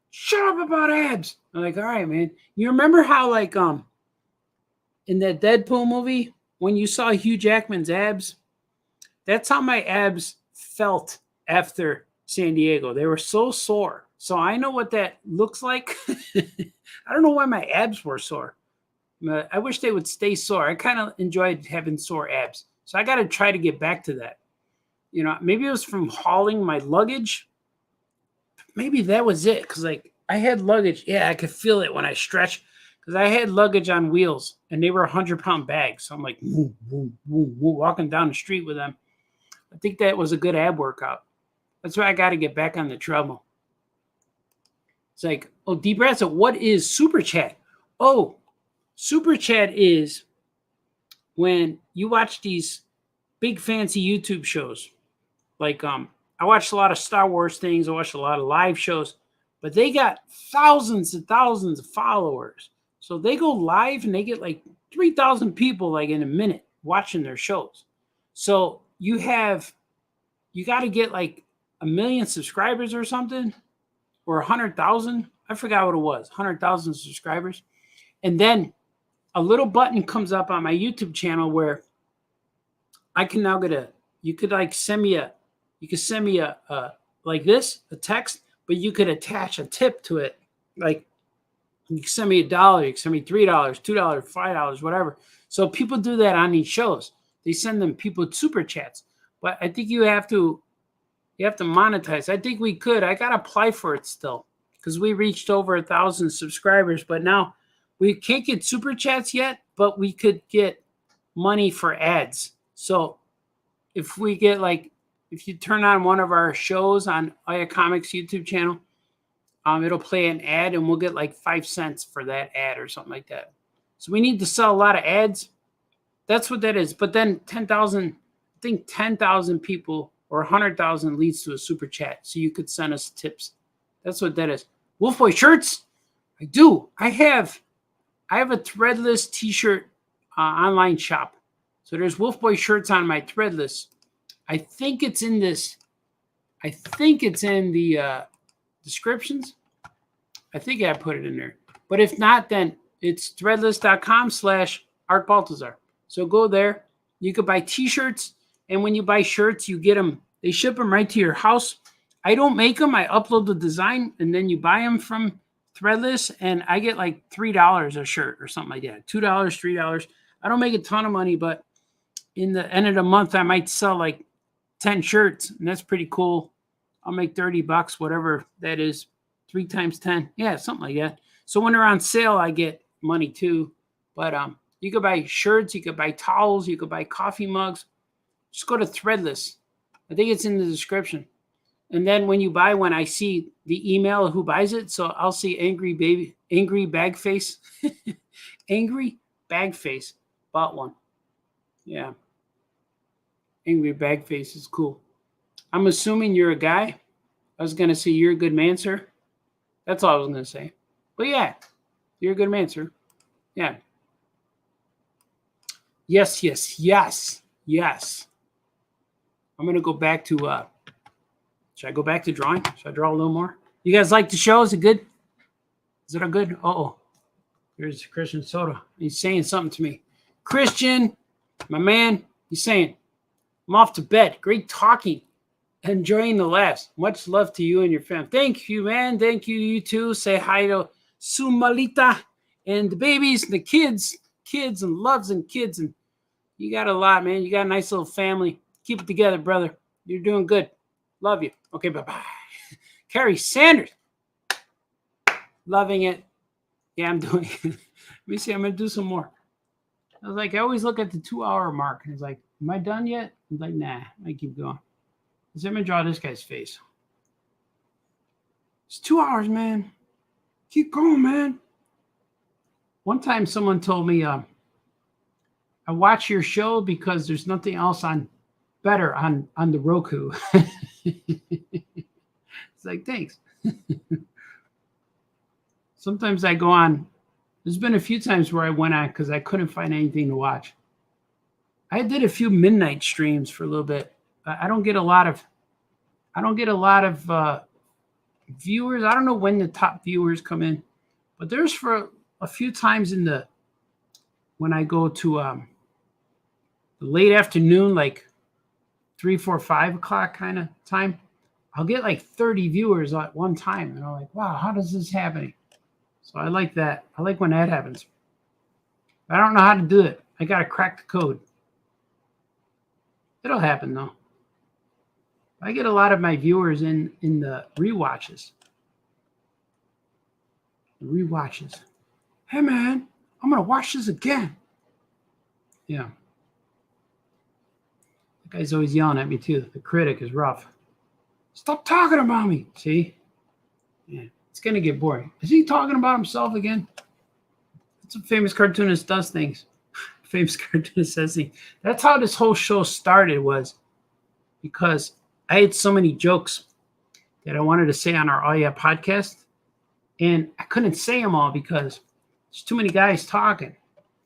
Shut up about abs. I'm like, all right, man. You remember how, like, in that Deadpool movie, when you saw Hugh Jackman's abs, that's how my abs felt after San Diego. They were so sore. So I know what that looks like. I don't know why my abs were sore. I wish they would stay sore. I kind of enjoyed having sore abs. So I got to try to get back to that. You know, maybe it was from hauling my luggage. Maybe that was it. Because, like, I had luggage. Yeah, I could feel it when I stretched. Because I had luggage on wheels. And they were 100-pound bags. So I'm like, woo, woo, woo, woo, walking down the street with them. I think that was a good ab workout. That's why I got to get back on the treadmill. It's like, oh, Deep Rat said, what is Super Chat? Oh, Super Chat is when you watch these big fancy YouTube shows. Like, I watched a lot of Star Wars things. I watched a lot of live shows. But they got thousands and thousands of followers. So they go live and they get like 3,000 people like in a minute watching their shows. So you got to get like 1 million subscribers or something, or 100,000. I forgot what it was, 100,000 subscribers. And then a little button comes up on my YouTube channel where I can now you could send me a like this, a text, but you could attach a tip to it. Like you can send me $1, you can send me $3, $2, $5, whatever. So people do that on these shows. They send them people super chats. But I think you have to monetize. I think we could. I got to apply for it still because we reached over 1,000 subscribers. But now we can't get super chats yet, but we could get money for ads. So if we get if you turn on one of our shows on Aya Comics YouTube channel, it'll play an ad and we'll get like 5 cents for that ad or something like that. So we need to sell a lot of ads. That's what that is. But then 10,000 people or 100,000 leads to a super chat. So you could send us tips. That's what that is. Wolfboy shirts. I do. I have a Threadless t-shirt online shop. So there's Wolfboy shirts on my Threadless. I think it's in the descriptions. I think I put it in there. But if not, then it's threadless.com/Art Baltazar. So go there. You could buy t-shirts. And when you buy shirts, you get them. They ship them right to your house. I don't make them. I upload the design. And then you buy them from Threadless. And I get like $3 a shirt or something like that. $2, $3. I don't make a ton of money. But in the end of the month, I might sell like 10 shirts. And that's pretty cool. I'll make $30, whatever that is. 3 times 10. Yeah, something like that. So when they're on sale, I get money too. But you could buy shirts, you could buy towels, you could buy coffee mugs. Just go to Threadless. I think it's in the description. And then when you buy one, I see the email of who buys it. So I'll see angry bag face. Angry bag face bought one. Yeah. Angry bag face is cool. I'm assuming you're a guy. I was going to say you're a good man, sir. That's all I was going to say. But yeah, you're a good man, sir. Yeah. Yes. I'm going to go back to, should I go back to drawing? Should I draw a little more? You guys like the show? Is it good? Is it a good? Uh-oh. Here's Christian Soda. He's saying something to me. Christian, my man, he's saying, I'm off to bed. Great talking. Enjoying the laughs. Much love to you and your family. Thank you, man. Thank you. You too. Say hi to Sumalita and the babies and the kids and loves and kids. And you got a lot, man. You got a nice little family. Keep it together, brother. You're doing good. Love you. Okay, bye-bye. Carrie Sanders. Loving it. Yeah, I'm doing it. Let me see. I'm going to do some more. I was like, I always look at the 2-hour mark. And it's like, am I done yet? I'm like, nah. I keep going. So I'm going to draw this guy's face. It's 2 hours, man. Keep going, man. One time someone told me, I watch your show because there's nothing else better on the Roku. It's like, thanks. Sometimes I go on. There's been a few times where I went on because I couldn't find anything to watch. I did a few midnight streams for a little bit. I don't get a lot of viewers. I don't know when the top viewers come in, but there's for a few times when I go to the late afternoon, like 3, 4, 5 o'clock kind of time, I'll get like 30 viewers at one time. And I'm like, wow, how does this happen? So I like that. I like when that happens. I don't know how to do it. I got to crack the code. It'll happen though. I get a lot of my viewers in the rewatches. Hey man, I'm gonna watch this again. Yeah. The guy's always yelling at me too. The critic is rough. Stop talking about me. See? Yeah. It's gonna get boring. Is he talking about himself again? That's what famous cartoonist does things. Famous cartoonist says things. That's how this whole show started, was because I had so many jokes that I wanted to say on our Oh Yeah podcast, and I couldn't say them all because there's too many guys talking.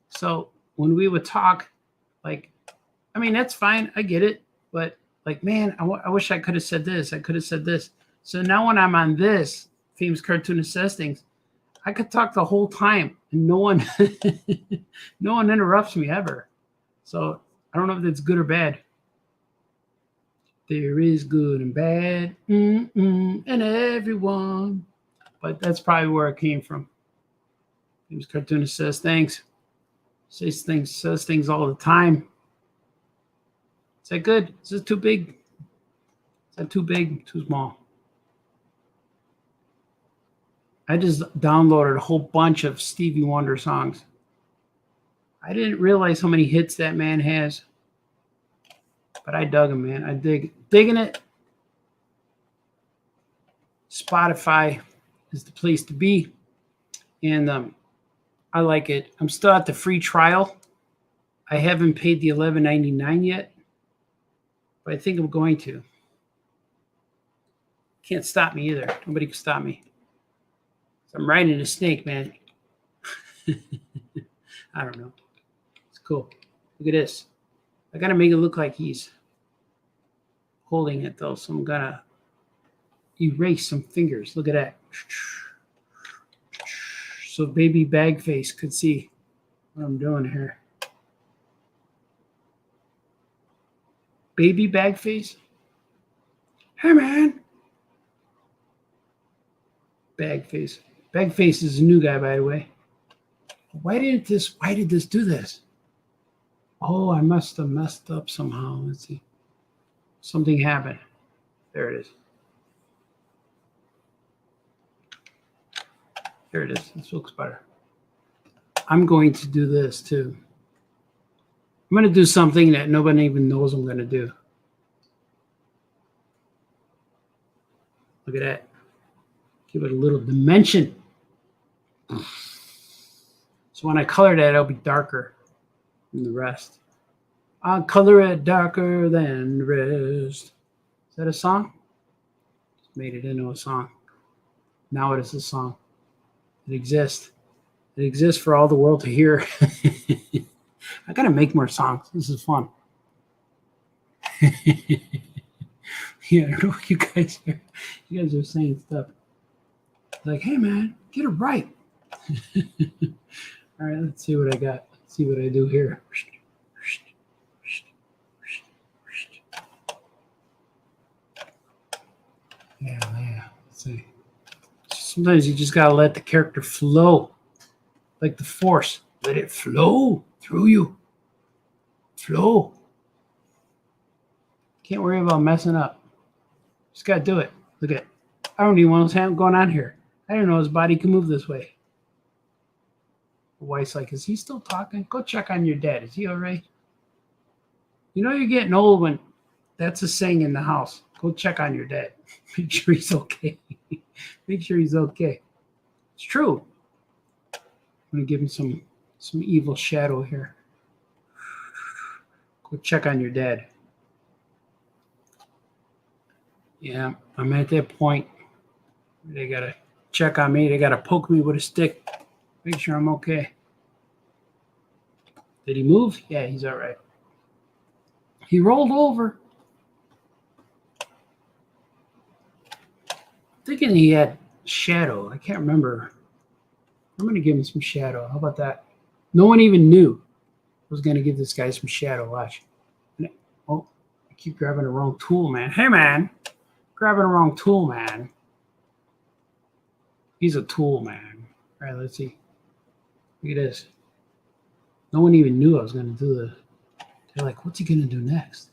So when we would talk, like, I mean, that's fine. I get it. But like, man, I wish I could have said this. I could have said this. So now when I'm on this, Famous Cartoonist Says Things, I could talk the whole time and no one interrupts me ever. So I don't know if that's good or bad. There is good and bad, and everyone. But that's probably where it came from. Famous Cartoonist Says Things. Says things all the time. Is that good? Is this too big? Is that too big? Too small? I just downloaded a whole bunch of Stevie Wonder songs. I didn't realize how many hits that man has. But I dug him, man. I digging it. Spotify is the place to be. And I like it. I'm still at the free trial. I haven't paid the $11.99 yet. But I think I'm going to. Can't stop me either. Nobody can stop me. I'm riding a snake, man. I don't know. It's cool. Look at this. I got to make it look like he's holding it, though. So I'm going to erase some fingers. Look at that. So baby Bagface could see what I'm doing here. Baby Bagface? Hey, man. Bagface. Bagface is a new guy, by the way. Why did this do this? Oh, I must have messed up somehow. Let's see. Something happened. There it is. There it is. This looks better. I'm going to do this too. I'm going to do something that nobody even knows I'm going to do. Look at that. Give it a little dimension. So when I color that, it'll be darker than the rest. I'll color it darker than the rest. Is that a song? Just made it into a song. Now it is a song. It exists. It exists for all the world to hear. I gotta make more songs. This is fun. Yeah, I know you guys are saying stuff like, "Hey, man, get it right." All right, let's see what I got. Let's see what I do here. Yeah. Let's see. Sometimes you just gotta let the character flow, like the force. Let it flow through you. Flow. Can't worry about messing up. Just gotta do it. Look at it. I don't even know what's going on here. I didn't know his body could move this way. The wife's like, is he still talking? Go check on your dad. Is he all right? You know you're getting old when that's a saying in the house. Go check on your dad. Make sure he's okay. Make sure he's okay. It's true. I'm gonna give him some evil shadow here. Go check on your dad. Yeah, I'm at that point. They gotta check on me. They gotta poke me with a stick. Make sure I'm okay. Did he move? Yeah, he's all right. He rolled over. I'm thinking he had shadow. I can't remember. I'm going to give him some shadow. How about that? No one even knew I was going to give this guy some shadow. Watch. Oh, I keep grabbing the wrong tool, man. Hey, man. Grabbing the wrong tool, man. He's a tool, man. All right, let's see. Look at this. No one even knew I was going to do this. They're like, what's he going to do next?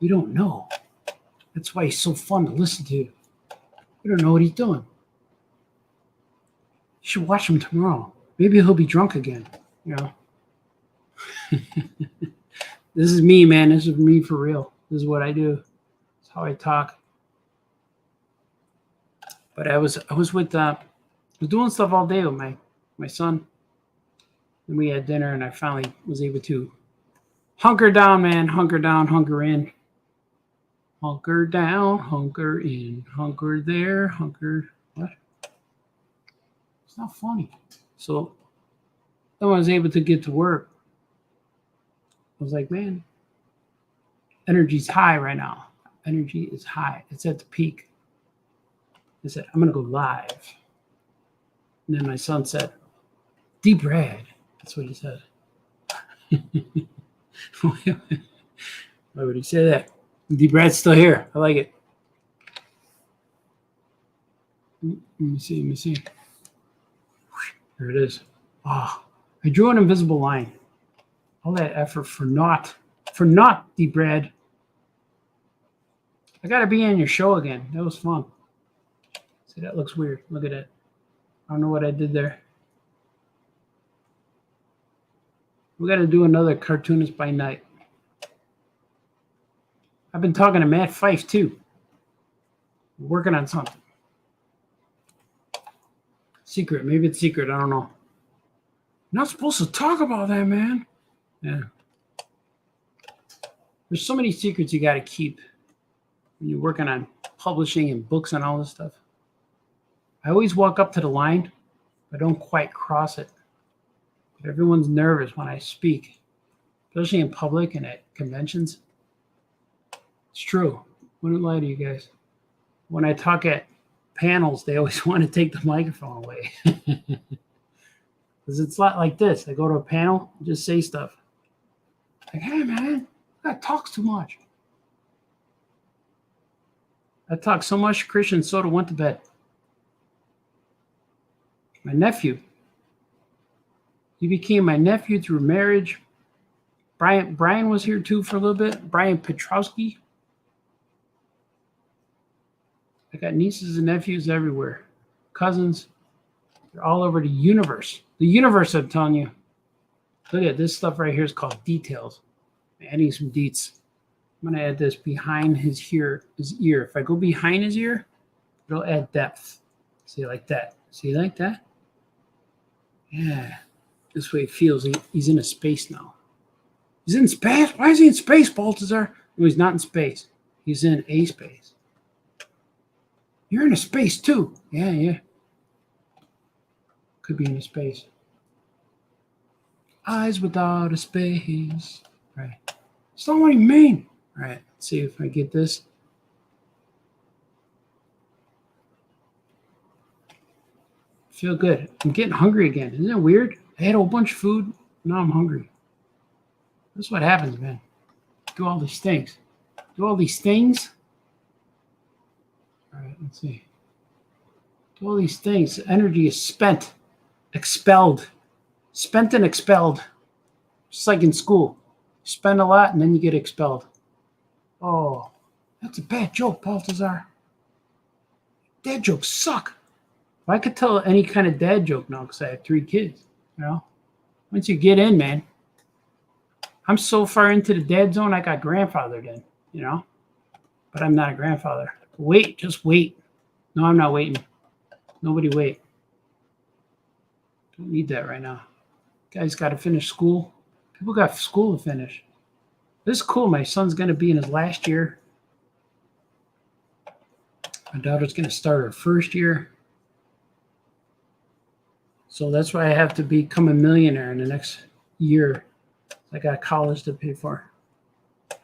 We don't know. That's why he's so fun to listen to. We don't know what he's doing. You should watch him tomorrow. Maybe he'll be drunk again. You know. This is me, man. This is me for real. This is what I do. It's how I talk. But I was doing stuff all day with my son. And we had dinner, and I finally was able to hunker down, man. Hunker down, hunker in. Hunker down, hunker in, hunker there, hunker. What? It's not funny. So then I was able to get to work. I was like, man, energy's high right now. Energy is high. It's at the peak. I said, I'm going to go live. And then my son said, D-Brad. That's what he said. Why would he say that? D-Brad's still here. I like it. Let me see. There it is. Oh, I drew an invisible line. All that effort for naught. For naught, D-Brad. I got to be in your show again. That was fun. See, that looks weird. Look at it. I don't know what I did there. We got to do another Cartoonist by Night. I've been talking to Matt Fife, too. We're working on something. Secret. Maybe it's secret. I don't know. You're not supposed to talk about that, man. Yeah. There's so many secrets you got to keep when you're working on publishing and books and all this stuff. I always walk up to the line, but don't quite cross it. But everyone's nervous when I speak, especially in public and at conventions. It's true. Wouldn't lie to you guys. when I talk at panels, they always want to take the microphone away. Because it's not like this. I go to a panel, just say stuff. Like, hey, man, that talks too much. I talk so much, Christian Soda went to bed. My nephew. He became my nephew through marriage. Brian was here too for a little bit. Brian Petrowski. I got nieces and nephews everywhere. Cousins. They're all over the universe. The universe, I'm telling you. Look at this stuff right here is called details. I'm adding some deets. I'm going to add this behind his ear. If I go behind his ear, it'll add depth. See, like that. See, like that? Yeah. This way it feels he's in a space now. He's in space? Why is he in space, Baltazar? No, he's not in space. He's in a space. You're in a space too. Yeah. Could be in a space. Eyes without a space. Right. That's not what he mean. All right. Let's see if I get this. Feel good. I'm getting hungry again. Isn't it weird? I had a whole bunch of food. Now I'm hungry. That's what happens, man. Do all these things. Do all these things. All right. Let's see. Do all these things. The energy is spent. Expelled. Spent and expelled. Just like in school. You spend a lot and then you get expelled. Oh, that's a bad joke, Baltazar. Dad jokes suck. If I could tell any kind of dad joke now because I have 3 kids, you know. Once you get in, man. I'm so far into the dad zone, I got grandfathered in, you know. But I'm not a grandfather. Wait, just wait. No, I'm not waiting. Nobody wait. Don't need that right now. Guys got to finish school. People got school to finish. This is cool. My son's going to be in his last year. My daughter's going to start her first year. So that's why I have to become a millionaire in the next year. I got college to pay for. You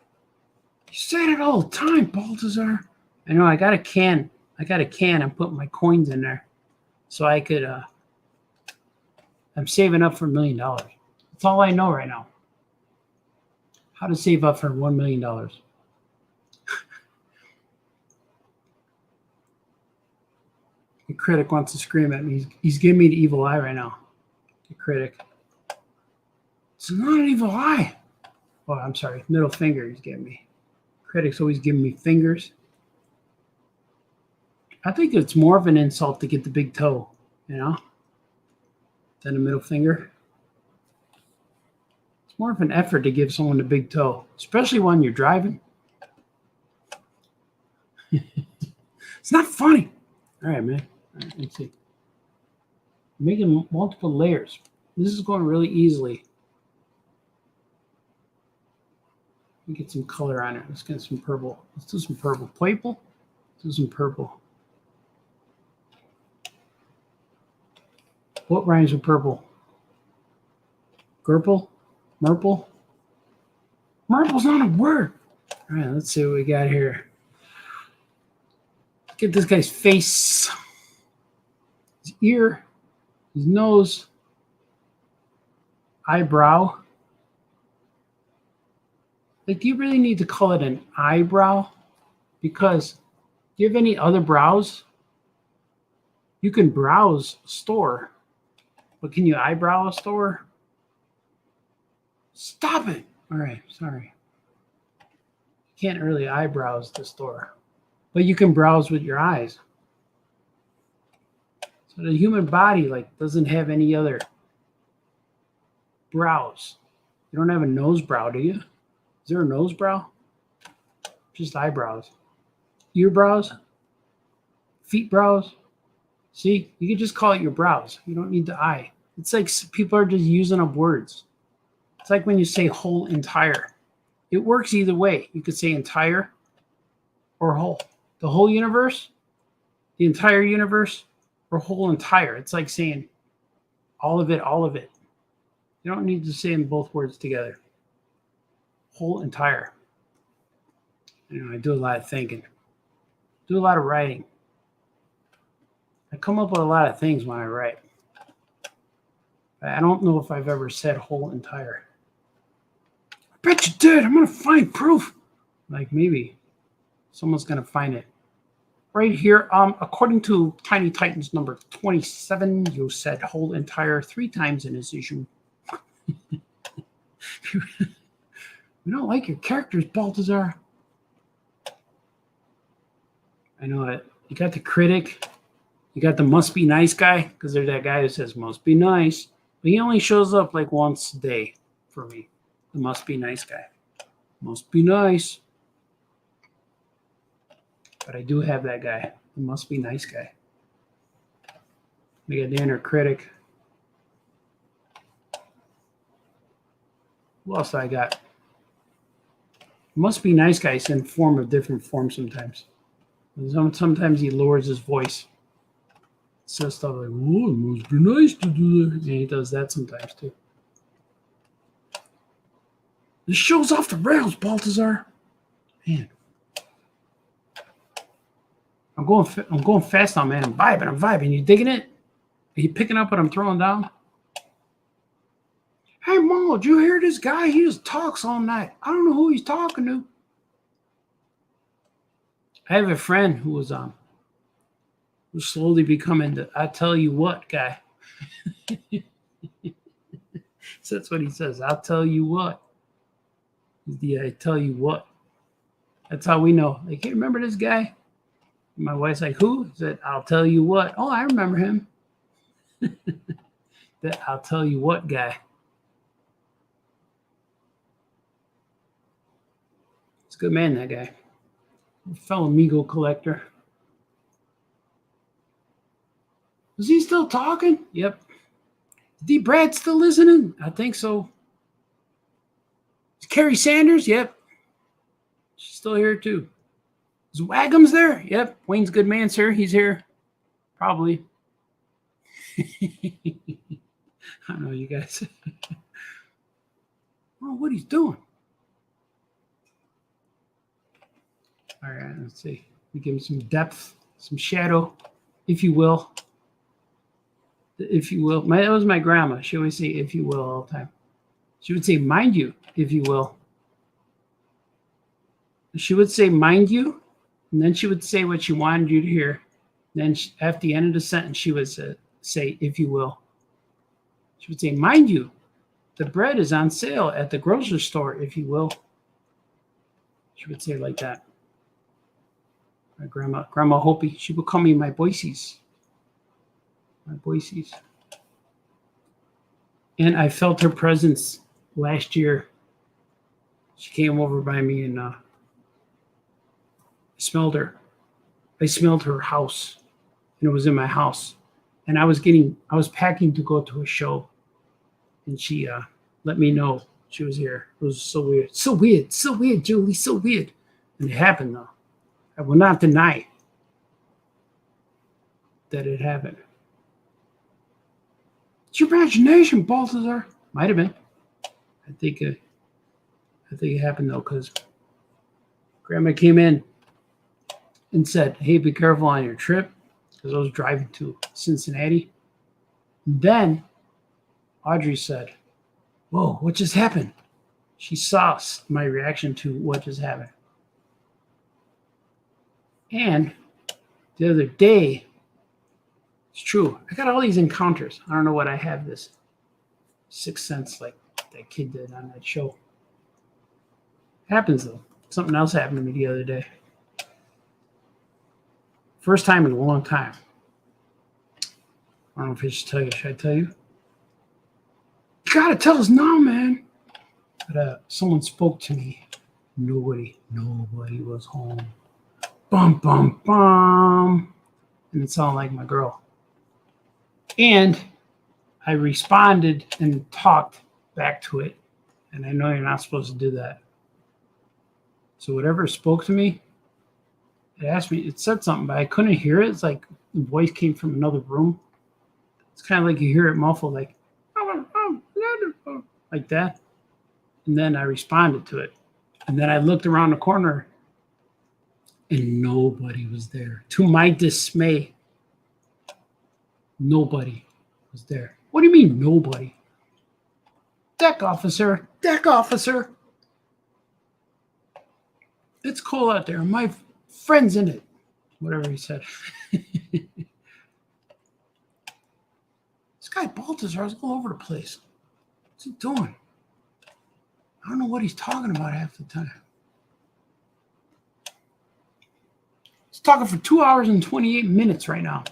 say it all the time, Baltazar. I know. I got a can. I'm putting my coins in there. So I could... I'm saving up for $1 million. That's all I know right now. How to save up for $1 million. The critic wants to scream at me. He's giving me the evil eye right now. The critic. It's not an evil eye. Oh, I'm sorry. Middle finger he's giving me. Critic's always giving me fingers. I think it's more of an insult to get the big toe, you know, than a middle finger. It's more of an effort to give someone the big toe, especially when you're driving. It's not funny. All right, man. All right, let's see. Making multiple layers. This is going really easily. Let me get some color on it. Let's get some purple. Let's do some purple. Purple? Let's do some purple. What rhymes with purple? Gurple? Murple? Murple's not a word. All right, let's see what we got here. Get this guy's face, his ear, his nose, eyebrow. Like, do you really need to call it an eyebrow? Because do you have any other brows? You can browse a store, but can you eyebrow a store? Stop it. All right, sorry. You can't really eyebrows the store, but you can browse with your eyes. So the human body doesn't have any other brows. You don't have a nose brow, do you? Is there a nose brow? Just eyebrows. Ear brows? Feet brows? See, you can just call it your brows. You don't need the eye. It's like people are just using up words. It's like when you say whole, entire. It works either way. You could say entire or whole. The whole universe, the entire universe, or whole, entire. It's like saying all of it, all of it. You don't need to say in both words together. Whole, entire. You know, I do a lot of thinking. Do a lot of writing. I come up with a lot of things when I write. I don't know if I've ever said whole entire. I bet you did. I'm going to find proof. Like maybe someone's going to find it. Right here, according to Tiny Titans number 27, you said whole entire 3 times in this issue. We don't like your characters, Baltazar. I know it. You got the critic. You got the must be nice guy, because there's that guy who says must be nice. But he only shows up like once a day for me. The must be nice guy. Must be nice. But I do have that guy. The must be nice guy. We got the inner critic. Who else I got? Must be nice guys in form of different forms sometimes. Sometimes he lowers his voice. Says stuff like, "Oh, it must be nice to do that." And he does that sometimes too. This show's off the rails, Baltazar. Man. I'm going fast now, man. I'm vibing. You digging it? Are you picking up what I'm throwing down? Hey, Mom, did you hear this guy? He just talks all night. I don't know who he's talking to. I have a friend who was who's slowly becoming the I tell you what guy. So that's what he says. I'll tell you what. The I tell you what. That's how we know. Like, hey, remember this guy? My wife's like, who? He said, I'll tell you what. Oh, I remember him. That I'll tell you what guy. It's a good man, that guy. A fellow Amigo collector. Is he still talking? Yep. Is D. Brad still listening? I think so. Is Carrie Sanders? Yep. She's still here too. Is Wagham's there? Yep. Wayne's good man, sir. He's here. Probably. I don't know, you guys. Oh, what he's doing. All right, let's see. We give him some depth, some shadow, if you will. If you will. That was my grandma. She always say, if you will, all the time. She would say, mind you, if you will. She would say, mind you, and then she would say what she wanted you to hear. Then at the end of the sentence, she would say, if you will. She would say, mind you, the bread is on sale at the grocery store, if you will. She would say it like that. My Grandma Hopi, she would call me my Boise's. My Boise's. And I felt her presence last year. She came over by me and I smelled her. I smelled her house, and it was in my house. And I was packing to go to a show, and she let me know she was here. It was so weird. So weird, Julie, so weird. And it happened, though. I will not deny that it happened. It's your imagination, Baltazar. Might have been. I think it happened, though, because Grandma came in and said, hey, be careful on your trip, because I was driving to Cincinnati. And then Audrey said, whoa, what just happened? She saw my reaction to what just happened. And the other day, it's true, I got all these encounters. I don't know what I have, this sixth sense like that kid did on that show. Happens, though. Something else happened to me the other day. First time in a long time. I don't know if I should tell you. Should I tell you? You gotta tell us now, man. But someone spoke to me. Nobody was home. Bum, bum, bum. And it sounded like my girl. And I responded and talked back to it. And I know you're not supposed to do that. So whatever spoke to me, it asked me, it said something, but I couldn't hear it. It's like the voice came from another room. It's kind of like you hear it muffled, like that. And then I responded to it. And then I looked around the corner, And nobody was there. To my dismay, nobody was there. What do you mean, nobody? Deck officer, deck officer. It's cold out there. My friend's in it. Whatever he said. This guy Baltazar is all over the place. What's he doing? I don't know what he's talking about half the time. He's talking for 2 hours and 28 minutes right now.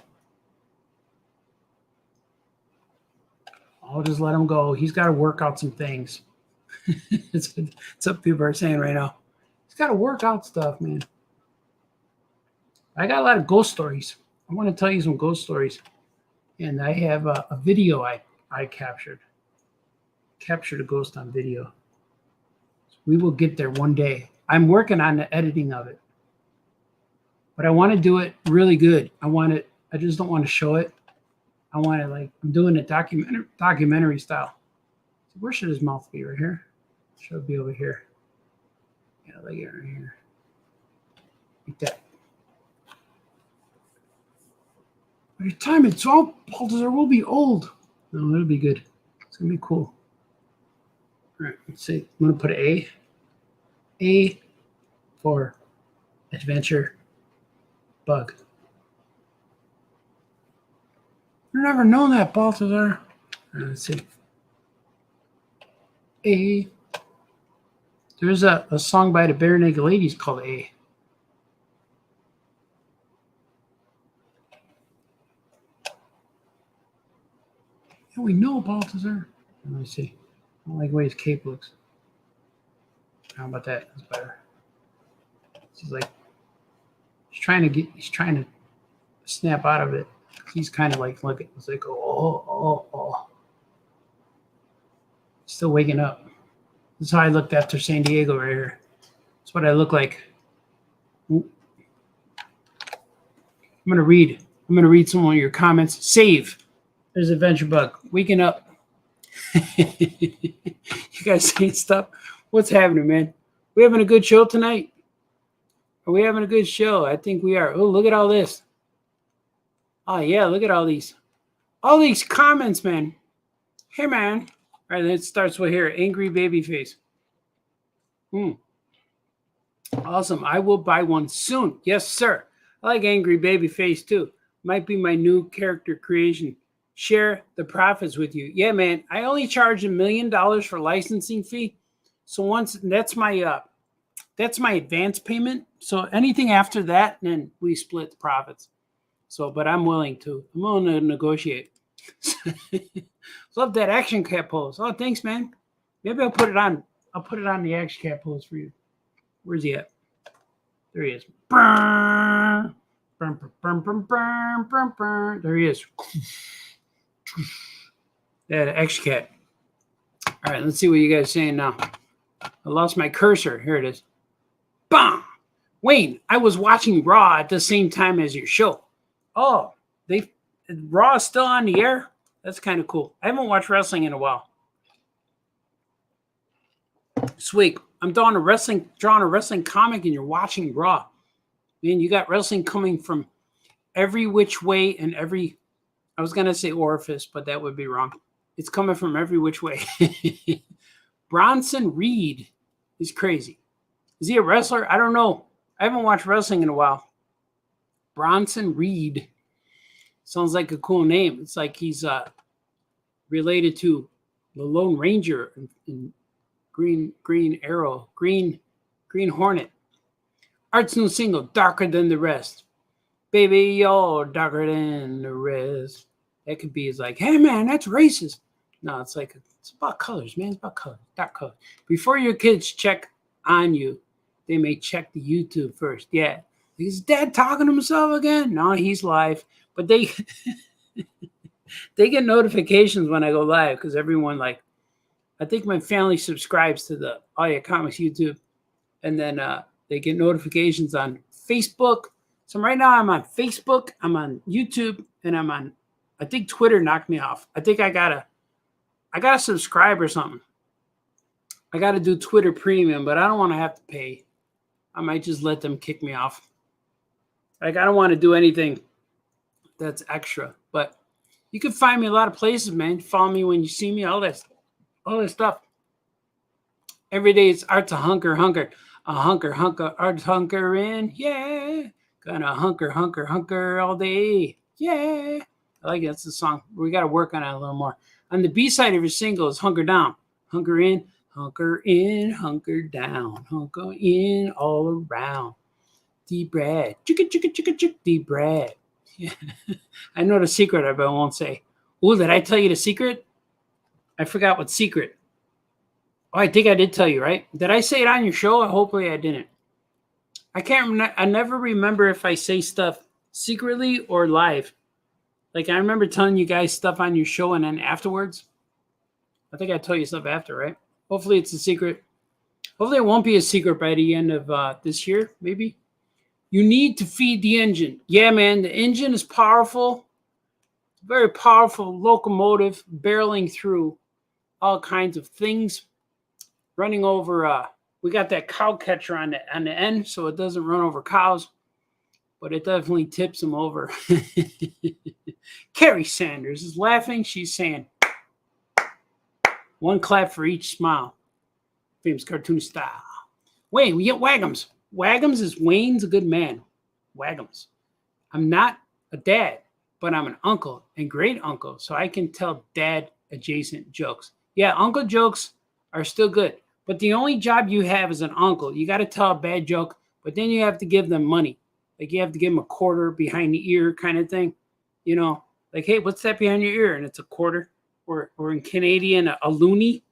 I'll just let him go. He's got to work out some things. It's what people are saying right now. He's got to work out stuff, man. I got a lot of ghost stories. I want to tell you some ghost stories. And I have a video I captured. Captured a ghost on video. We will get there one day. I'm working on the editing of it. But I want to do it really good. I just don't want to show it. I want to, like, I'm doing it documentary style. So where should his mouth be? Right here? Should be over here. Yeah, like it right here. Like that. By the time it's all, Baltazar will be old. No, it'll be good. It's going to be cool. All right, let's see. I'm going to put A. A for adventure bug. I've never known that, Baltazar. Let's see. A. There's a song by the Bare Naked Ladies called A. Yeah, we know Baltazar. Let me see. I don't like the way his cape looks. How about that? That's better. He's like, he's trying to snap out of it. He's kind of like, look, it's like, oh. Still waking up. This is how I looked after San Diego right here. That's what I look like. Ooh. I'm gonna read some of your comments. Save. There's Adventure Bug. Waking up. You guys saying stuff? What's happening, man? We having a good show tonight? Are we having a good show? I think we are. Oh, look at all this. Oh, yeah, look at all these comments, man. Hey, man. All right, it starts with here. Angry baby face. Awesome. I will buy one soon. Yes, sir. I like angry baby face, too. Might be my new character creation. Share the profits with you. Yeah, man. I only charge $1 million for licensing fee. So once that's my advance payment. So anything after that, then we split the profits. So, but I'm willing to negotiate. Love that action cat pose. Oh, thanks, man. Maybe I'll put it on the action cat pose for you. Where's he at? There he is. There he is. That action cat. All right, let's see what you guys are saying now. I lost my cursor. Here it is. Bam! Wayne, I was watching Raw at the same time as your show. Oh, Raw is still on the air? That's kind of cool. I haven't watched wrestling in a while. Sweet. I'm drawing a wrestling comic and you're watching Raw. Man, you got wrestling coming from every which way and every, I was going to say orifice, but that would be wrong. It's coming from every which way. Bronson Reed is crazy. Is he a wrestler? I don't know. I haven't watched wrestling in a while. Bronson Reed. Sounds like a cool name. It's like he's related to the Lone Ranger in Green Arrow, Green Hornet. Art's new single, Darker Than the Rest. Baby, you're darker than the rest. That could be, it's like, hey man, that's racist. No, it's like, it's about colors, man. It's about color, dark color. Before your kids check on you, they may check the YouTube first. Yeah. Is dad talking to himself again? No, he's live. But they get notifications when I go live because everyone, like, I think my family subscribes to the Oh Yeah Comics YouTube. And then they get notifications on Facebook. So right now I'm on Facebook, I'm on YouTube, and I'm on, I think Twitter knocked me off. I think I gotta subscribe or something. I gotta do Twitter Premium, but I don't want to have to pay. I might just let them kick me off. Like, I don't want to do anything that's extra, but you can find me a lot of places, man. Follow me when you see me, all that stuff. Every day it's art to hunker, art hunker in, yeah. Gonna hunker all day, yeah. I like it. That's the song. We got to work on it a little more. On the B side of your single is hunker down, hunker in, hunker down, hunker in all around. Deep breath, chicka, deep breath. Yeah. I know the secret, but I won't say. Oh, did I tell you the secret? I forgot what secret. Oh, I think I did tell you, right? Did I say it on your show? Hopefully I didn't. I can't. I never remember if I say stuff secretly or live. Like, I remember telling you guys stuff on your show and then afterwards. I think I told you stuff after, right? Hopefully it's a secret. Hopefully it won't be a secret by the end of this year, maybe. You need to feed the engine. Yeah, man, the engine is powerful. Very powerful locomotive barreling through all kinds of things. Running over, we got that cow catcher on the end, so it doesn't run over cows, but it definitely tips them over. Carrie Sanders is laughing. She's saying, one clap for each smile. Famous Cartoonist style. Wayne, we get Wagums. Wagums is Wayne's a good man. Wagums. I'm not a dad, but I'm an uncle and great uncle, so I can tell dad adjacent jokes. Yeah, uncle jokes are still good, but the only job you have as an uncle, you got to tell a bad joke, but then you have to give them money. Like, you have to give them a quarter behind the ear kind of thing. You know, like, hey, what's that behind your ear? And it's a quarter. Or in Canadian, a loonie.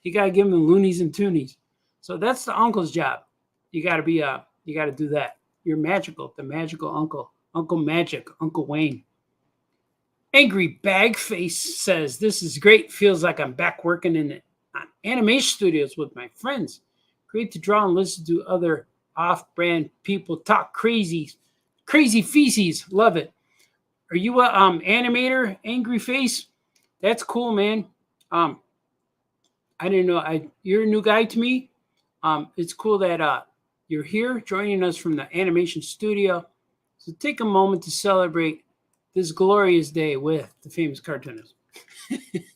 You got to give them loonies and toonies. So that's the uncle's job. You got to be, you got to do that. You're magical, the magical uncle. Uncle Magic, Uncle Wayne. Angry Bagface says, this is great. Feels like I'm back working in animation studios with my friends. Great to draw and listen to other off-brand people talk crazy feces. Love it. Are you a animator, Angry Face? That's cool, man. I didn't know. You're a new guy to me. It's cool that you're here joining us from the animation studio. So take a moment to celebrate this glorious day with the famous cartoonist.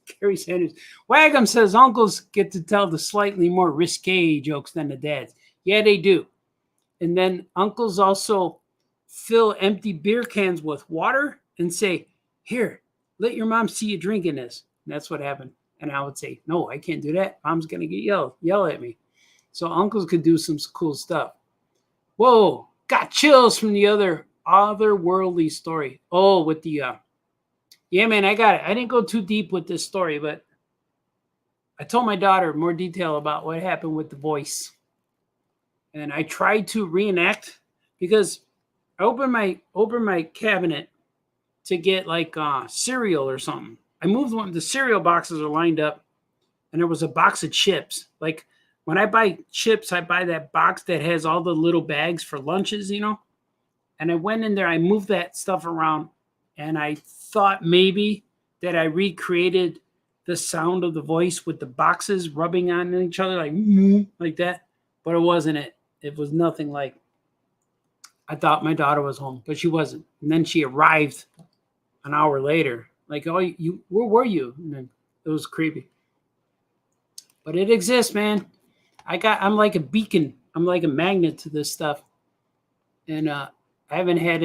Carrie Sanders. Wagum says uncles get to tell the slightly more risque jokes than the dads. Yeah, they do. And then uncles also fill empty beer cans with water and say, here, let your mom see you drinking this. And that's what happened. And I would say, no, I can't do that. Mom's going to get yell at me. So uncles could do some cool stuff. Whoa, got chills from the otherworldly story. Oh, with the, yeah, man, I got it. I didn't go too deep with this story, but I told my daughter more detail about what happened with the voice. And I tried to reenact because I opened my cabinet to get like cereal or something. I moved one. The cereal boxes are lined up, and there was a box of chips. Like, when I buy chips, I buy that box that has all the little bags for lunches, you know? And I went in there, I moved that stuff around, and I thought maybe that I recreated the sound of the voice with the boxes rubbing on each other, like that. But it wasn't it. It was nothing like. I thought my daughter was home, but she wasn't. And then she arrived an hour later. Like, oh, where were you? And then it was creepy. But it exists, man. I'm like a beacon. I'm like a magnet to this stuff. And I haven't had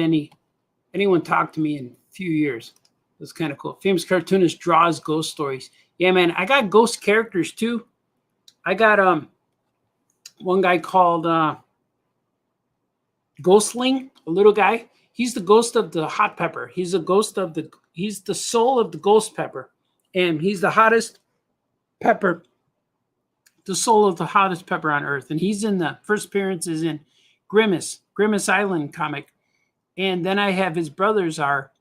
anyone talk to me in a few years. It's kind of cool. Famous Cartoonist draws ghost stories. Yeah, man. I got ghost characters too. I got one guy called Ghostling, a little guy. He's the ghost of the hot pepper. He's the soul of the ghost pepper. And he's the hottest pepper, the soul of the hottest pepper on earth. And he's in the first appearance is in Grimace Island comic. And then I have his brothers are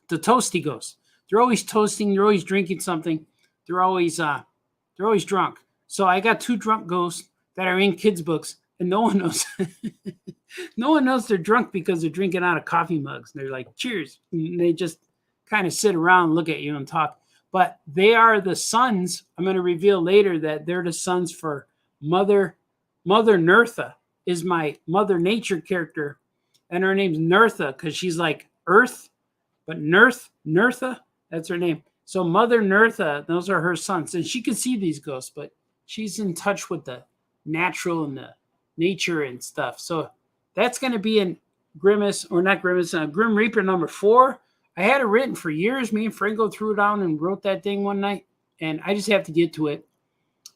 the toasty ghosts. They're always toasting. They're always drinking something. They're always drunk. So I got two drunk ghosts that are in kids' books, and no one knows. No one knows they're drunk because they're drinking out of coffee mugs. And they're like, cheers. And they just kind of sit around and look at you and talk. But they are the sons. I'm going to reveal later that they're the sons for Mother Nertha is my Mother Nature character and her name's Nertha because she's like Earth, but Nertha, that's her name. So Mother Nertha, those are her sons, and she can see these ghosts, but she's in touch with the natural and the nature and stuff. So that's going to be in Grimace, or not Grimace, Grim Reaper number 4. I had it written for years. Me and Franco threw it down and wrote that thing one night, and I just have to get to it.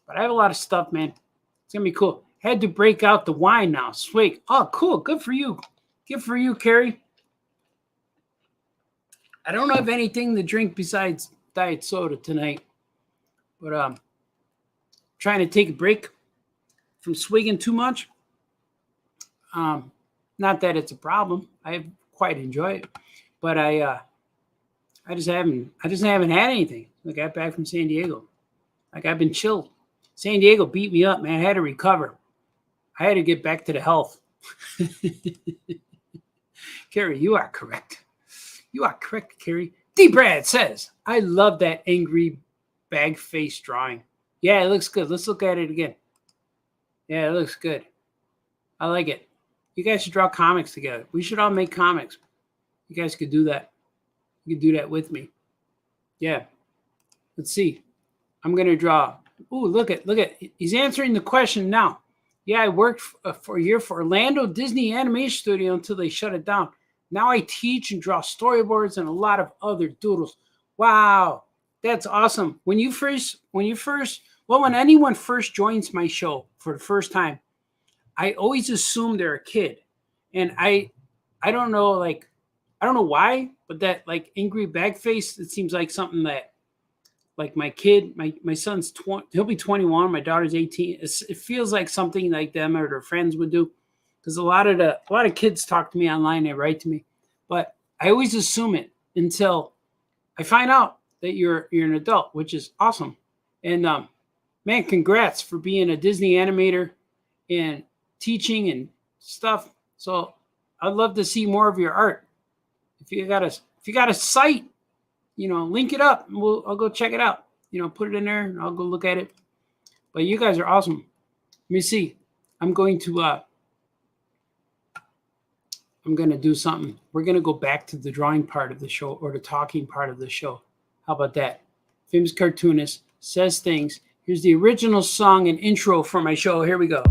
But I have a lot of stuff, man. It's going to be cool. Had to break out the wine now. Swig. Oh, cool. Good for you. Good for you, Carrie. I don't have anything to drink besides diet soda tonight, but trying to take a break from swigging too much. Not that it's a problem. I quite enjoy it, but I just haven't had anything. I got back from San Diego. Like, I've been chilled. San Diego beat me up, man. I had to recover. I had to get back to the health. Carrie, you are correct. You are correct, Carrie. D. Brad says, I love that angry bag face drawing. Yeah, it looks good. Let's look at it again. Yeah, it looks good. I like it. You guys should draw comics together. We should all make comics. You guys could do that. You could do that with me. Yeah. Let's see. I'm going to draw. Ooh, look at. He's answering the question now. Yeah, I worked for a year for Orlando Disney Animation Studio until they shut it down. Now I teach and draw storyboards and a lot of other doodles. Wow, that's awesome. When anyone first joins my show for the first time, I always assume they're a kid. And I don't know, like, I don't know why, but that, like, angry bag face, it seems like something that, like, my kid, my son's 20, he'll be 21, my daughter's 18. It feels like something like them or their friends would do. Because a lot of kids talk to me online, they write to me, but I always assume it until I find out that you're an adult, which is awesome. And man, congrats for being a Disney animator and teaching and stuff. So I'd love to see more of your art. If you got a site, link it up. And I'll go check it out. Put it in there, and I'll go look at it. But you guys are awesome. Let me see. I'm going to do something. We're going to go back to the drawing part of the show, or the talking part of the show. How about that? Famous Cartoonist Says Things. Here's the original song and intro for my show. Here we go.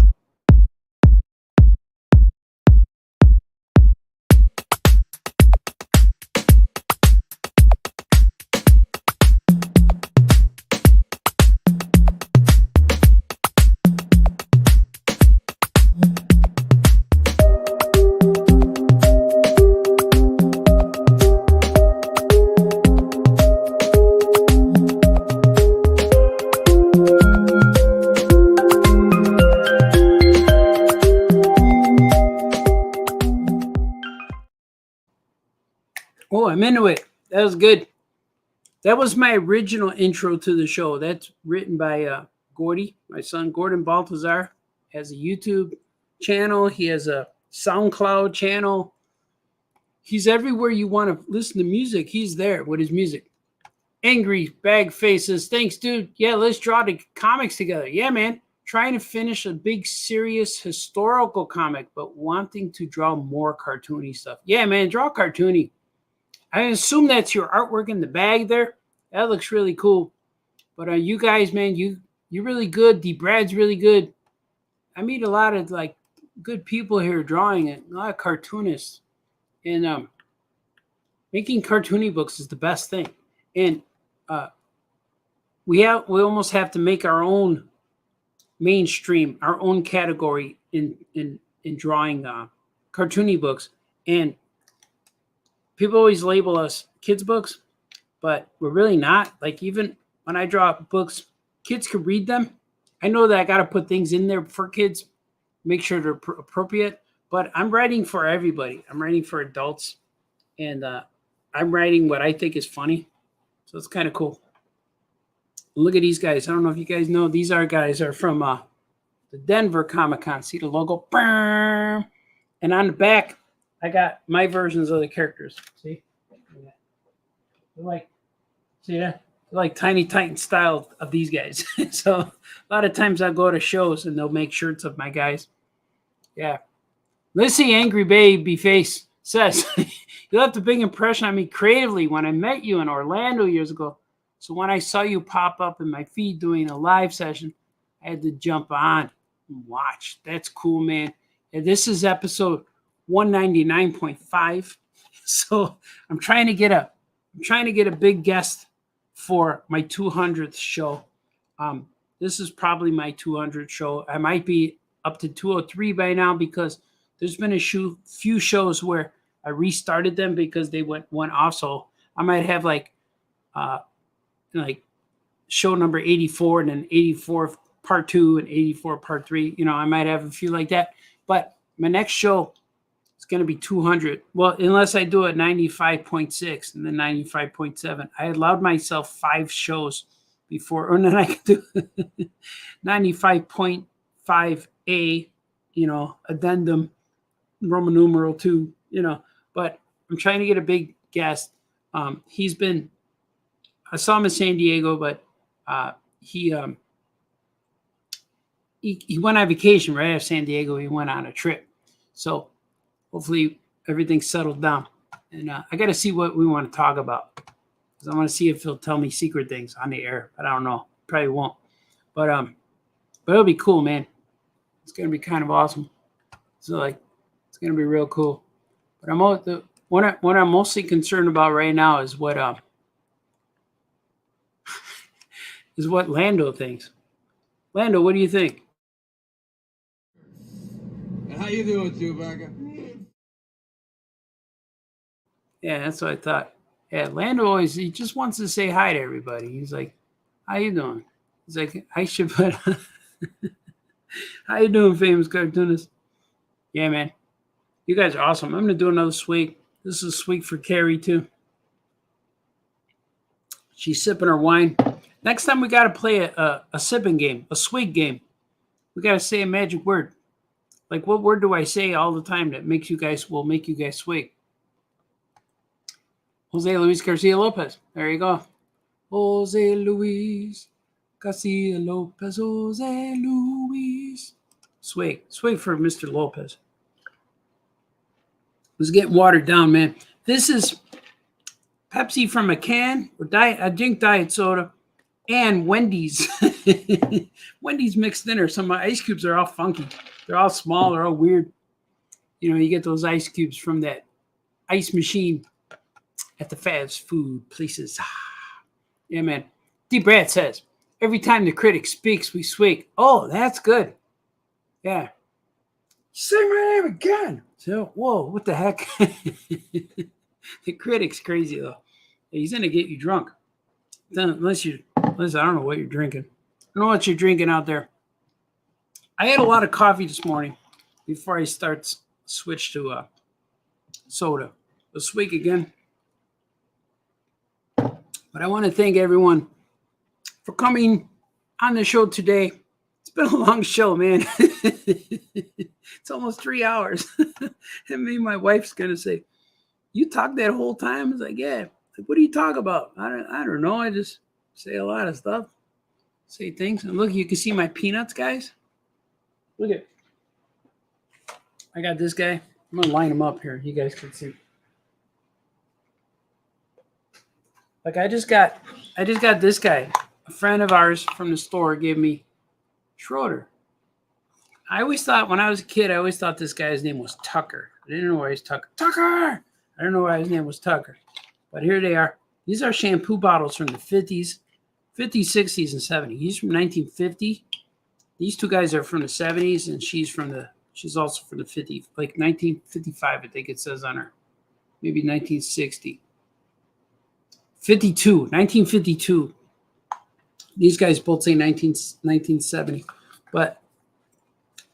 Oh, I'm into it. That was good. That was my original intro to the show. That's written by Gordy, my son, Gordon Baltazar. Has a YouTube channel. He has a SoundCloud channel. He's everywhere you want to listen to music. He's there with his music. Angry bag faces. Thanks, dude. Yeah, let's draw the comics together. Yeah, man. Trying to finish a big, serious, historical comic, but wanting to draw more cartoony stuff. Yeah, man, draw cartoony. I assume that's your artwork in the bag there. That looks really cool. But you guys, man, you're really good. D. Brad's really good. I meet a lot of like good people here drawing it. A lot of cartoonists. And making cartoony books is the best thing. And we almost have to make our own mainstream, our own category in drawing cartoony books. And people always label us kids' books, but we're really not. Like, even when I draw books, kids can read them. I know that I got to put things in there for kids, make sure they're appropriate, but I'm writing for everybody. I'm writing for adults, and I'm writing what I think is funny. So it's kind of cool. Look at these guys. I don't know if you guys know. These guys are from the Denver Comic-Con. See the logo? And on the back, I got my versions of the characters. See? They're like, see that? They're like Tiny Titan style of these guys. So a lot of times I'll go to shows and they'll make shirts of my guys. Yeah. Lissy Angry Baby Face says, you left a big impression on me creatively when I met you in Orlando years ago. So when I saw you pop up in my feed doing a live session, I had to jump on and watch. That's cool, man. And this is episode 199.5. So I'm trying to get a big guest for my 200th show. This is probably my 200th show. I might be up to 203 by now because there's been a few shows where I restarted them because they went off. So I might have like show number 84 and then 84 part 2 and 84 part 3. I might have a few like that. But my next show is going to be 200. Well, unless I do it 95.6 and then 95.7. I allowed myself 5 shows before, or then I could do 95.5A, addendum, Roman numeral 2, but I'm trying to get a big guest. I saw him in San Diego, but he went on vacation right after San Diego. He went on a trip. So hopefully everything's settled down. And I got to see what we want to talk about. Because I want to see if he'll tell me secret things on the air. But I don't know. Probably won't. But it'll be cool, man. It's going to be kind of awesome. So, it's going to be real cool. But what I'm mostly concerned about right now is what Lando thinks. Lando, what do you think? How you doing, Chewbacca? Yeah, that's what I thought. Yeah, Lando he just wants to say hi to everybody. He's like, how you doing? He's like, I should put how you doing, famous cartoonist? Yeah, man. You guys are awesome. I'm going to do another swig. This is a swig for Carrie, too. She's sipping her wine. Next time we got to play a sipping game, a swig game. We got to say a magic word. Like, what word do I say all the time that will make you guys swig? Jose Luis Garcia Lopez. There you go. Jose Luis Garcia Lopez. Jose Luis. Swig. Swig for Mr. Lopez. Let's get watered down, man. This is Pepsi from a can, or I drink diet soda, and Wendy's. Wendy's mixed in, or some ice cubes are all funky. They're all small. They're all weird. You get those ice cubes from that ice machine at the fast food places. Yeah, man. D. Brad says, every time the critic speaks, we swig. Oh, that's good. Yeah. Say my name again. So, whoa, what the heck? The critic's crazy, though. He's going to get you drunk. Unless I don't know what you're drinking. I don't know what you're drinking out there. I had a lot of coffee this morning before I switch to soda. A swig again. But I want to thank everyone for coming on the show today. It's been a long show, man. It's almost 3 hours. And me and my wife's going to say, you talk that whole time? It's like, yeah. Like, what do you talk about? I don't know. I just say a lot of stuff. Say things. And look, you can see my peanuts, guys. Look at it. I got this guy. I'm going to line him up here. You guys can see. Like, I just got this guy. A friend of ours from the store gave me Schroeder. I always thought, when I was a kid, this guy's name was Tucker. I didn't know why he's Tucker. Tucker! I don't know why his name was Tucker. But here they are. These are shampoo bottles from the 50s, 50s, 60s, and 70s. He's from 1950. These two guys are from the 70s, and she's also from the 50s, like 1955, I think it says on her. Maybe 1960. 1952. These guys both say 1970. But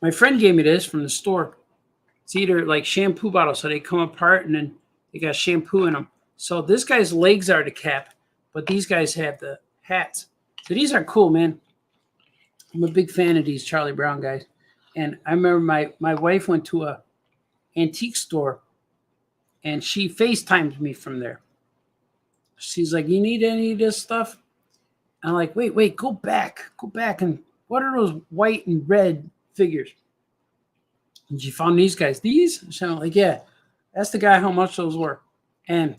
my friend gave me this from the store. It's either like shampoo bottles, so they come apart and then they got shampoo in them. So this guy's legs are the cap, but these guys have the hats. So these are cool, man. I'm a big fan of these Charlie Brown guys. And I remember my wife went to a antique store and she FaceTimed me from there. She's like, you need any of this stuff? I'm like, wait, go back. And what are those white and red figures? And she found these guys. These? So I'm like, yeah. Asked the guy how much those were. And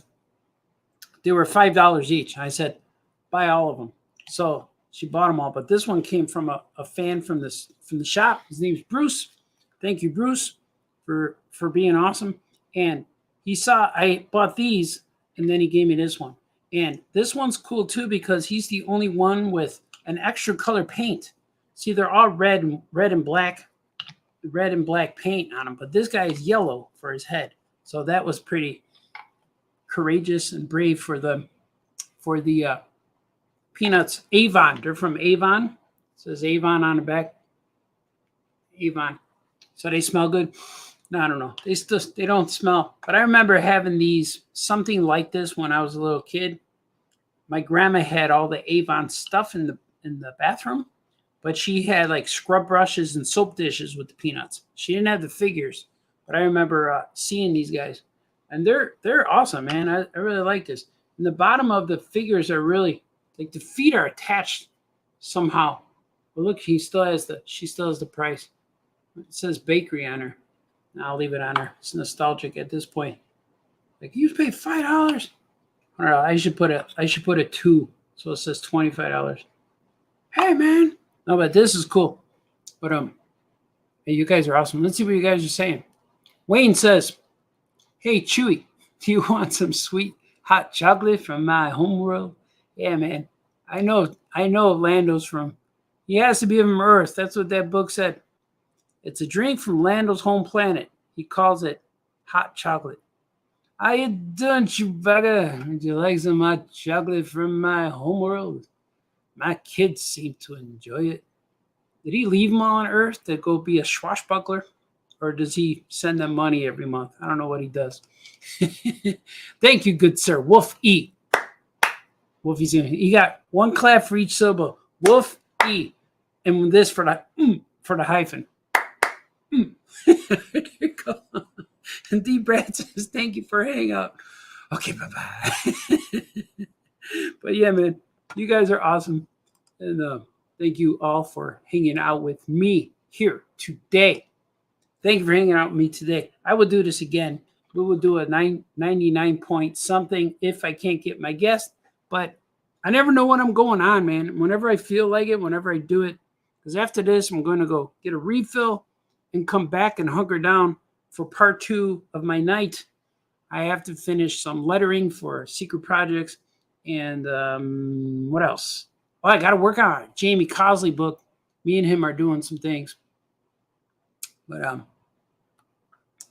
they were $5 each. I said, buy all of them. So she bought them all. But this one came from a fan from the shop. His name's Bruce. Thank you, Bruce, for being awesome. And he saw I bought these, and then he gave me this one. And this one's cool too because he's the only one with an extra color paint. See, they're all red and black paint on them, but this guy is yellow for his head. So that was pretty courageous and brave for the Peanuts. Avon. They're from Avon. It says Avon on the back. Avon. So they smell good. No, I don't know. They don't smell. But I remember having these, something like this when I was a little kid. My grandma had all the Avon stuff in the bathroom, but she had like scrub brushes and soap dishes with the Peanuts. She didn't have the figures, but I remember seeing these guys, and they're awesome, man. I really like this. And the bottom of the figures are really like the feet are attached somehow. But look, she still has the price. It says bakery on her. I'll leave it on her. It's nostalgic at this point. Like, you paid $5? I don't know. I should put a 2, so it says $25. Hey, man. No, but this is cool. But hey, you guys are awesome. Let's see what you guys are saying. Wayne says, "Hey, Chewy, do you want some sweet hot chocolate from my homeworld?" Yeah, man. I know Lando's from. He has to be from Earth. That's what that book said. It's a drink from Lando's home planet. He calls it hot chocolate. How you doing, Chewbacca? Would you like some hot chocolate from my homeworld? My kids seem to enjoy it. Did he leave them all on Earth to go be a swashbuckler? Or does he send them money every month? I don't know what he does. Thank you, good sir. Wolf E. Wolfie's in. He got one clap for each syllable. Wolf E. And this for the hyphen. There you go. And D. Brad says, "Thank you for hanging out." Okay, bye-bye. But yeah, man, you guys are awesome. And thank you all for hanging out with me here today. Thank you for hanging out with me today. I will do this again. We will do a 99 point something if I can't get my guest. But I never know when I'm going on, man. Whenever I feel like it, whenever I do it. Because after this, I'm going to go get a refill and come back and hunker down for part 2 of my night. I have to finish some lettering for secret projects. And what else? Oh, I got to work on a Jamie Cosley book. Me and him are doing some things. But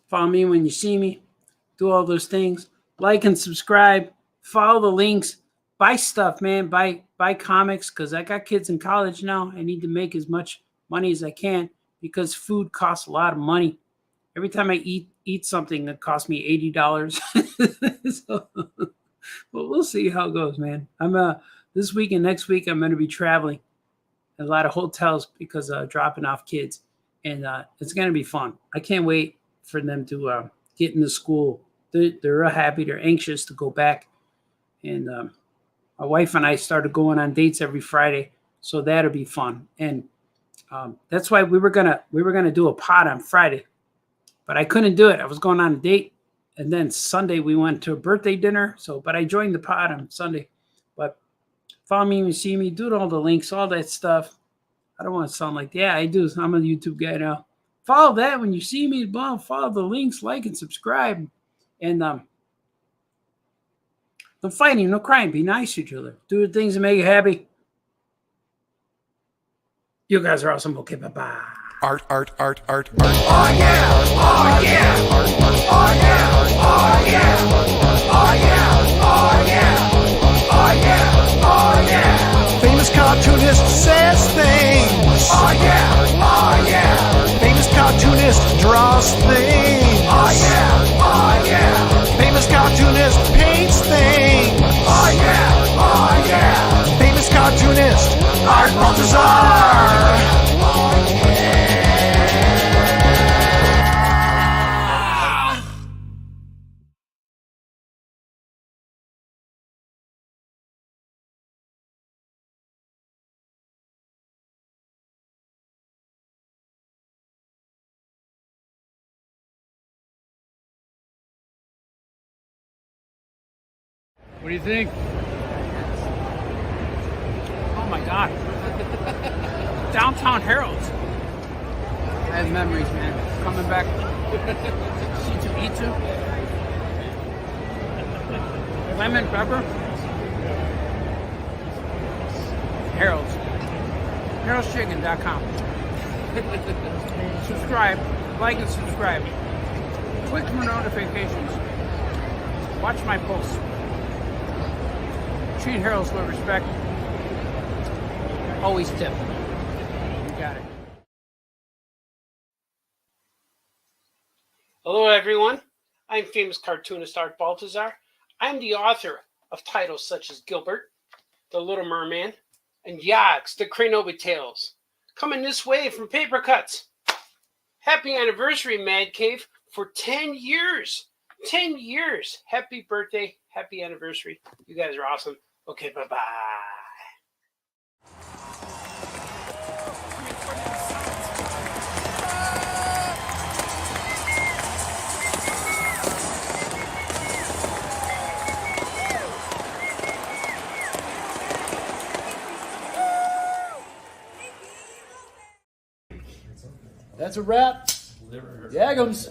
follow me when you see me. Do all those things. Like and subscribe. Follow the links. Buy stuff, man. Buy comics, because I got kids in college now. I need to make as much money as I can because food costs a lot of money. Every time I eat something, it costs me $80. So, but we'll see how it goes, man. I'm this week and next week I'm going to be traveling a lot of hotels because dropping off kids, and it's going to be fun. I can't wait for them to get into school. They're real happy. They're anxious to go back, and my wife and I started going on dates every Friday, so that'll be fun. And that's why we were gonna do a pod on Friday, but I couldn't do it. I was going on a date, and then Sunday we went to a birthday dinner. But I joined the pod on Sunday. But follow me when you see me. Do all the links, all that stuff. I don't want to sound like, yeah, I do. I'm a YouTube guy now. Follow that when you see me. Follow the links, like and subscribe, and no fighting, no crying. Be nice to each other. Do the things that make you happy. You guys are awesome. Okay, bye-bye. Art. Oh yeah! Oh yeah! Oh yeah! Oh yeah! Oh yeah! Oh yeah! Oh yeah! Oh yeah! Famous cartoonist says things. Oh yeah! Oh yeah! Famous cartoonist draws things. Oh yeah! Oh yeah! Famous cartoonist paints things. Oh yeah! Oh yeah! Famous cartoonist Art Baltazar! What do you think? Oh my God. Downtown Harold's. I have memories, man. Coming back. C2E2. Lemon pepper. Harold's. Harold'sChicken.com. Subscribe. Like and subscribe. Click for notifications. Watch my posts. Treat Harold's with respect. Always tip. You got it. Hello, everyone. I'm famous cartoonist Art Baltazar. I'm the author of titles such as Gilbert, The Little Merman, and Yogs, The Cranobi Tales. Coming this way from Paper Cuts. Happy anniversary, Mad Cave, for 10 years. 10 years. Happy birthday. Happy anniversary. You guys are awesome. Okay, bye-bye. That's a wrap. Yagums.